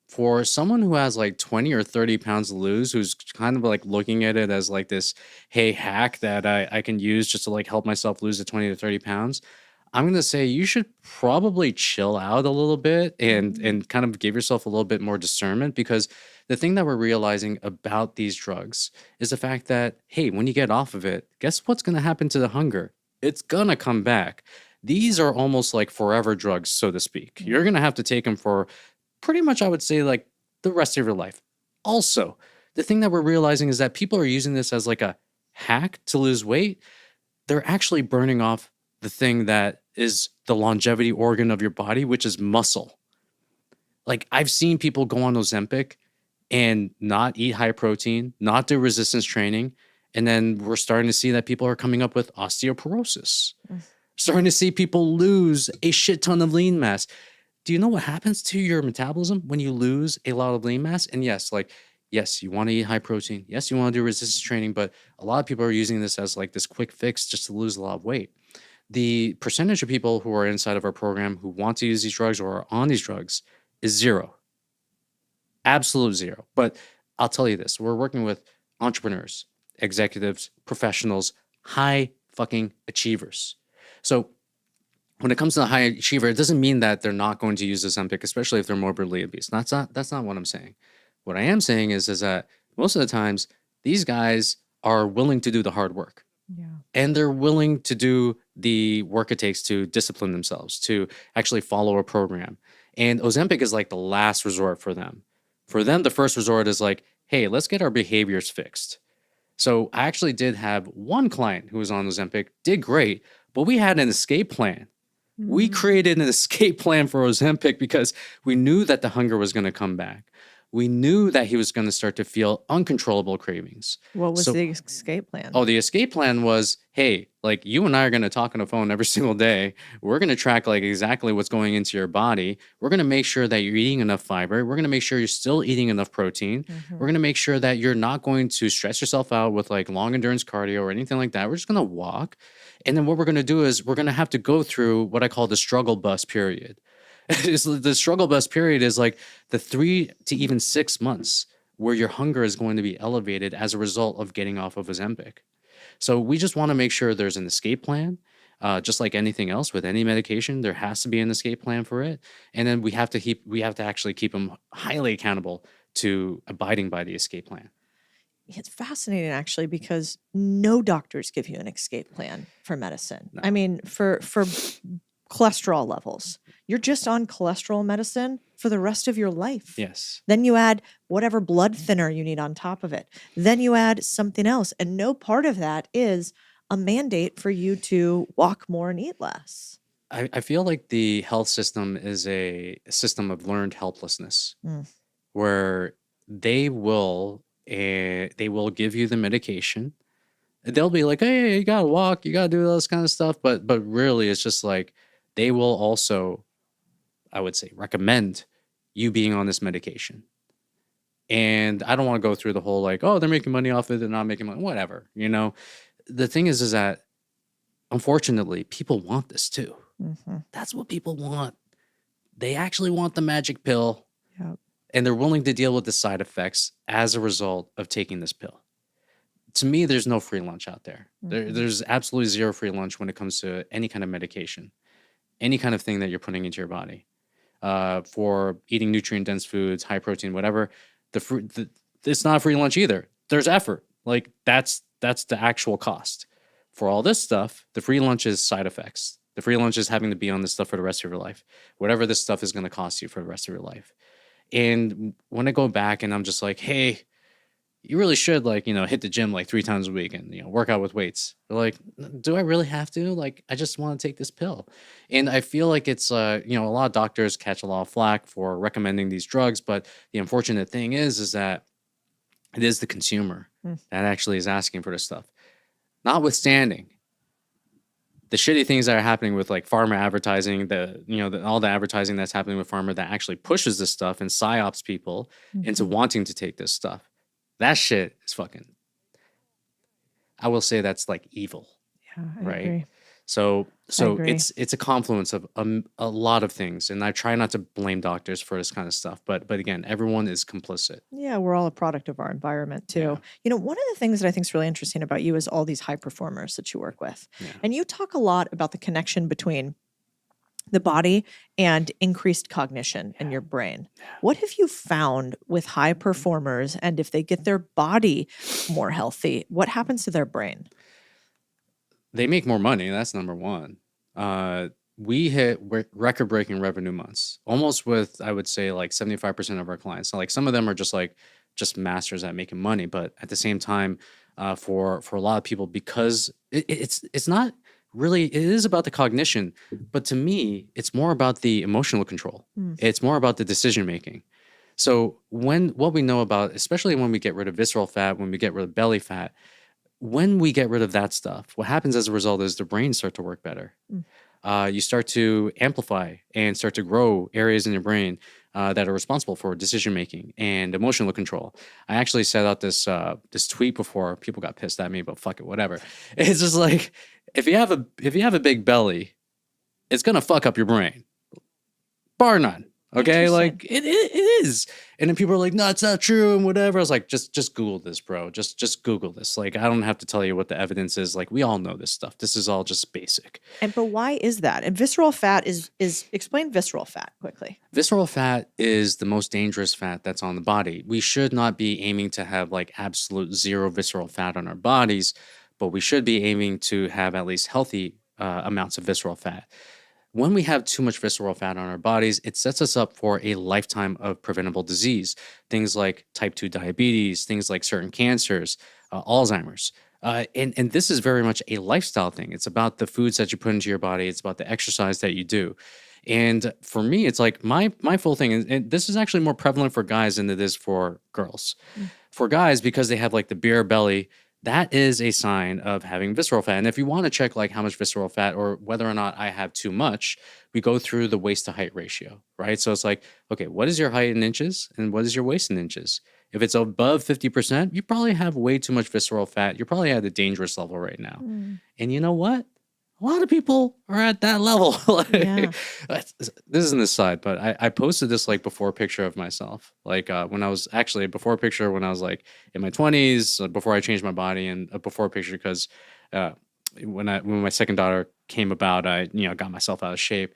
Speaker 7: For someone who has like 20 or 30 pounds to lose, who's kind of like looking at it as like this, hey, hack that I can use just to like help myself lose the 20 to 30 pounds, I'm going to say you should probably chill out a little bit and kind of give yourself a little bit more discernment, because the thing that we're realizing about these drugs is the fact that, hey, when you get off of it, guess what's going to happen to the hunger? It's going to come back. These are almost like forever drugs, so to speak. You're going to have to take them for pretty much, I would say, like the rest of your life. Also, the thing that we're realizing is that people are using this as like a hack to lose weight. They're actually burning off the thing that is the longevity organ of your body, which is muscle. Like, I've seen people go on Ozempic and not eat high protein, not do resistance training. And then we're starting to see that people are coming up with osteoporosis. Starting to see people lose a shit ton of lean mass. Do you know what happens to your metabolism when you lose a lot of lean mass? And yes, you want to eat high protein. Yes, you want to do resistance training, but a lot of people are using this as like this quick fix just to lose a lot of weight. The percentage of people who are inside of our program who want to use these drugs or are on these drugs is 0. Absolute 0. But I'll tell you this, we're working with entrepreneurs, executives, professionals, high fucking achievers. So when it comes to the high achiever, it doesn't mean that they're not going to use Ozempic, especially if they're morbidly obese. That's not what I'm saying. What I am saying is that most of the times these guys are willing to do the hard work.
Speaker 3: Yeah.
Speaker 7: And they're willing to do the work it takes to discipline themselves, to actually follow a program. And Ozempic is like the last resort for them. For them, the first resort is like, hey, let's get our behaviors fixed. So I actually did have one client who was on Ozempic, did great, but we had an escape plan. We created an escape plan for Ozempic because we knew that the hunger was going to come back. We knew that he was going to start to feel uncontrollable cravings.
Speaker 3: What was the escape plan?
Speaker 7: Oh, the escape plan was, hey, like you and I are going to talk on the phone every single day. We're going to track like exactly what's going into your body. We're going to make sure that you're eating enough fiber. We're going to make sure you're still eating enough protein. We're going to make sure that you're not going to stress yourself out with like long endurance cardio or anything like that. We're just going to walk. And then what we're going to do is we're going to have to go through what I call the struggle bus period. The struggle bus period is like the 3 to even 6 months where your hunger is going to be elevated as a result of getting off of Ozempic. So we just want to make sure there's an escape plan. Just like anything else with any medication, there has to be an escape plan for it. And then we have to actually keep them highly accountable to abiding by the escape plan.
Speaker 3: It's fascinating, actually, because no doctors give you an escape plan for medicine.
Speaker 7: No.
Speaker 3: I mean, for cholesterol levels, you're just on cholesterol medicine for the rest of your life.
Speaker 7: Yes.
Speaker 3: Then you add whatever blood thinner you need on top of it. Then you add something else. And no part of that is a mandate for you to walk more and eat less.
Speaker 7: I feel like the health system is a system of learned helplessness where they will give you the medication. They'll be like, hey, you gotta walk, you gotta do all this kind of stuff. But really it's just like they will also, I would say, recommend you being on this medication. And I don't want to go through the whole like, oh, they're making money off it, they're not making money, whatever. You know, the thing is that unfortunately people want this too. That's what people want. They actually want the magic pill.
Speaker 3: Yep.
Speaker 7: And they're willing to deal with the side effects as a result of taking this pill. To me, there's no free lunch out there. There's absolutely zero free lunch when it comes to any kind of medication, any kind of thing that you're putting into your body. For eating nutrient-dense foods, high protein, whatever, it's not a free lunch either. There's effort. Like that's the actual cost. For all this stuff, the free lunch is side effects. The free lunch is having to be on this stuff for the rest of your life. Whatever this stuff is going to cost you for the rest of your life. And when I go back and I'm just like, hey, you really should like, hit the gym like 3 times a week and, work out with weights. They're like, do I really have to? Like, I just want to take this pill. And I feel like it's, a lot of doctors catch a lot of flack for recommending these drugs. But the unfortunate thing is that it is the consumer that actually is asking for this stuff. Notwithstanding the shitty things that are happening with like pharma advertising, all the advertising that's happening with pharma that actually pushes this stuff and psyops people into wanting to take this stuff. That shit is fucking, I will say that's like evil.
Speaker 3: Yeah, I
Speaker 7: right?
Speaker 3: agree.
Speaker 7: So
Speaker 3: agree.
Speaker 7: it's a confluence of a lot of things. And I try not to blame doctors for this kind of stuff. But again, everyone is complicit.
Speaker 3: Yeah, we're all a product of our environment too. One of the things that I think is really interesting about you is all these high performers that you work with.
Speaker 7: Yeah.
Speaker 3: And you talk a lot about the connection between the body and increased cognition in your brain. What have you found with high performers, and if they get their body more healthy, what happens to their brain?
Speaker 7: They make more money. That's number one. We hit record-breaking revenue months, almost with, I would say, like 75% of our clients. So like some of them are just masters at making money, but at the same time, for a lot of people, because it's not really, it is about the cognition, but to me, it's more about the emotional control. It's more about the decision making. So what we know about, especially when we get rid of visceral fat, when we get rid of belly fat, when we get rid of that stuff, what happens as a result is the brain start to work better. You start to amplify and start to grow areas in your brain that are responsible for decision making and emotional control. I actually set out this tweet before. People got pissed at me, but fuck it, whatever. It's just like if you have a big belly, it's gonna fuck up your brain, bar none. Okay,
Speaker 3: Interesting.
Speaker 7: like it is. And then people are like, no, it's not true and whatever. I was like, just Google this, bro. Just Google this. Like, I don't have to tell you what the evidence is. Like, we all know this stuff. This is all just basic.
Speaker 3: But why is that? And visceral fat is explain visceral fat quickly.
Speaker 7: Visceral fat is the most dangerous fat that's on the body. We should not be aiming to have like absolute zero visceral fat on our bodies, but we should be aiming to have at least healthy amounts of visceral fat. When we have too much visceral fat on our bodies, it sets us up for a lifetime of preventable disease. Things like type 2 diabetes, things like certain cancers, Alzheimer's. And this is very much a lifestyle thing. It's about the foods that you put into your body. It's about the exercise that you do. And for me, it's like my full thing, and this is actually more prevalent for guys than it is for girls. For guys, because they have like the beer belly, that is a sign of having visceral fat. And if you want to check like how much visceral fat or whether or not I have too much, we go through the waist to height ratio, right? So it's like, okay, what is your height in inches and what is your waist in inches? If it's above 50%, you probably have way too much visceral fat. You're probably at a dangerous level right now. And you know what? A lot of people are at that level.
Speaker 3: Yeah.
Speaker 7: This is an aside, but I posted this like before picture of myself. Like when I was actually a before picture when I was like in my 20s, before I changed my body, and a before picture because when my second daughter came about, I got myself out of shape.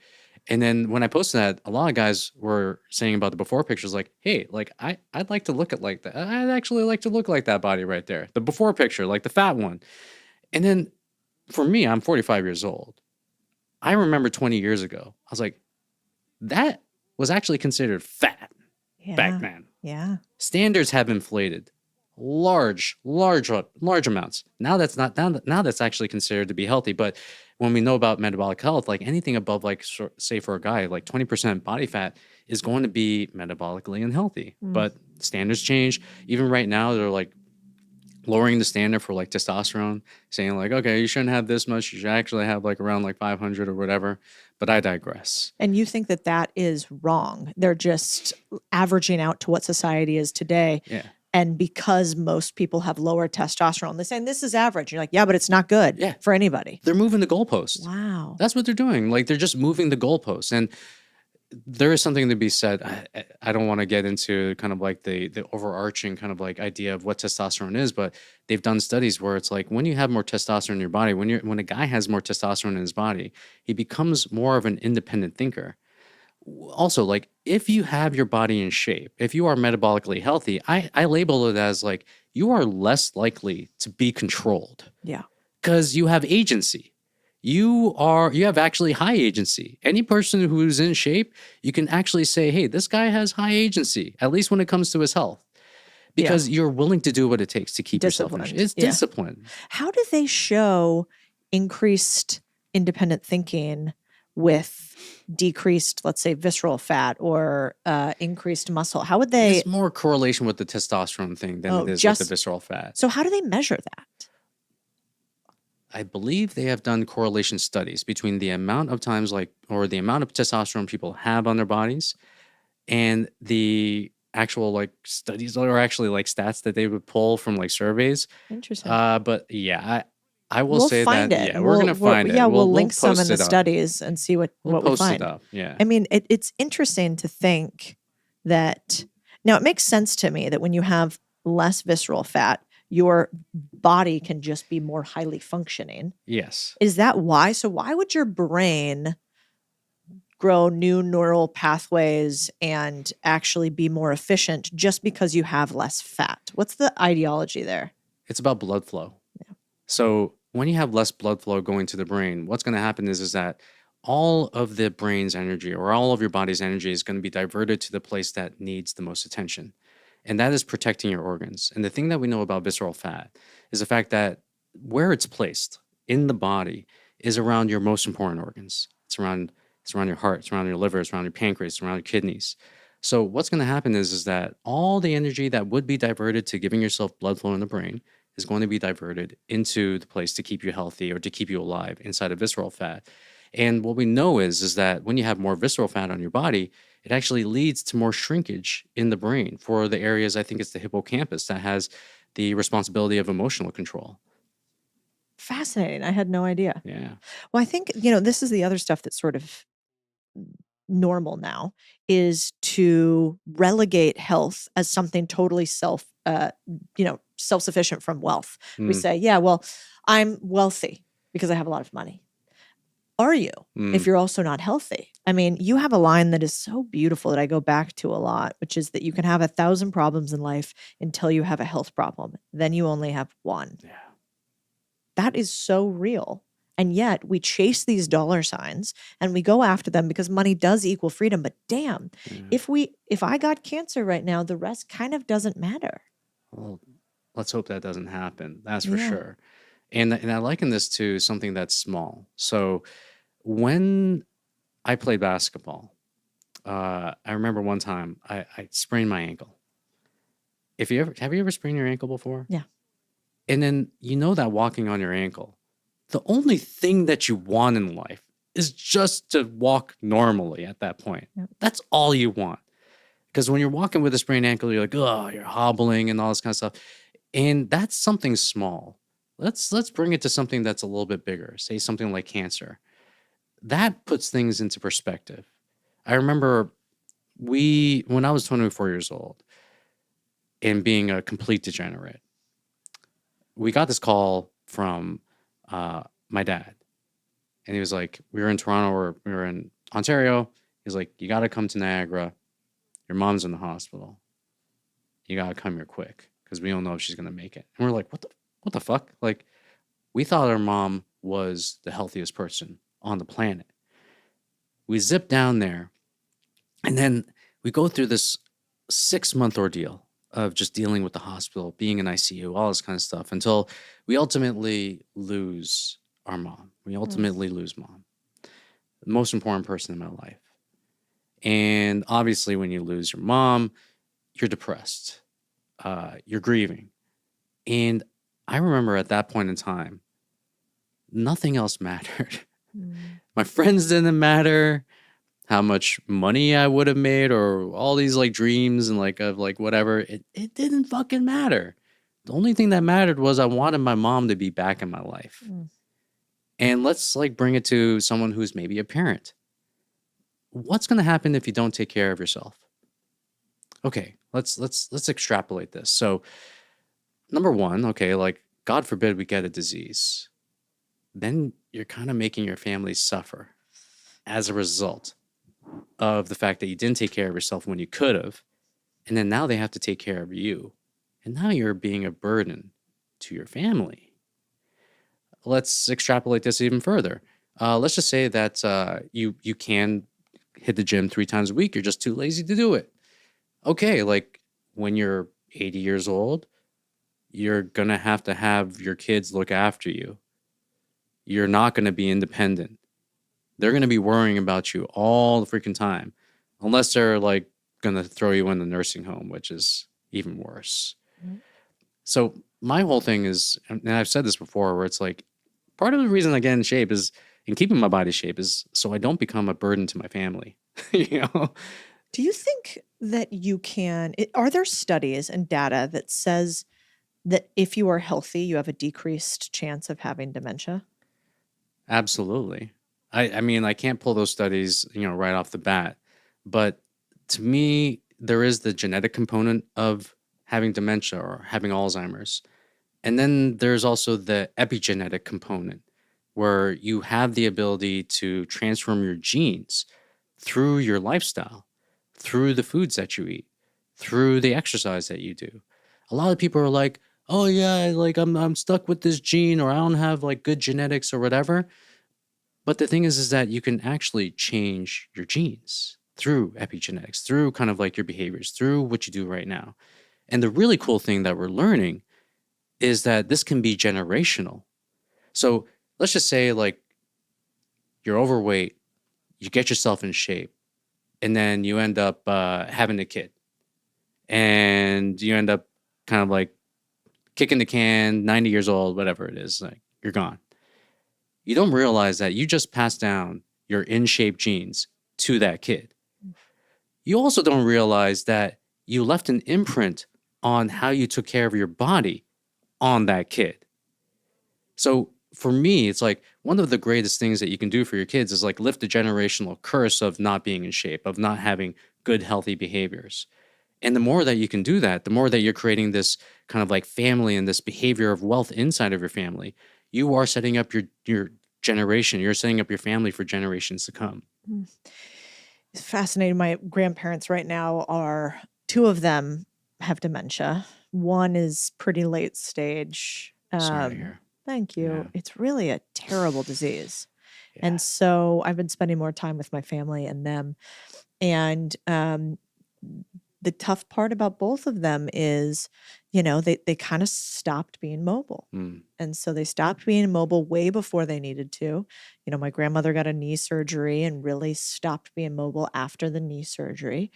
Speaker 7: And then when I posted that, a lot of guys were saying about the before pictures, like, hey, like I'd like to look at like that. I'd actually like to look like that body right there. The before picture, like the fat one. And then for me, I'm 45 years old. I remember 20 years ago, I was like, that was actually considered fat back then.
Speaker 3: Yeah.
Speaker 7: Standards have inflated large amounts. Now that's not now that's actually considered to be healthy. But when we know about metabolic health, like anything above like say for a guy, like 20% body fat is going to be metabolically unhealthy. But standards change. Even right now, they're like lowering the standard for like testosterone, saying like, okay, you shouldn't have this much. You should actually have like around like 500 or whatever. But I digress.
Speaker 3: And you think that that is wrong. They're just averaging out to what society is today.
Speaker 7: Yeah.
Speaker 3: And because most people have lower testosterone, they're saying this is average. You're like, yeah, but it's not good for anybody.
Speaker 7: They're moving the goalpost.
Speaker 3: Wow.
Speaker 7: That's what they're doing. Like they're just moving the goalpost. And there is something to be said. I don't want to get into kind of like the overarching kind of like idea of what testosterone is, but they've done studies where it's like when you have more testosterone in your body, when a guy has more testosterone in his body, he becomes more of an independent thinker. Also, like if you have your body in shape, if you are metabolically healthy, I label it as like you are less likely to be controlled.
Speaker 3: Yeah.
Speaker 7: Because you have agency. You have actually high agency. Any person who's in shape, you can actually say, hey, this guy has high agency, at least when it comes to his health. Because you're willing to do what it takes to keep yourself in shape. It's discipline.
Speaker 3: How do they show increased independent thinking with decreased, let's say, visceral fat or increased muscle? How would they?
Speaker 7: It's more correlation with the testosterone thing than it is with the visceral fat.
Speaker 3: So how do they measure that?
Speaker 7: I believe they have done correlation studies between the amount of times or the amount of testosterone people have on their bodies and the actual like studies or actually like stats that they would pull from like surveys.
Speaker 3: Interesting.
Speaker 7: But yeah, I will say
Speaker 3: find
Speaker 7: that.
Speaker 3: it.
Speaker 7: Yeah, we're going to find it.
Speaker 3: Yeah, we'll link some in
Speaker 7: post
Speaker 3: the
Speaker 7: it up.
Speaker 3: studies and see what we
Speaker 7: Post
Speaker 3: find.
Speaker 7: it up. Yeah.
Speaker 3: I mean, it's interesting to think that now it makes sense to me that when you have less visceral fat, your body can just be more highly functioning.
Speaker 7: Yes.
Speaker 3: Is that why? So why would your brain grow new neural pathways and actually be more efficient just because you have less fat? What's the ideology there?
Speaker 7: It's about blood flow. Yeah. So when you have less blood flow going to the brain, what's going to happen is that all of the brain's energy or all of your body's energy is going to be diverted to the place that needs the most attention. And that is protecting your organs. And the thing that we know about visceral fat is the fact that where it's placed in the body is around your most important organs. It's around your heart, it's around your liver, it's around your pancreas, it's around your kidneys. So what's going to happen is that all the energy that would be diverted to giving yourself blood flow in the brain is going to be diverted into the place to keep you healthy or to keep you alive inside of visceral fat. And what we know is that when you have more visceral fat on your body, it actually leads to more shrinkage in the brain for the areas, I think it's the hippocampus, that has the responsibility of emotional control.
Speaker 3: Fascinating. I had no idea.
Speaker 7: Yeah.
Speaker 3: Well, I think, this is the other stuff that sort of normal now is to relegate health as something totally self-sufficient from wealth. We say, yeah, well, I'm wealthy because I have a lot of money. Are you, if you're also not healthy? I mean, you have a line that is so beautiful that I go back to a lot, which is that you can have 1,000 problems in life until you have a health problem. Then you only have one.
Speaker 7: Yeah.
Speaker 3: That is so real. And yet we chase these dollar signs and we go after them because money does equal freedom. But damn, if I got cancer right now, the rest kind of doesn't matter.
Speaker 7: Well, let's hope that doesn't happen. That's for sure. And I liken this to something that's small. So when I played basketball, I remember one time I sprained my ankle. Have you ever sprained your ankle before?
Speaker 3: Yeah.
Speaker 7: And then that walking on your ankle, the only thing that you want in life is just to walk normally at that point. Yep. That's all you want. Because when you're walking with a sprained ankle, you're like, oh, you're hobbling and all this kind of stuff. And that's something small. Let's bring it to something that's a little bit bigger. Say something like cancer. That puts things into perspective. I remember when I was 24 years old and being a complete degenerate, we got this call from my dad. And he was like, we were in Toronto or we were in Ontario. He's like, you got to come to Niagara. Your mom's in the hospital. You got to come here quick because we don't know if she's going to make it. And we're like, what the fuck? Like, we thought our mom was the healthiest person on the planet. We zip down there and then we go through this 6-month ordeal of just dealing with the hospital, being in ICU, all this kind of stuff until we ultimately lose our mom. We ultimately lose mom, the most important person in my life. And obviously when you lose your mom, you're depressed, you're grieving. And I remember at that point in time, nothing else mattered. My friends didn't matter, how much money I would have made or all these like dreams and of whatever. It didn't fucking matter. The only thing that mattered was I wanted my mom to be back in my life. And let's bring it to someone who's maybe a parent. What's going to happen if you don't take care of yourself? Okay, let's extrapolate this. So number one, okay, God forbid we get a disease. Then you're kind of making your family suffer as a result of the fact that you didn't take care of yourself when you could have. And then now they have to take care of you. And now you're being a burden to your family. Let's extrapolate this even further. Let's just say that you can hit the gym 3 times a week. You're just too lazy to do it. Okay, when you're 80 years old, you're going to have your kids look after you. You're not going to be independent. They're going to be worrying about you all the freaking time, unless they're going to throw you in the nursing home, which is even worse. So my whole thing is, and I've said this before, where it's part of the reason I get in shape is, in keeping my body shape, is so I don't become a burden to my family.
Speaker 3: Do you think that you can, are there studies and data that says that if you are healthy, you have a decreased chance of having dementia?
Speaker 7: Absolutely. I mean, I can't pull those studies, right off the bat. But to me, there is the genetic component of having dementia or having Alzheimer's. And then there's also the epigenetic component, where you have the ability to transform your genes through your lifestyle, through the foods that you eat, through the exercise that you do. A lot of people are like, oh yeah, I'm stuck with this gene, or I don't have good genetics or whatever. But the thing is that you can actually change your genes through epigenetics, through kind of your behaviors, through what you do right now. And the really cool thing that we're learning is that this can be generational. So let's just say you're overweight, you get yourself in shape, and then you end up having a kid. And you end up kind of kicking the can, 90 years old, whatever it is, you're gone. You don't realize that you just passed down your in-shape genes to that kid. You also don't realize that you left an imprint on how you took care of your body on that kid. So for me, it's like one of the greatest things that you can do for your kids is like lift the generational curse of not being in shape, of not having good, healthy behaviors. And the more that you can do that, the more that you're creating this kind of like family and this behavior of wealth inside of your family, you are setting up your generation. You're setting up your family for generations to come.
Speaker 3: It's fascinating. My grandparents right now are, two of them have dementia. One is pretty late stage.
Speaker 7: Sorry to hear.
Speaker 3: Thank you.
Speaker 7: Yeah.
Speaker 3: It's really a terrible disease.
Speaker 7: Yeah.
Speaker 3: And so I've been spending more time with my family and them. And the tough part about both of them is, they kind of stopped being mobile. And so they stopped being mobile way before they needed to. My grandmother got a knee surgery and really stopped being mobile after the knee surgery.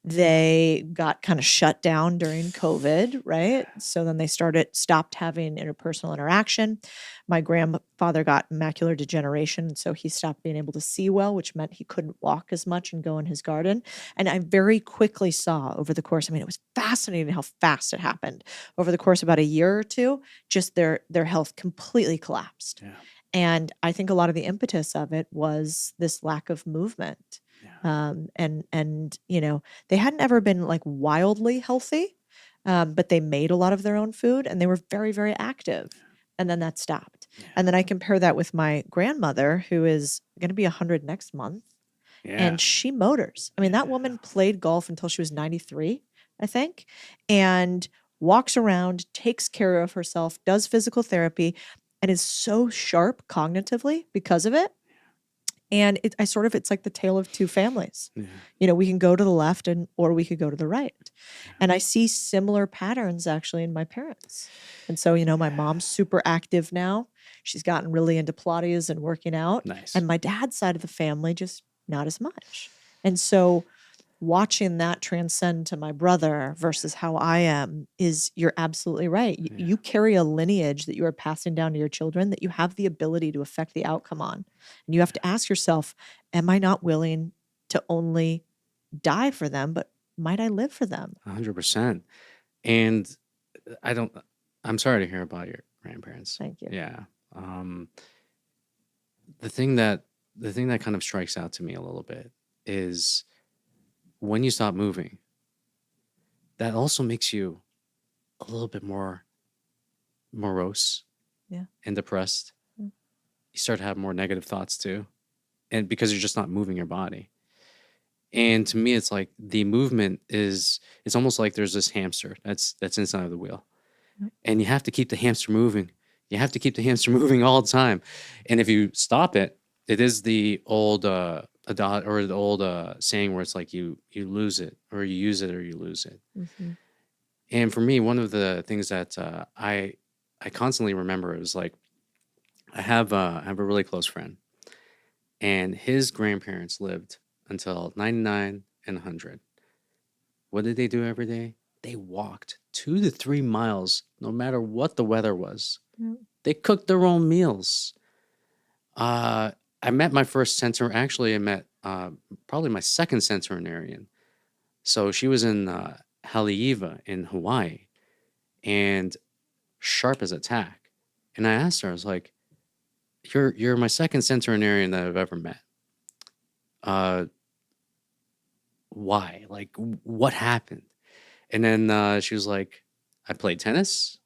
Speaker 3: They got kind of shut down during COVID, right? So then they stopped having interpersonal interaction. My grandfather got macular degeneration, and so he stopped being able to see well, which meant he couldn't walk as much and go in his garden. And I very quickly saw over the course, it was fascinating how fast it happened. Over the course of about a year or two, just their health completely collapsed.
Speaker 7: Yeah.
Speaker 3: And I think a lot of the impetus of it was this lack of movement.
Speaker 7: Yeah.
Speaker 3: And they hadn't ever been like wildly healthy, but they made a lot of their own food and they were very, very active. And then that stopped.
Speaker 7: Yeah.
Speaker 3: And then I compare that with my grandmother, who is going to be 100 next month.
Speaker 7: Yeah.
Speaker 3: And she motors. That woman played golf until she was 93, I think, and walks around, takes care of herself, does physical therapy, and is so sharp cognitively because of it. And it's like the tale of two families.
Speaker 7: Yeah.
Speaker 3: We can go to the left or we could go to the right. And I see similar patterns actually in my parents. And so, my mom's super active now. She's gotten really into Pilates and working out.
Speaker 7: Nice.
Speaker 3: And my dad's side of the family, just not as much. And so watching that transcend to my brother versus how I am you're absolutely right. You carry a lineage that you are passing down to your children that you have the ability to affect the outcome on. And you have to ask yourself, am I not willing to only die for them, but might I live for them?
Speaker 7: 100%. And I'm sorry to hear about your grandparents.
Speaker 3: Thank you.
Speaker 7: Yeah. The thing that kind of strikes out to me a little bit is when you stop moving, that also makes you a little bit more morose and depressed. You start to have more negative thoughts too. And because you're just not moving your body. And to me, it's like the movement it's almost like there's this hamster that's inside of the wheel. And you have to keep the hamster moving. You have to keep the hamster moving all the time. And if you stop it, it is the old saying where it's like you lose it, or you use it, or you lose it.
Speaker 3: Mm-hmm.
Speaker 7: And for me, one of the things that I constantly remember is like I have a really close friend, and his grandparents lived until 99 and 100. What did they do every day? They walked 2 to 3 miles, no matter what the weather was.
Speaker 3: Yep.
Speaker 7: They cooked their own meals. I met my first centaur. Actually, I met probably my second centenarian. So she was in Haleiwa in Hawaii, and sharp as a tack. And I asked her, I was like, "You're my second centenarian that I've ever met. Why? Like, what happened?" And then she was like, "I play tennis.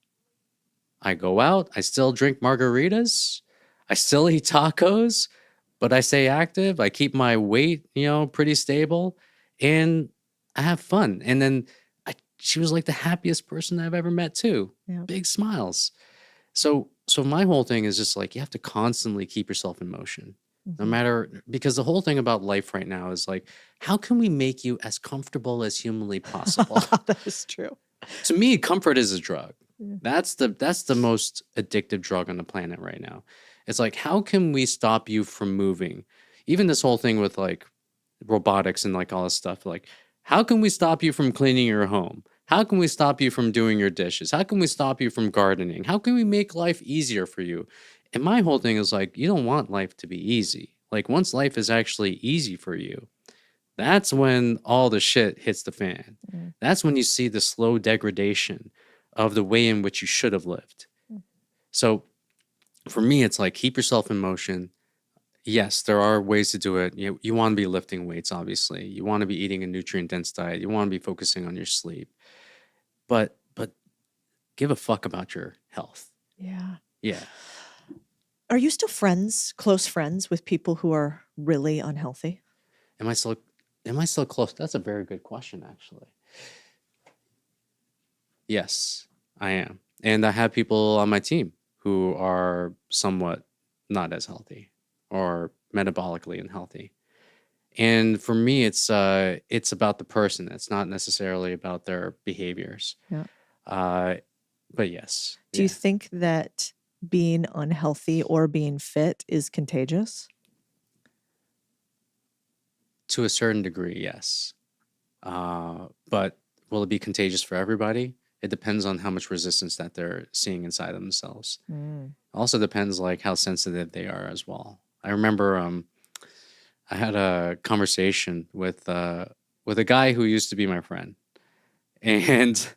Speaker 7: I go out. I still drink margaritas. I still eat tacos, but I stay active. I keep my weight, pretty stable, and I have fun." And then she was like the happiest person I've ever met too.
Speaker 3: Yeah.
Speaker 7: Big smiles. So my whole thing is just like you have to constantly keep yourself in motion. No matter, because the whole thing about life right now is like, how can we make you as comfortable as humanly possible?
Speaker 3: That is true.
Speaker 7: To me, comfort is a drug.
Speaker 3: Yeah.
Speaker 7: That's the most addictive drug on the planet right now. It's like, how can we stop you from moving? Even this whole thing with like robotics and like all this stuff, like, how can we stop you from cleaning your home? How can we stop you from doing your dishes? How can we stop you from gardening? How can we make life easier for you? And my whole thing is like, you don't want life to be easy. Like once life is actually easy for you, that's when all the shit hits the fan.
Speaker 3: Mm.
Speaker 7: That's when you see the slow degradation of the way in which you should have lived.
Speaker 3: Mm.
Speaker 7: So for me, it's like keep yourself in motion. Yes, there are ways to do it. You want to be lifting weights, obviously. You want to be eating a nutrient dense diet. You want to be focusing on your sleep. But give a fuck about your health.
Speaker 3: Yeah.
Speaker 7: Yeah.
Speaker 3: Are you still close friends with people who are really unhealthy?
Speaker 7: Am I still close? That's a very good question, actually. Yes, I am. And I have people on my team who are somewhat not as healthy or metabolically unhealthy. And for me, it's about the person. It's not necessarily about their behaviors.
Speaker 3: Yeah.
Speaker 7: But yes.
Speaker 3: Do you think that being unhealthy or being fit is contagious?
Speaker 7: To a certain degree, yes. But will it be contagious for everybody? It depends on how much resistance that they're seeing inside themselves. Also depends like how sensitive they are as well. I remember I had a conversation with a guy who used to be my friend, and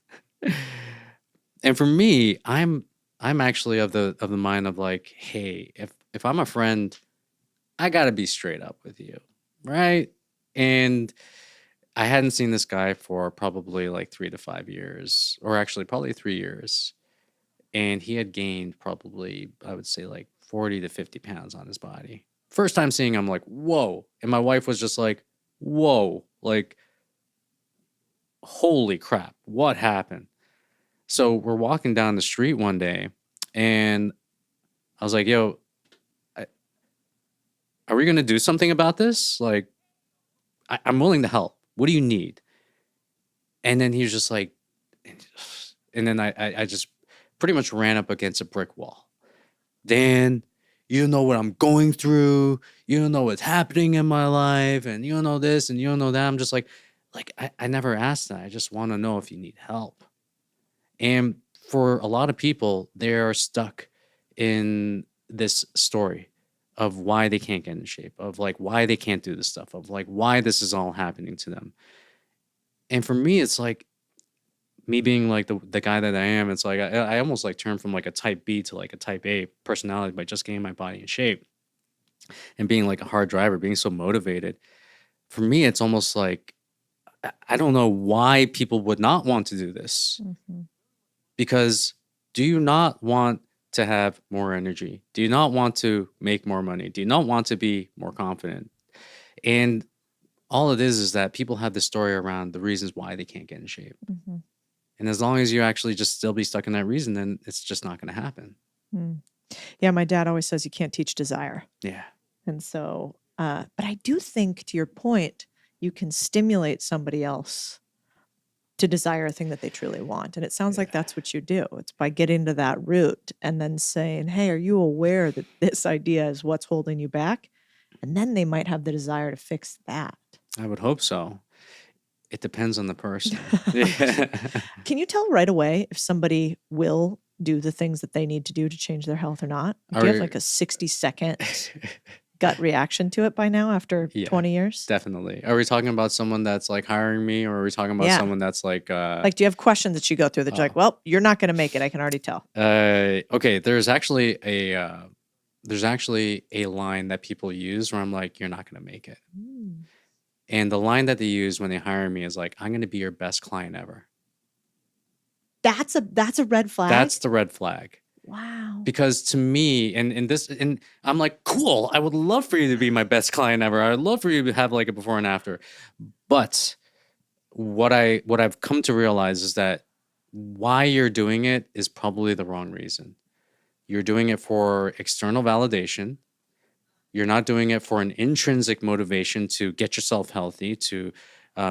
Speaker 7: and for me, I'm actually of the mind of like, hey, if I'm a friend, I gotta be straight up with you, right? And I hadn't seen this guy for probably like 3 to 5 years, or actually probably 3 years. And he had gained probably, I would say, like 40 to 50 pounds on his body. First time seeing him, like, whoa. And my wife was just like, whoa, like, holy crap, what happened? So we're walking down the street one day, and I was like, yo, are we going to do something about this? Like, I'm willing to help. What do you need? And then he was just like, and then I just pretty much ran up against a brick wall. Dan, you don't know what I'm going through. You don't know what's happening in my life. And you don't know this and you don't know that. I'm just like I never asked that. I just want to know if you need help. And for a lot of people, they are stuck in this story of why they can't get in shape, of like why they can't do this stuff, of like why this is all happening to them. And for me, it's like me being like the guy that I am, it's like I almost like turned from like a type B to like a type A personality by just getting my body in shape and being like a hard driver, being so motivated. For me, it's almost like I don't know why people would not want to do this. Because do you not want to have more energy? Do you not want to make more money? Do you not want to be more confident? And all it is that people have this story around the reasons why they can't get in shape. And as long as you actually just still be stuck in that reason, then it's just not going to happen.
Speaker 3: Yeah, my dad always says you can't teach desire.
Speaker 7: Yeah.
Speaker 3: And so, but I do think, to your point, you can stimulate somebody else to desire a thing that they truly want. And it sounds like that's what you do. It's by getting to that root and then saying, hey, are you aware that this idea is what's holding you back? And then they might have the desire to fix that.
Speaker 7: I would hope so. It depends on the person.
Speaker 3: Can you tell right away if somebody will do the things that they need to do to change their health or not? Do you have like a 60-second gut reaction to it by now after 20 years?
Speaker 7: Definitely. Are we talking about someone that's like hiring me, or are we talking about someone that's like
Speaker 3: do you have questions that you go through that you're like, well, you're not going to make it, I can already tell?
Speaker 7: Okay, there's actually a line that people use where I'm like, you're not going to make it. And the line that they use when they hire me is like, I'm going to be your best client ever.
Speaker 3: That's a red flag.
Speaker 7: That's the red flag.
Speaker 3: Wow.
Speaker 7: Because to me, and I'm like, cool, I would love for you to be my best client ever. I would love for you to have like a before and after. But what I've come to realize is that why you're doing it is probably the wrong reason. You're doing it for external validation. You're not doing it for an intrinsic motivation to get yourself healthy, to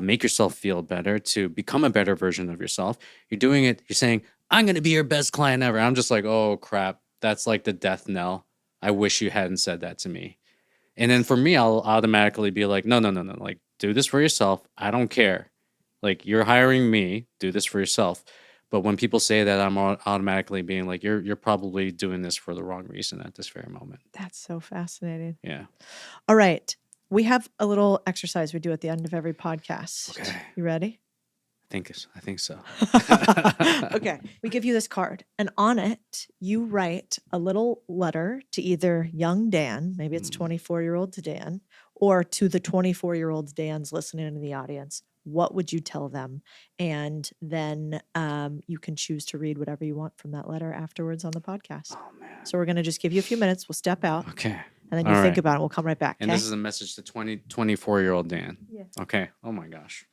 Speaker 7: make yourself feel better, to become a better version of yourself. You're doing it, you're saying, I'm going to be your best client ever. I'm just like, oh, crap. That's like the death knell. I wish you hadn't said that to me. And then for me, I'll automatically be like, no. Like, do this for yourself. I don't care. Like, you're hiring me. Do this for yourself. But when people say that, I'm automatically being like, you're probably doing this for the wrong reason at this very moment.
Speaker 3: That's so fascinating.
Speaker 7: Yeah.
Speaker 3: All right. We have a little exercise we do at the end of every podcast.
Speaker 7: Okay.
Speaker 3: You ready?
Speaker 7: I think so.
Speaker 3: Okay. We give you this card, and on it, you write a little letter to either young Dan, maybe it's 24-year-old Dan, or to the 24-year-old Dan's listening in the audience. What would you tell them? And then you can choose to read whatever you want from that letter afterwards on the podcast.
Speaker 7: Oh man.
Speaker 3: So we're going to just give you a few minutes. We'll step out.
Speaker 7: Okay.
Speaker 3: And then you
Speaker 7: All
Speaker 3: think
Speaker 7: right.
Speaker 3: about it. We'll come right back.
Speaker 7: And
Speaker 3: Okay?
Speaker 7: this is a message to 24-year-old Dan.
Speaker 3: Yeah.
Speaker 7: Okay. Oh my gosh.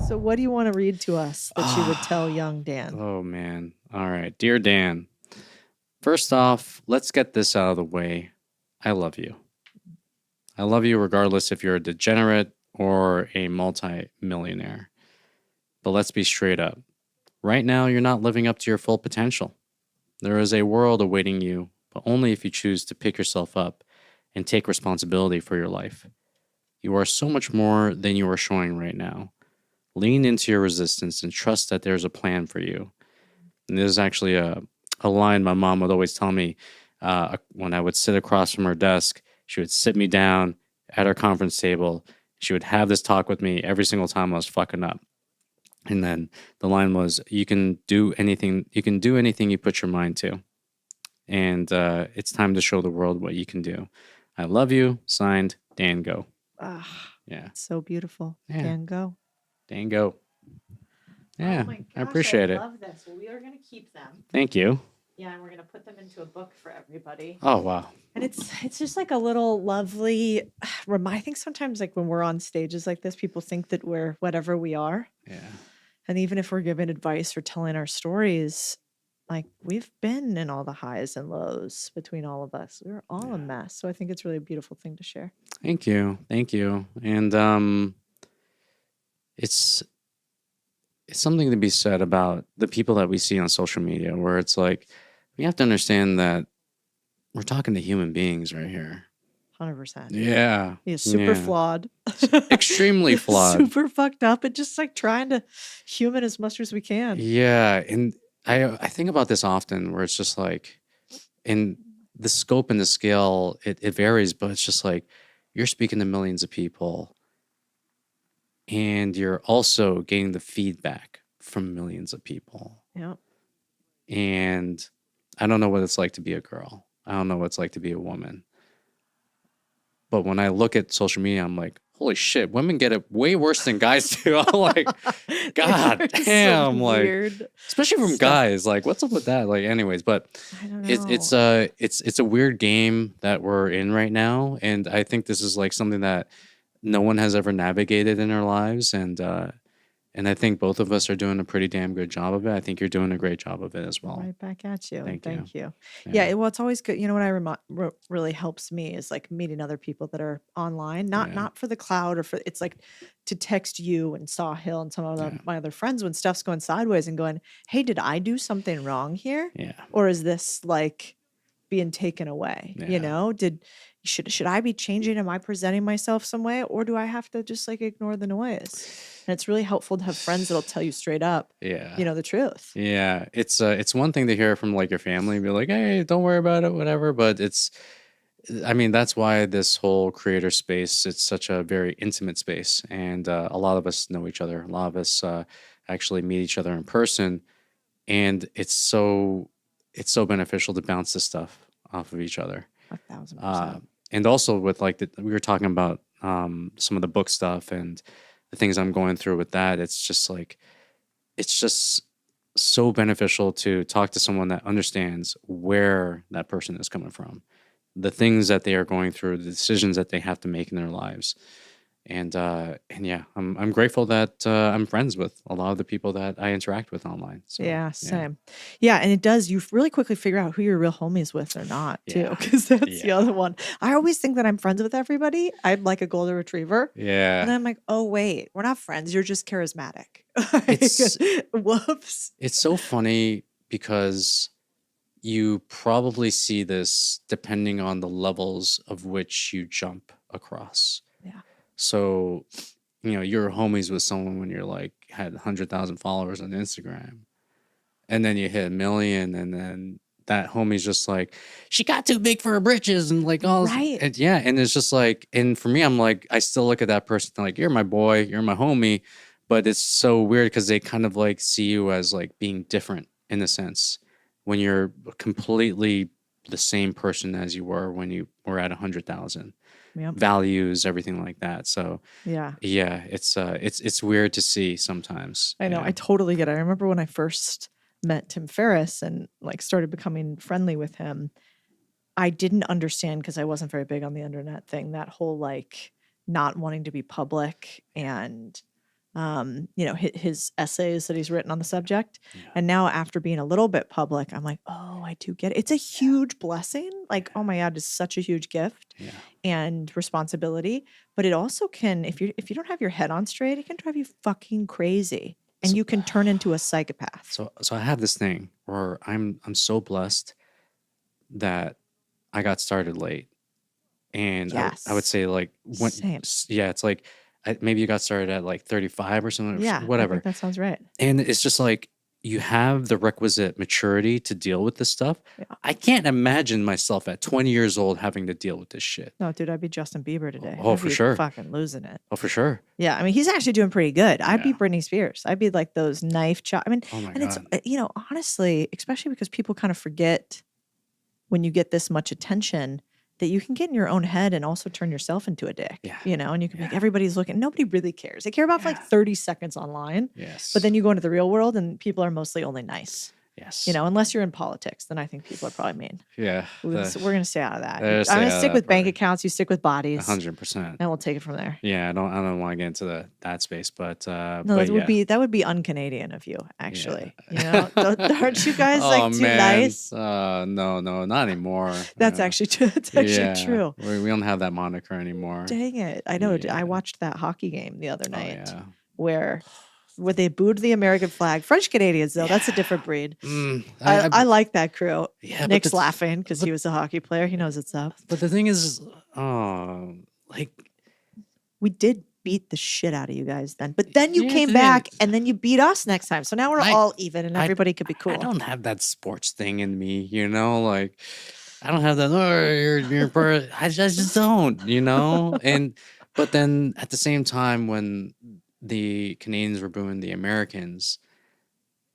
Speaker 3: So what do you want to read to us that you would tell young Dan?
Speaker 7: Oh man. All right. Dear Dan, first off, let's get this out of the way. I love you. I love you regardless if you're a degenerate or a multi-millionaire. But let's be straight up. Right now, you're not living up to your full potential. There is a world awaiting you, but only if you choose to pick yourself up and take responsibility for your life. You are so much more than you are showing right now. Lean into your resistance and trust that there's a plan for you. And there's actually a line my mom would always tell me when I would sit across from her desk. She would sit me down at her conference table. She would have this talk with me every single time I was fucking up. And then the line was, you can do anything you put your mind to. And it's time to show the world what you can do. I love you. Signed, Dan Go. Yeah.
Speaker 3: So beautiful.
Speaker 7: Yeah.
Speaker 3: Dan, go.
Speaker 7: Dan Go. Yeah,
Speaker 3: Oh my gosh,
Speaker 7: I appreciate it.
Speaker 3: I love this. Well, we are going to keep them.
Speaker 7: Thank you.
Speaker 3: Yeah, and we're going to put them into a book for everybody.
Speaker 7: Oh, wow.
Speaker 3: And it's just like a little lovely I think sometimes like when we're on stages like this, people think that we're whatever we are.
Speaker 7: Yeah.
Speaker 3: And even if we're giving advice or telling our stories, like we've been in all the highs and lows between all of us. We're all a mess. So I think it's really a beautiful thing to share.
Speaker 7: Thank you. Thank you. And it's something to be said about the people that we see on social media, where it's like, we have to understand that we're talking to human beings right here.
Speaker 3: 100%.
Speaker 7: Yeah.
Speaker 3: He is super
Speaker 7: Yeah.
Speaker 3: flawed.
Speaker 7: Extremely flawed.
Speaker 3: Super fucked up and just like trying to human as much as we can.
Speaker 7: Yeah. And I think about this often, where it's just like, in the scope and the scale, it varies, but it's just like, you're speaking to millions of people and you're also getting the feedback from millions of people.
Speaker 3: Yeah.
Speaker 7: And I don't know what it's like to be a girl. I don't know what it's like to be a woman. But when I look at social media, I'm like, holy shit, women get it way worse than guys do. I'm like, God
Speaker 3: There's
Speaker 7: damn.
Speaker 3: some
Speaker 7: Like,
Speaker 3: weird
Speaker 7: especially from
Speaker 3: stuff.
Speaker 7: guys. Like, what's up with that? Like, anyways, but
Speaker 3: I don't know.
Speaker 7: it's a weird game that we're in right now. And I think this is like something that no one has ever navigated in their lives. And I think both of us are doing a pretty damn good job of it. I think you're doing a great job of it as well.
Speaker 3: Right back at you.
Speaker 7: Thank
Speaker 3: Thank
Speaker 7: you.
Speaker 3: you. Yeah. Well, it's always good. You know what really helps me is like meeting other people that are online, not for the cloud or for, it's like to text you and Sahil and some of my other friends when stuff's going sideways and going, hey, did I do something wrong here?
Speaker 7: Yeah.
Speaker 3: Or is this like being taken away?
Speaker 7: Yeah.
Speaker 3: You know, should I be changing? Am I presenting myself some way, or do I have to just like ignore the noise? And it's really helpful to have friends that'll tell you straight up,
Speaker 7: Yeah.
Speaker 3: you know, the truth.
Speaker 7: Yeah. It's one thing to hear from like your family and be like, hey, don't worry about it, whatever. But that's why this whole creator space, it's such a very intimate space. And a lot of us know each other. A lot of us actually meet each other in person. And it's so beneficial to bounce this stuff off of each other.
Speaker 3: 1,000%.
Speaker 7: And also with like we were talking about some of the book stuff and the things I'm going through with that. It's just so beneficial to talk to someone that understands where that person is coming from, the things that they are going through, the decisions that they have to make in their lives. And yeah, I'm grateful that I'm friends with a lot of the people that I interact with online. So,
Speaker 3: yeah, same. Yeah, and it does. You really quickly figure out who your real homies with or not, too,
Speaker 7: Yeah.
Speaker 3: because that's the
Speaker 7: Yeah.
Speaker 3: other one. I always think that I'm friends with everybody. I'm like a golden retriever.
Speaker 7: Yeah.
Speaker 3: And then I'm like, oh, wait, we're not friends. You're just charismatic.
Speaker 7: It's-
Speaker 3: Whoops.
Speaker 7: It's so funny because you probably see this depending on the levels of which you jump across.
Speaker 3: Yeah.
Speaker 7: So, you're homies with someone when you're like had 100,000 followers on Instagram, and then you hit 1 million, and then that homie's just like, she got too big for her britches, and like all
Speaker 3: Right.
Speaker 7: and yeah, and it's just like, and for me, I'm like, I still look at that person like, you're my boy, you're my homie, but it's so weird because they kind of like see you as like being different in a sense when you're completely the same person as you were when you were at 100,000.
Speaker 3: Yep.
Speaker 7: Values, everything like that. So
Speaker 3: Yeah.
Speaker 7: it's weird to see sometimes.
Speaker 3: I know.
Speaker 7: Yeah.
Speaker 3: I totally get it. I remember when I first met Tim Ferriss and like started becoming friendly with him, I didn't understand because I wasn't very big on the internet thing, that whole like not wanting to be public and his essays that he's written on the subject.
Speaker 7: Yeah.
Speaker 3: And now after being a little bit public, I'm like, oh, I do get it. It's a huge blessing. Like, oh my God, it's such a huge gift and responsibility. But it also can, if you don't have your head on straight, it can drive you fucking crazy. And you can turn into a psychopath.
Speaker 7: So I have this thing where I'm so blessed that I got started late. And I would say like
Speaker 3: Same.
Speaker 7: it's like maybe you got started at like 35 or something,
Speaker 3: Yeah,
Speaker 7: whatever.
Speaker 3: I think that sounds right.
Speaker 7: And it's just like you have the requisite maturity to deal with this stuff.
Speaker 3: Yeah.
Speaker 7: I can't imagine myself at 20 years old having to deal with this shit.
Speaker 3: No, dude, I'd be Justin Bieber today.
Speaker 7: Oh,
Speaker 3: I'd
Speaker 7: for
Speaker 3: be
Speaker 7: sure.
Speaker 3: Fucking losing it.
Speaker 7: Oh, for sure.
Speaker 3: Yeah, I mean, he's actually doing pretty good. I'd be
Speaker 7: Yeah.
Speaker 3: Britney Spears. I'd be like those knife chop. I mean,
Speaker 7: Oh my
Speaker 3: and
Speaker 7: God.
Speaker 3: it's, honestly, especially because people kind of forget when you get this much attention that you can get in your own head and also turn yourself into a dick.
Speaker 7: Yeah.
Speaker 3: And you can be like, everybody's looking. Nobody really cares. They care about for like 30 seconds online.
Speaker 7: Yes.
Speaker 3: But then you go into the real world and people are mostly only nice.
Speaker 7: Yes.
Speaker 3: Unless you're in politics, then I think people are probably mean.
Speaker 7: Yeah.
Speaker 3: We're going to stay out of that.
Speaker 7: Stay
Speaker 3: I'm
Speaker 7: out
Speaker 3: going
Speaker 7: of
Speaker 3: to stick
Speaker 7: that
Speaker 3: with bank
Speaker 7: part.
Speaker 3: accounts. You stick with bodies.
Speaker 7: 100%.
Speaker 3: And we'll take it from there.
Speaker 7: Yeah, I don't want to get into that space, but
Speaker 3: No,
Speaker 7: but
Speaker 3: that would be un-Canadian of you, actually. Aren't you guys like too
Speaker 7: man.
Speaker 3: nice?
Speaker 7: No, not anymore.
Speaker 3: That's
Speaker 7: Yeah.
Speaker 3: actually true. That's actually true.
Speaker 7: We don't have that moniker anymore.
Speaker 3: Dang it! I know.
Speaker 7: Yeah.
Speaker 3: I watched that hockey game the other night
Speaker 7: yeah.
Speaker 3: where they booed the American flag. French Canadians, though, that's a different breed. I like that crew.
Speaker 7: Yeah, but
Speaker 3: Nick's laughing because he was a hockey player. He knows it's up.
Speaker 7: But the thing is,
Speaker 3: We did beat the shit out of you guys then, but then you
Speaker 7: Yeah,
Speaker 3: came
Speaker 7: it
Speaker 3: back
Speaker 7: is.
Speaker 3: and then you beat us next time. So now we're all even and everybody could be cool.
Speaker 7: I don't have that sports thing in me, like I don't have that. Oh, you're I just don't, And but then at the same time, when the Canadians were booing the Americans,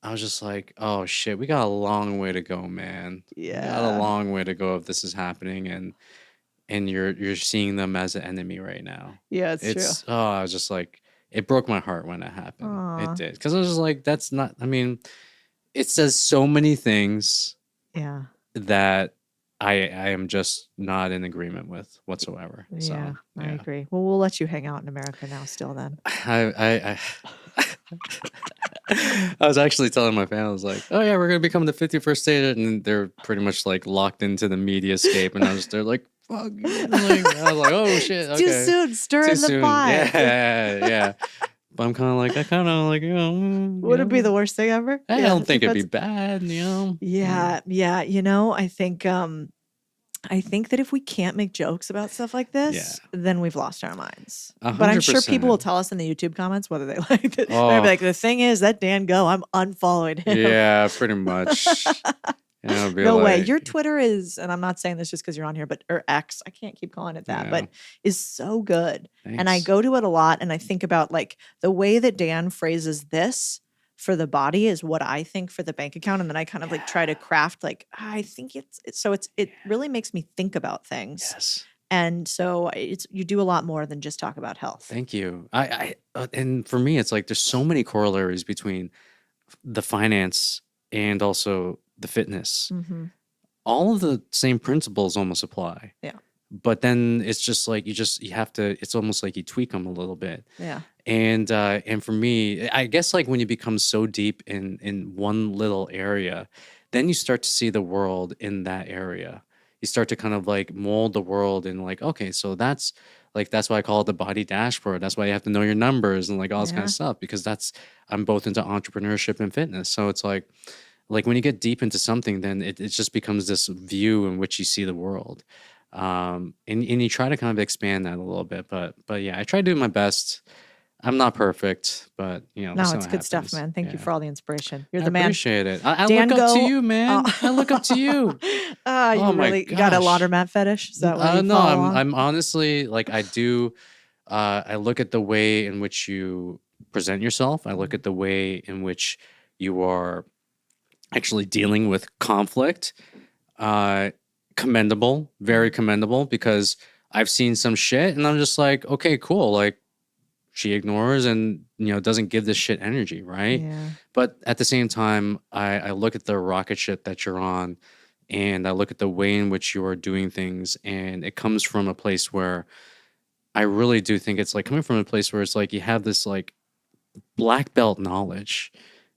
Speaker 7: I was just like, oh shit, we got a long way to go, man. We got a long way to go if this is happening, and you're seeing them as an enemy right now.
Speaker 3: Yeah, it's true.
Speaker 7: I was just like, it broke my heart when it happened.
Speaker 3: Aw.
Speaker 7: It did, because I was just like, that's not. I mean, it says so many things
Speaker 3: Yeah.
Speaker 7: that I am just not in agreement with whatsoever.
Speaker 3: Yeah,
Speaker 7: So,
Speaker 3: I agree. Well, we'll let you hang out in America now still then.
Speaker 7: I I was actually telling my family, I was like, oh yeah, we're gonna become the 51st state, and they're pretty much like locked into the media scape, and they're like, fuck. I was like, oh shit, okay.
Speaker 3: Too soon, stir
Speaker 7: Too
Speaker 3: in the
Speaker 7: soon.
Speaker 3: pot.
Speaker 7: Yeah. But I'm kind of like,
Speaker 3: Would it be the worst thing ever?
Speaker 7: I
Speaker 3: Yeah,
Speaker 7: don't think it'd be
Speaker 3: that's-
Speaker 7: bad,
Speaker 3: Yeah. I think that if we can't make jokes about stuff like this, then we've lost our minds. But I'm sure people will
Speaker 7: 100%.
Speaker 3: tell us in the YouTube comments whether they like it.
Speaker 7: Oh.
Speaker 3: They'll be like, the thing is, that Dan Go, I'm unfollowing him.
Speaker 7: Yeah, pretty much. It'll be
Speaker 3: No way.
Speaker 7: like-
Speaker 3: Your Twitter is, and I'm not saying this just because you're on here, or X, I can't keep calling it that,
Speaker 7: Yeah.
Speaker 3: but is so good. And I
Speaker 7: Thanks.
Speaker 3: go to it a lot and I think about like the way that Dan phrases this for the body is what I think for the bank account. And then I kind of like try to craft like, I think it really makes me think about things.
Speaker 7: Yes.
Speaker 3: And so you do a lot more than just talk about health.
Speaker 7: Thank you. And for me, it's like there's so many corollaries between the finance and also the fitness.
Speaker 3: Mm-hmm.
Speaker 7: All of the same principles almost apply.
Speaker 3: Yeah.
Speaker 7: But then it's just like you have to. It's almost like you tweak them a little bit.
Speaker 3: Yeah.
Speaker 7: And for me, I guess like when you become so deep in one little area, then you start to see the world in that area. You start to kind of like mold the world and like, okay, so that's why I call it the body dashboard. That's why you have to know your numbers and like all this kind
Speaker 3: Yeah.
Speaker 7: of stuff, because I'm both into entrepreneurship and fitness. So it's like when you get deep into something, then it just becomes this view in which you see the world. And you try to kind of expand that a little bit, but yeah, I try to do my best. I'm not perfect, but
Speaker 3: No,
Speaker 7: we'll see
Speaker 3: it's
Speaker 7: what
Speaker 3: good stuff,
Speaker 7: happens.
Speaker 3: man. Thank you
Speaker 7: Yeah.
Speaker 3: for all the inspiration. You're
Speaker 7: I
Speaker 3: the man.
Speaker 7: appreciate it. I
Speaker 3: Dan
Speaker 7: look up to
Speaker 3: Go-
Speaker 7: you, man.
Speaker 3: Oh.
Speaker 7: I look up to you. Oh my
Speaker 3: You got a
Speaker 7: gosh.
Speaker 3: laundromat fetish? Is that why you
Speaker 7: No,
Speaker 3: follow along?
Speaker 7: I'm honestly like I do. I look at the way in which you present yourself. I look at the way in which you are actually dealing with conflict. Commendable, very commendable, because I've seen some shit and I'm just like, okay, cool. Like, she ignores and, doesn't give this shit energy, right?
Speaker 3: Yeah.
Speaker 7: But at the same time, I look at the rocket ship that you're on, and I look at the way in which you are doing things, and it comes from a place where I really do think it's like coming from a place where it's like you have this like black belt knowledge,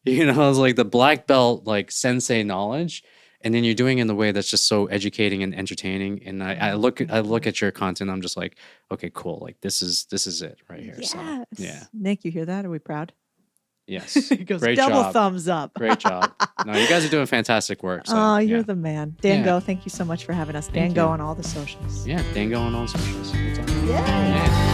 Speaker 7: it's like the black belt like sensei knowledge, and then you're doing it in a way that's just so educating and entertaining. And I look at your content, I'm just like, okay, cool, like this is it right here.
Speaker 3: Yes.
Speaker 7: So yeah.
Speaker 3: Nick, you hear that? Are we proud?
Speaker 7: Yes.
Speaker 3: He goes,
Speaker 7: Great
Speaker 3: double
Speaker 7: job.
Speaker 3: thumbs up.
Speaker 7: Great job. No, you guys are doing fantastic work. So,
Speaker 3: Oh, you're
Speaker 7: yeah.
Speaker 3: the man. Dango,
Speaker 7: Yeah.
Speaker 3: thank you so much for having us.
Speaker 7: Thank
Speaker 3: Dango
Speaker 7: you.
Speaker 3: on all the socials.
Speaker 7: Yeah, Dango on all socials. Good time.
Speaker 3: Yeah.
Speaker 7: Yeah.